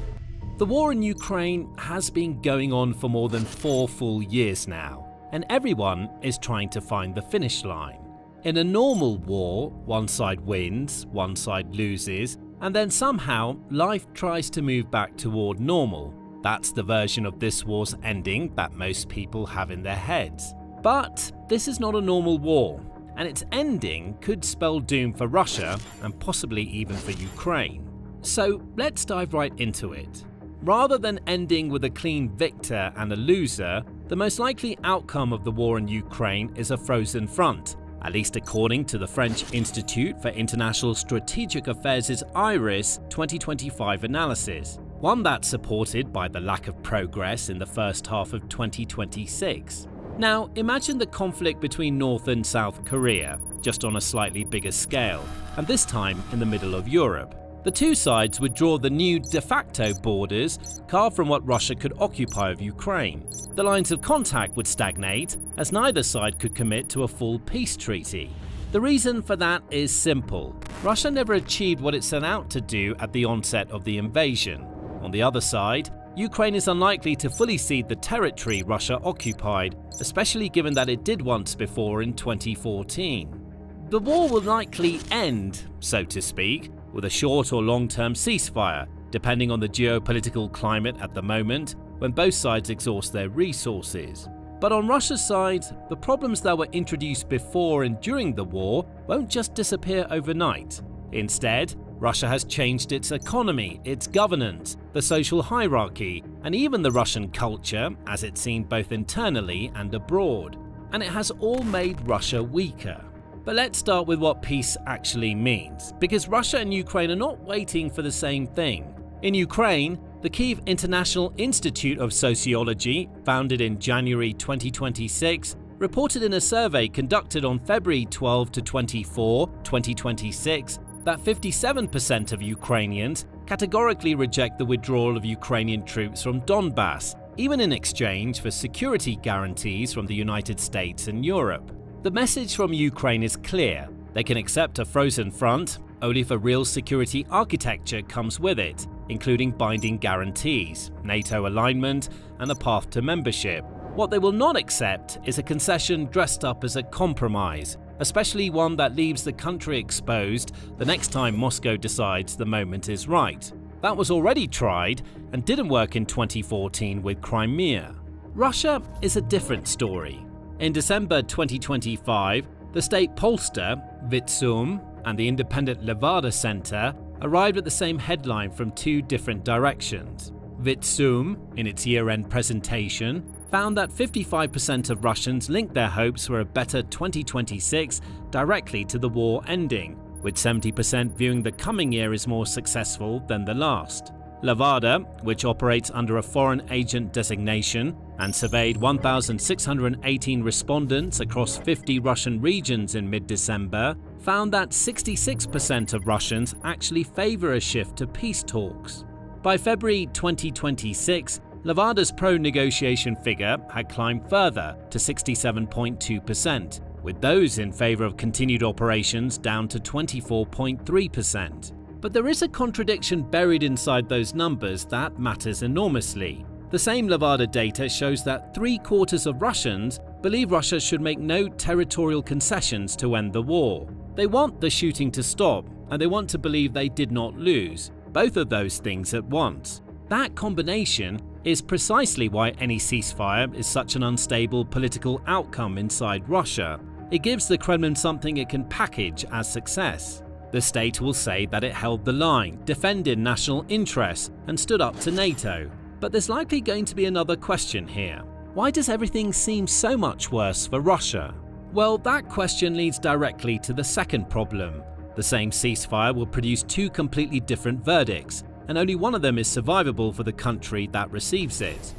The war in Ukraine has been going on for more than 4 full years now, and everyone is trying to find the finish line. In a normal war, one side wins, one side loses, and then somehow life tries to move back toward normal. That's the version of this war's ending that most people have in their heads. But this is not a normal war, and its ending could spell doom for Russia and possibly even for Ukraine. So let's dive right into it. Rather than ending with a clean victor and a loser, the most likely outcome of the war in Ukraine is a frozen front, at least according to the French Institute for International Strategic Affairs' IRIS 2025 analysis, one that's supported by the lack of progress in the first half of 2026. Now, imagine the conflict between North and South Korea, just on a slightly bigger scale, and this time in the middle of Europe. The two sides would draw the new de facto borders carved from what Russia could occupy of Ukraine. The lines of contact would stagnate, as neither side could commit to a full peace treaty. The reason for that is simple. Russia never achieved what it set out to do at the onset of the invasion. On the other side, Ukraine is unlikely to fully cede the territory Russia occupied, especially given that it did once before in 2014. The war will likely end, so to speak, with a short or long-term ceasefire, depending on the geopolitical climate at the moment, when both sides exhaust their resources. But on Russia's side, the problems that were introduced before and during the war won't just disappear overnight. Instead, Russia has changed its economy, its governance, the social hierarchy, and even the Russian culture, as it's seen both internally and abroad. And it has all made Russia weaker. But let's start with what peace actually means, because Russia and Ukraine are not waiting for the same thing. In Ukraine, the Kyiv International Institute of Sociology, founded in January 2026, reported in a survey conducted on February 12 to 24, 2026, that 57% of Ukrainians categorically reject the withdrawal of Ukrainian troops from Donbass, even in exchange for security guarantees from the United States and Europe. The message from Ukraine is clear. They can accept a frozen front only if a real security architecture comes with it, including binding guarantees, NATO alignment, and a path to membership. What they will not accept is a concession dressed up as a compromise, especially one that leaves the country exposed the next time Moscow decides the moment is right. That was already tried and didn't work in 2014 with Crimea. Russia is a different story. In December 2025, the state pollster, Vitsum, and the independent Levada Center arrived at the same headline from two different directions. Vitsum, in its year-end presentation, found that 55% of Russians linked their hopes for a better 2026 directly to the war ending, with 70% viewing the coming year as more successful than the last. Levada, which operates under a foreign agent designation and surveyed 1,618 respondents across 50 Russian regions in mid-December, found that 66% of Russians actually favor a shift to peace talks. By February 2026, Levada's pro-negotiation figure had climbed further to 67.2%, with those in favor of continued operations down to 24.3%. But there is a contradiction buried inside those numbers that matters enormously. The same Levada data shows that 3/4 of Russians believe Russia should make no territorial concessions to end the war. They want the shooting to stop, and they want to believe they did not lose, both of those things at once. That combination is precisely why any ceasefire is such an unstable political outcome inside Russia. It gives the Kremlin something it can package as success. The state will say that it held the line, defended national interests, and stood up to NATO. But there's likely going to be another question here. Why does everything seem so much worse for Russia? Well, that question leads directly to the second problem. The same ceasefire will produce two completely different verdicts, and only one of them is survivable for the country that receives it.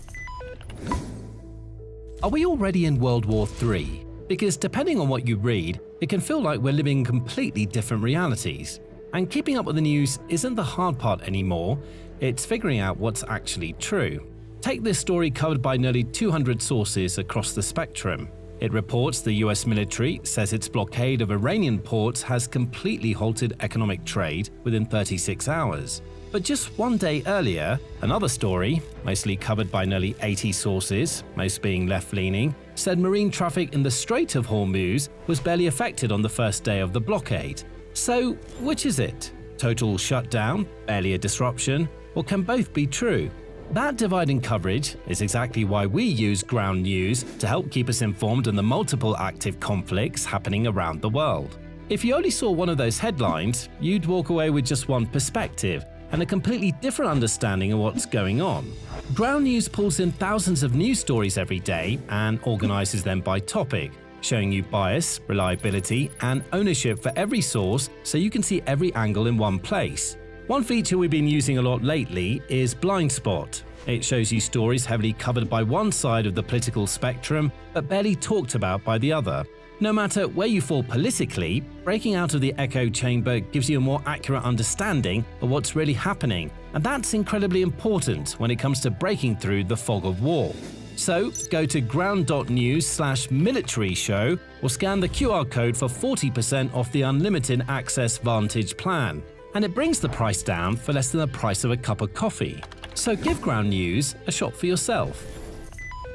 Are we already in World War III? Because depending on what you read, it can feel like we're living in completely different realities. And keeping up with the news isn't the hard part anymore, it's figuring out what's actually true. Take this story covered by nearly 200 sources across the spectrum. It reports the US military says its blockade of Iranian ports has completely halted economic trade within 36 hours. But just one day earlier, another story, mostly covered by nearly 80 sources, most being left-leaning, said marine traffic in the Strait of Hormuz was barely affected on the first day of the blockade. So, which is it? Total shutdown, barely a disruption, or can both be true? That divide in coverage is exactly why we use ground news to help keep us informed on the multiple active conflicts happening around the world. If you only saw one of those headlines, you'd walk away with just one perspective and a completely different understanding of what's going on. Ground news pulls in thousands of news stories every day and organizes them by topic, showing you bias, reliability, and ownership for every source so you can see every angle in one place. One feature we've been using a lot lately is Blind Spot. It shows you stories heavily covered by one side of the political spectrum but barely talked about by the other. No matter where you fall politically, breaking out of the echo chamber gives you a more accurate understanding of what's really happening, and that's incredibly important when it comes to breaking through the fog of war. So go to ground.news/military show or scan the QR code for 40% off the unlimited access Vantage plan. And it brings the price down for less than the price of a cup of coffee. So give Ground News a shot for yourself.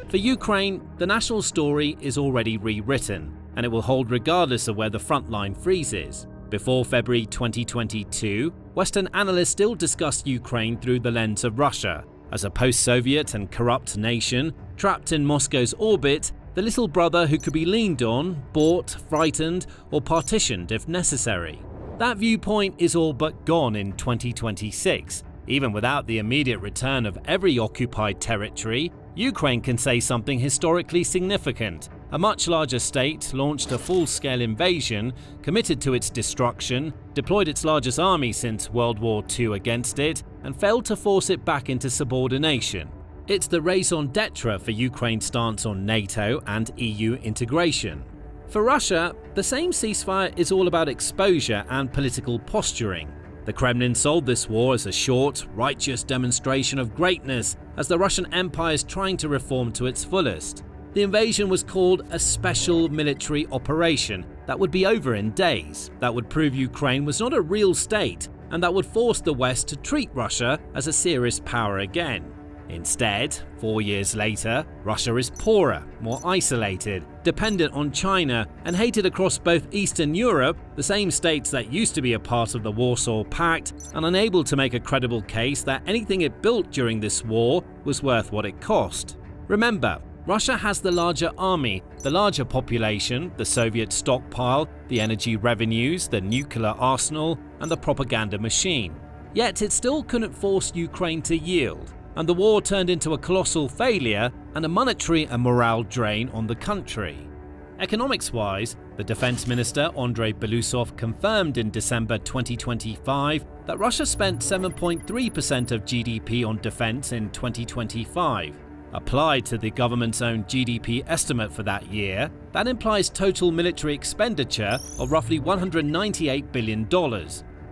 For Ukraine, the national story is already rewritten, and it will hold regardless of where the front line freezes. Before February 2022, Western analysts still discussed Ukraine through the lens of Russia. As a post-Soviet and corrupt nation, trapped in Moscow's orbit, the little brother who could be leaned on, bought, frightened, or partitioned if necessary. That viewpoint is all but gone in 2026. Even without the immediate return of every occupied territory, Ukraine can say something historically significant. A much larger state launched a full-scale invasion, committed to its destruction, deployed its largest army since World War II against it, and failed to force it back into subordination. It's the raison d'etre for Ukraine's stance on NATO and EU integration. For Russia, the same ceasefire is all about exposure and political posturing. The Kremlin sold this war as a short, righteous demonstration of greatness as the Russian Empire is trying to reform to its fullest. The invasion was called a special military operation that would be over in days, that would prove Ukraine was not a real state, and that would force the West to treat Russia as a serious power again. Instead, 4 years later, Russia is poorer, more isolated, dependent on China, and hated across both Eastern Europe, the same states that used to be a part of the Warsaw Pact, and unable to make a credible case that anything it built during this war was worth what it cost. Remember, Russia has the larger army, the larger population, the Soviet stockpile, the energy revenues, the nuclear arsenal, and the propaganda machine. Yet it still couldn't force Ukraine to yield, and the war turned into a colossal failure and a monetary and morale drain on the country. Economics-wise, the defense minister Andrei Belousov confirmed in December 2025 that Russia spent 7.3% of GDP on defense in 2025. Applied to the government's own GDP estimate for that year, that implies total military expenditure of roughly $198 billion.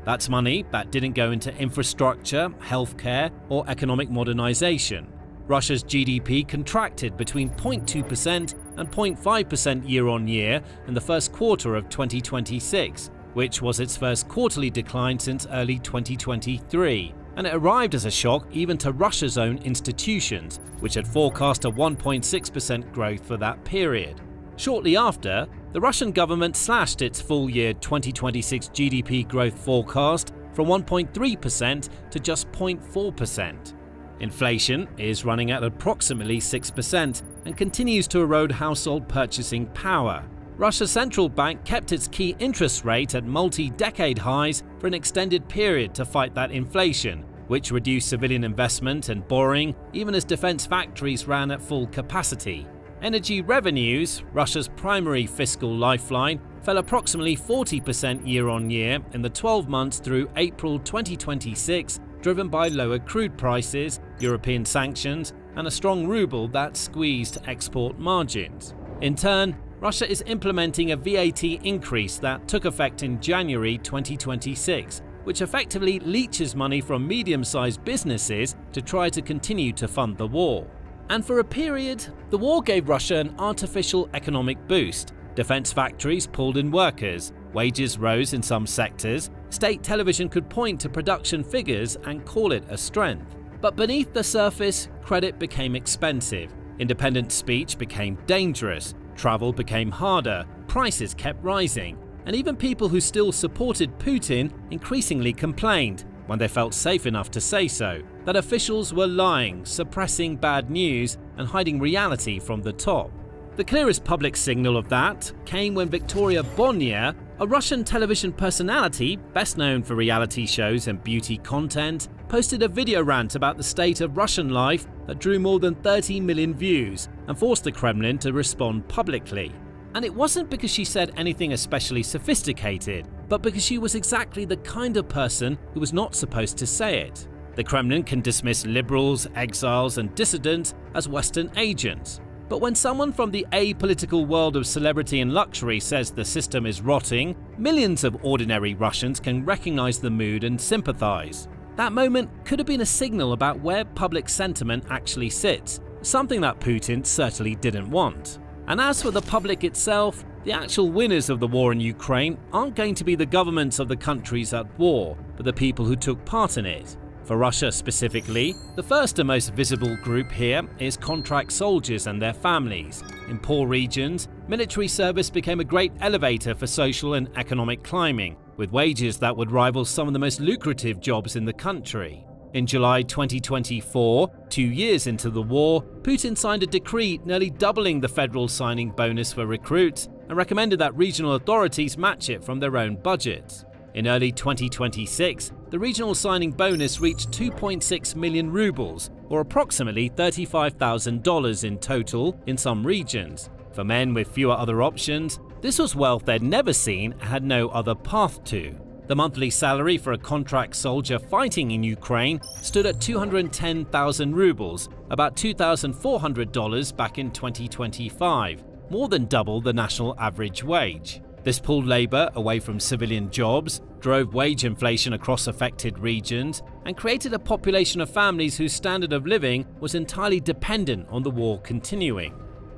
That's money that didn't go into infrastructure, healthcare, or economic modernization. Russia's GDP contracted between 0.2% and 0.5% year-on-year in the first quarter of 2026, which was its first quarterly decline since early 2023, and it arrived as a shock even to Russia's own institutions, which had forecast a 1.6% growth for that period. Shortly after, the Russian government slashed its full-year 2026 GDP growth forecast from 1.3% to just 0.4%. Inflation is running at approximately 6% and continues to erode household purchasing power. Russia's central bank kept its key interest rate at multi-decade highs for an extended period to fight that inflation, which reduced civilian investment and borrowing even as defense factories ran at full capacity. Energy revenues, Russia's primary fiscal lifeline, fell approximately 40% year-on-year in the 12 months through April 2026, driven by lower crude prices, European sanctions, and a strong ruble that squeezed export margins. In turn, Russia is implementing a VAT increase that took effect in January 2026, which effectively leeches money from medium-sized businesses to try to continue to fund the war. And for a period, the war gave Russia an artificial economic boost. Defense factories pulled in workers, wages rose in some sectors, state television could point to production figures and call it a strength. But beneath the surface, credit became expensive, independent speech became dangerous, travel became harder, prices kept rising, and even people who still supported Putin increasingly complained, when they felt safe enough to say so, that officials were lying, suppressing bad news, and hiding reality from the top. The clearest public signal of that came when Victoria Bonia, a Russian television personality best known for reality shows and beauty content, posted a video rant about the state of Russian life that drew more than 30 million views and forced the Kremlin to respond publicly. And it wasn't because she said anything especially sophisticated, but because she was exactly the kind of person who was not supposed to say it. The Kremlin can dismiss liberals, exiles, and dissidents as Western agents. But when someone from the apolitical world of celebrity and luxury says the system is rotting, millions of ordinary Russians can recognize the mood and sympathize. That moment could have been a signal about where public sentiment actually sits, something that Putin certainly didn't want. And as for the public itself, the actual winners of the war in Ukraine aren't going to be the governments of the countries at war, but the people who took part in it. For Russia specifically, the first and most visible group here is contract soldiers and their families. In poor regions, military service became a great elevator for social and economic climbing, with wages that would rival some of the most lucrative jobs in the country. In July 2024, 2 years into the war, Putin signed a decree nearly doubling the federal signing bonus for recruits and recommended that regional authorities match it from their own budgets. In early 2026, the regional signing bonus reached 2.6 million rubles, or approximately $35,000 in total in some regions. For men with fewer other options, this was wealth they'd never seen and had no other path to. The monthly salary for a contract soldier fighting in Ukraine stood at 210,000 rubles, about $2,400 back in 2025, more than double the national average wage. This pulled labor away from civilian jobs, drove wage inflation across affected regions, and created a population of families whose standard of living was entirely dependent on the war continuing.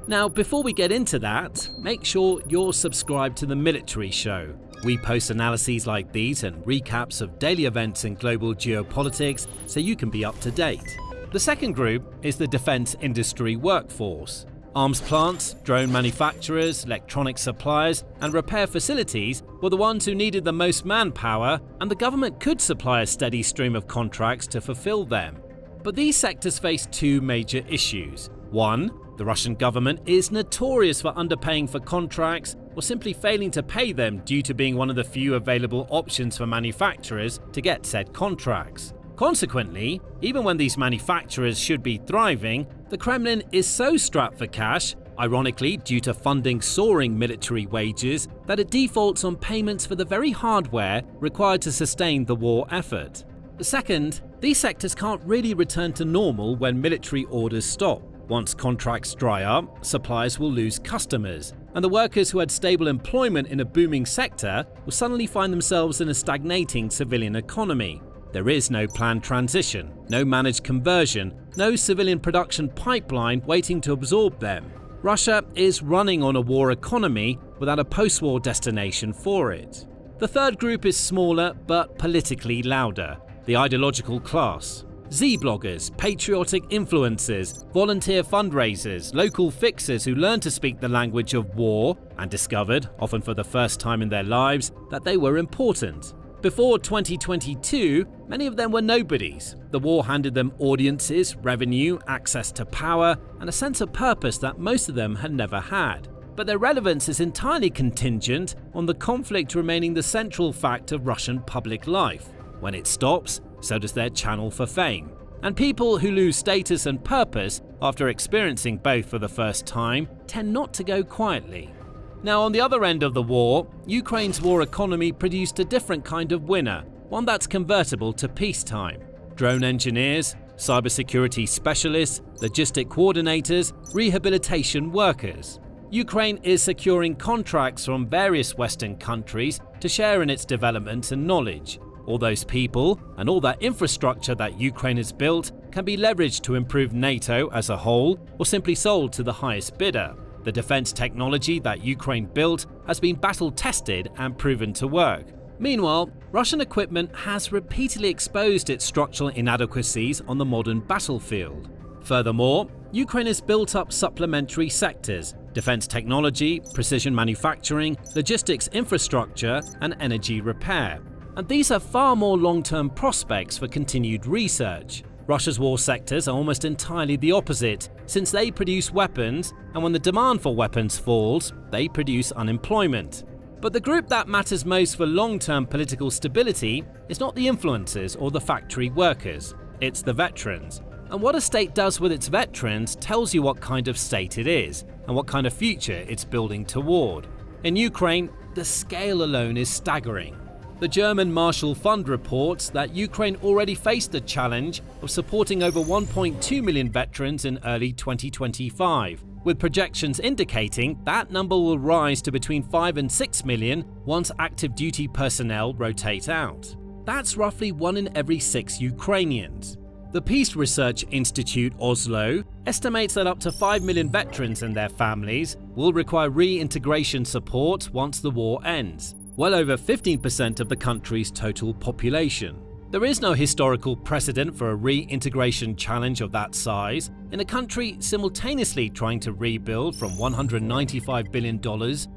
Now, before we get into that, make sure you're subscribed to The Military Show. We post analyses like these and recaps of daily events in global geopolitics so you can be up to date. The second group is the defense industry workforce. Arms plants, drone manufacturers, electronic suppliers, and repair facilities were the ones who needed the most manpower, and the government could supply a steady stream of contracts to fulfill them. But these sectors face two major issues. One, the Russian government is notorious for underpaying for contracts or simply failing to pay them due to being one of the few available options for manufacturers to get said contracts. Consequently, even when these manufacturers should be thriving, the Kremlin is so strapped for cash, ironically due to funding soaring military wages, that it defaults on payments for the very hardware required to sustain the war effort. Second, these sectors can't really return to normal when military orders stop. Once contracts dry up, suppliers will lose customers, and the workers who had stable employment in a booming sector will suddenly find themselves in a stagnating civilian economy. There is no planned transition, no managed conversion, no civilian production pipeline waiting to absorb them. Russia is running on a war economy without a post-war destination for it. The third group is smaller but politically louder, the ideological class. Z-bloggers, patriotic influencers, volunteer fundraisers, local fixers who learned to speak the language of war and discovered, often for the first time in their lives, that they were important. Before 2022, many of them were nobodies. The war handed them audiences, revenue, access to power, and a sense of purpose that most of them had never had. But their relevance is entirely contingent on the conflict remaining the central fact of Russian public life. When it stops, so does their channel for fame. And people who lose status and purpose after experiencing both for the first time tend not to go quietly. Now, on the other end of the war, Ukraine's war economy produced a different kind of winner, one that's convertible to peacetime. Drone engineers, cybersecurity specialists, logistic coordinators, rehabilitation workers. Ukraine is securing contracts from various Western countries to share in its development and knowledge. All those people and all that infrastructure that Ukraine has built can be leveraged to improve NATO as a whole or simply sold to the highest bidder. The defense technology that Ukraine built has been battle-tested and proven to work. Meanwhile, Russian equipment has repeatedly exposed its structural inadequacies on the modern battlefield. Furthermore, Ukraine has built up supplementary sectors: defense technology, precision manufacturing, logistics infrastructure, and energy repair. And these are far more long-term prospects for continued research. Russia's war sectors are almost entirely the opposite, since they produce weapons, and when the demand for weapons falls, they produce unemployment. But the group that matters most for long-term political stability is not the influencers or the factory workers, it's the veterans. And what a state does with its veterans tells you what kind of state it is, and what kind of future it's building toward. In Ukraine, the scale alone is staggering. The German Marshall Fund reports that Ukraine already faced the challenge of supporting over 1.2 million veterans in early 2025, with projections indicating that number will rise to between 5 and 6 million once active duty personnel rotate out. That's roughly 1 in every 6 Ukrainians. The Peace Research Institute Oslo estimates that up to 5 million veterans and their families will require reintegration support once the war ends, well over 15% of the country's total population. There is no historical precedent for a reintegration challenge of that size in a country simultaneously trying to rebuild from $195 billion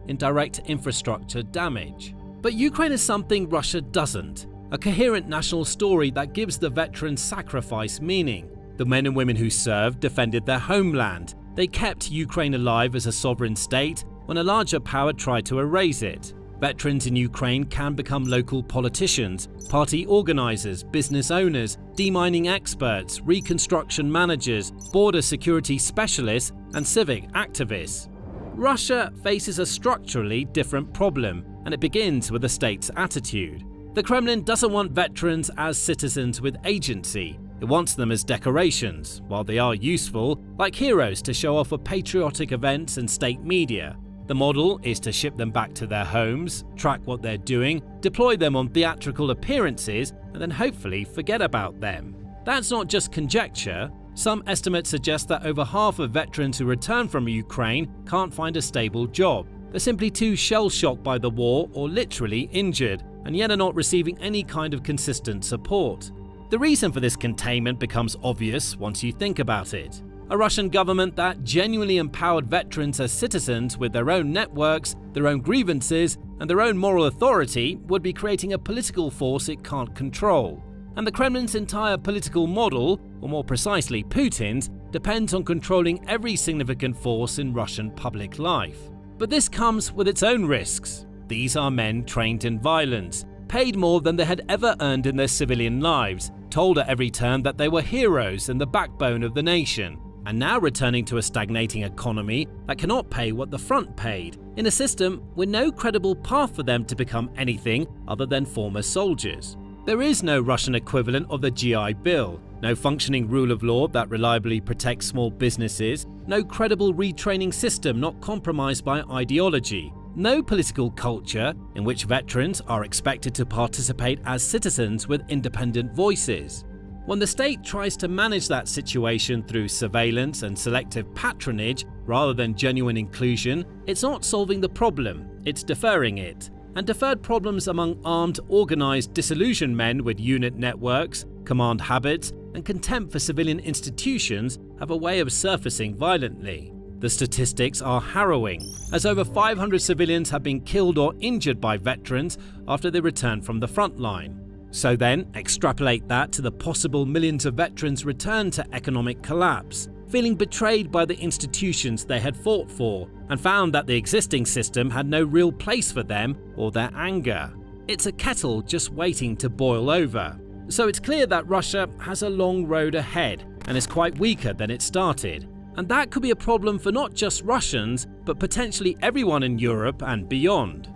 in direct infrastructure damage. But Ukraine is something Russia doesn't: a coherent national story that gives the veterans' sacrifice meaning. The men and women who served defended their homeland. They kept Ukraine alive as a sovereign state when a larger power tried to erase it. Veterans in Ukraine can become local politicians, party organizers, business owners, demining experts, reconstruction managers, border security specialists, and civic activists. Russia faces a structurally different problem, and it begins with the state's attitude. The Kremlin doesn't want veterans as citizens with agency. It wants them as decorations, while they are useful, like heroes to show off at patriotic events and state media. The model is to ship them back to their homes, track what they're doing, deploy them on theatrical appearances, and then hopefully forget about them. That's not just conjecture. Some estimates suggest that over half of veterans who return from Ukraine can't find a stable job. They're simply too shell-shocked by the war or literally injured, and yet are not receiving any kind of consistent support. The reason for this containment becomes obvious once you think about it. A Russian government that genuinely empowered veterans as citizens with their own networks, their own grievances, and their own moral authority would be creating a political force it can't control. And the Kremlin's entire political model, or more precisely Putin's, depends on controlling every significant force in Russian public life. But this comes with its own risks. These are men trained in violence, paid more than they had ever earned in their civilian lives, told at every turn that they were heroes and the backbone of the nation, and now returning to a stagnating economy that cannot pay what the front paid, in a system with no credible path for them to become anything other than former soldiers. There is no Russian equivalent of the GI Bill, no functioning rule of law that reliably protects small businesses, no credible retraining system not compromised by ideology, no political culture in which veterans are expected to participate as citizens with independent voices. When the state tries to manage that situation through surveillance and selective patronage rather than genuine inclusion, it's not solving the problem, it's deferring it. And deferred problems among armed, organized, disillusioned men with unit networks, command habits, and contempt for civilian institutions have a way of surfacing violently. The statistics are harrowing, as over 500 civilians have been killed or injured by veterans after they return from the front line. So then, extrapolate that to the possible millions of veterans returned to economic collapse, feeling betrayed by the institutions they had fought for, and found that the existing system had no real place for them or their anger. It's a kettle just waiting to boil over. So it's clear that Russia has a long road ahead and is quite weaker than it started. And that could be a problem for not just Russians, but potentially everyone in Europe and beyond.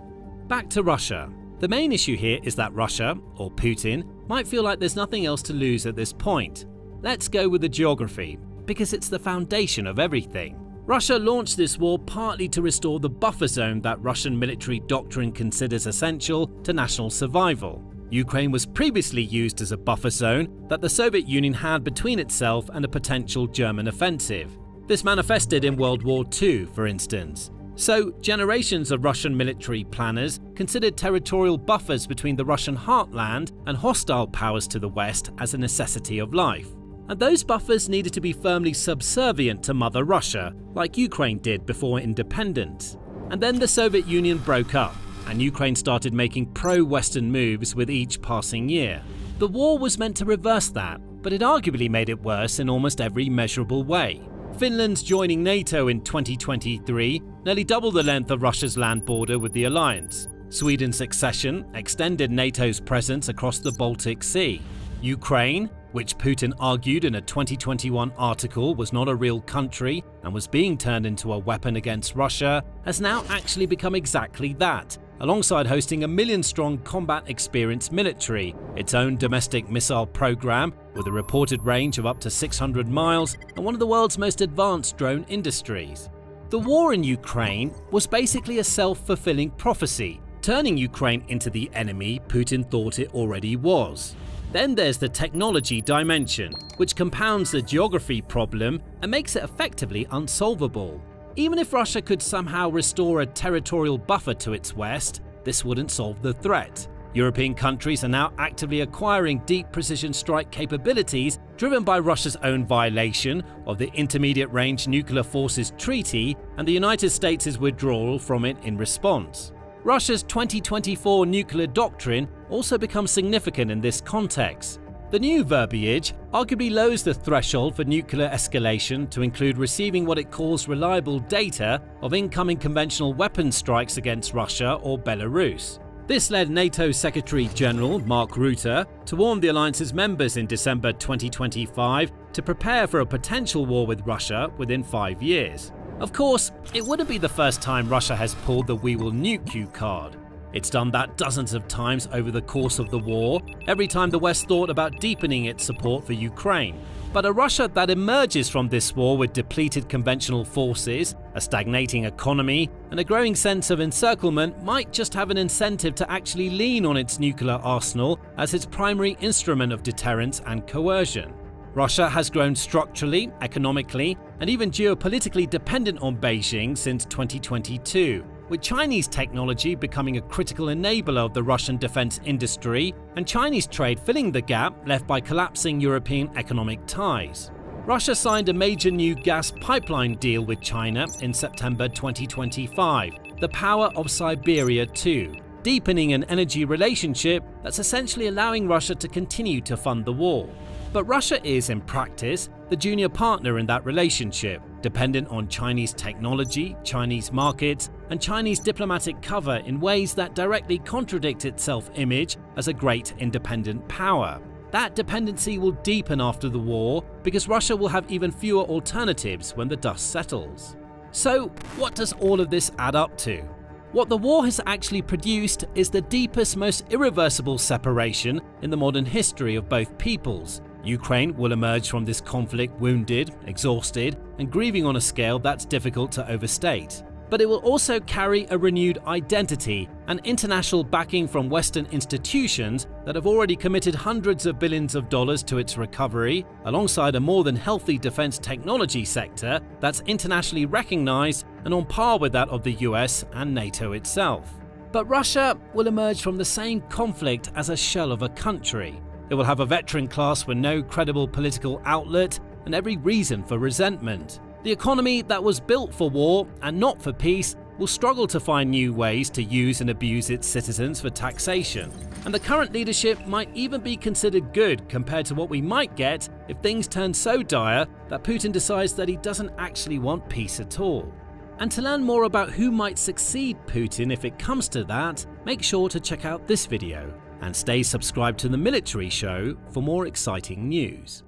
Back to Russia. The main issue here is that Russia, or Putin, might feel like there's nothing else to lose at this point. Let's go with the geography, because it's the foundation of everything. Russia launched this war partly to restore the buffer zone that Russian military doctrine considers essential to national survival. Ukraine was previously used as a buffer zone that the Soviet Union had between itself and a potential German offensive. This manifested in World War II, for instance. So, generations of Russian military planners considered territorial buffers between the Russian heartland and hostile powers to the west as a necessity of life. And those buffers needed to be firmly subservient to Mother Russia, like Ukraine did before independence. And then the Soviet Union broke up, and Ukraine started making pro-Western moves with each passing year. The war was meant to reverse that, but it arguably made it worse in almost every measurable way. Finland's joining NATO in 2023 nearly doubled the length of Russia's land border with the alliance. Sweden's accession extended NATO's presence across the Baltic Sea. Ukraine, which Putin argued in a 2021 article was not a real country and was being turned into a weapon against Russia, has now actually become exactly that, alongside hosting a million-strong combat-experienced military, its own domestic missile program with a reported range of up to 600 miles and one of the world's most advanced drone industries. The war in Ukraine was basically a self-fulfilling prophecy, turning Ukraine into the enemy Putin thought it already was. Then there's the technology dimension, which compounds the geography problem and makes it effectively unsolvable. Even if Russia could somehow restore a territorial buffer to its west, this wouldn't solve the threat. European countries are now actively acquiring deep precision strike capabilities driven by Russia's own violation of the Intermediate Range Nuclear Forces Treaty and the United States' withdrawal from it in response. Russia's 2024 nuclear doctrine also becomes significant in this context. The new verbiage arguably lowers the threshold for nuclear escalation to include receiving what it calls reliable data of incoming conventional weapons strikes against Russia or Belarus. This led NATO Secretary General Mark Rutte to warn the alliance's members in December 2025 to prepare for a potential war with Russia within 5 years. Of course, it wouldn't be the first time Russia has pulled the "we will nuke you" card. It's done that dozens of times over the course of the war, every time the West thought about deepening its support for Ukraine. But a Russia that emerges from this war with depleted conventional forces, a stagnating economy, and a growing sense of encirclement might just have an incentive to actually lean on its nuclear arsenal as its primary instrument of deterrence and coercion. Russia has grown structurally, economically, and even geopolitically dependent on Beijing since 2022, with Chinese technology becoming a critical enabler of the Russian defense industry and Chinese trade filling the gap left by collapsing European economic ties. Russia signed a major new gas pipeline deal with China in September 2025, the Power of Siberia 2, deepening an energy relationship that's essentially allowing Russia to continue to fund the war. But Russia is, in practice, the junior partner in that relationship, dependent on Chinese technology, Chinese markets, and Chinese diplomatic cover in ways that directly contradict its self-image as a great independent power. That dependency will deepen after the war because Russia will have even fewer alternatives when the dust settles. So, what does all of this add up to? What the war has actually produced is the deepest, most irreversible separation in the modern history of both peoples. Ukraine will emerge from this conflict wounded, exhausted, and grieving on a scale that's difficult to overstate. but it will also carry a renewed identity and international backing from Western institutions that have already committed hundreds of billions of dollars to its recovery, alongside a more than healthy defense technology sector that's internationally recognized and on par with that of the US and NATO itself. But Russia will emerge from the same conflict as a shell of a country. It will have a veteran class with no credible political outlet and every reason for resentment. The economy that was built for war and not for peace will struggle to find new ways to use and abuse its citizens for taxation. And the current leadership might even be considered good compared to what we might get if things turn so dire that Putin decides that he doesn't actually want peace at all. And to learn more about who might succeed Putin if it comes to that, make sure to check out this video and stay subscribed to The Military Show for more exciting news.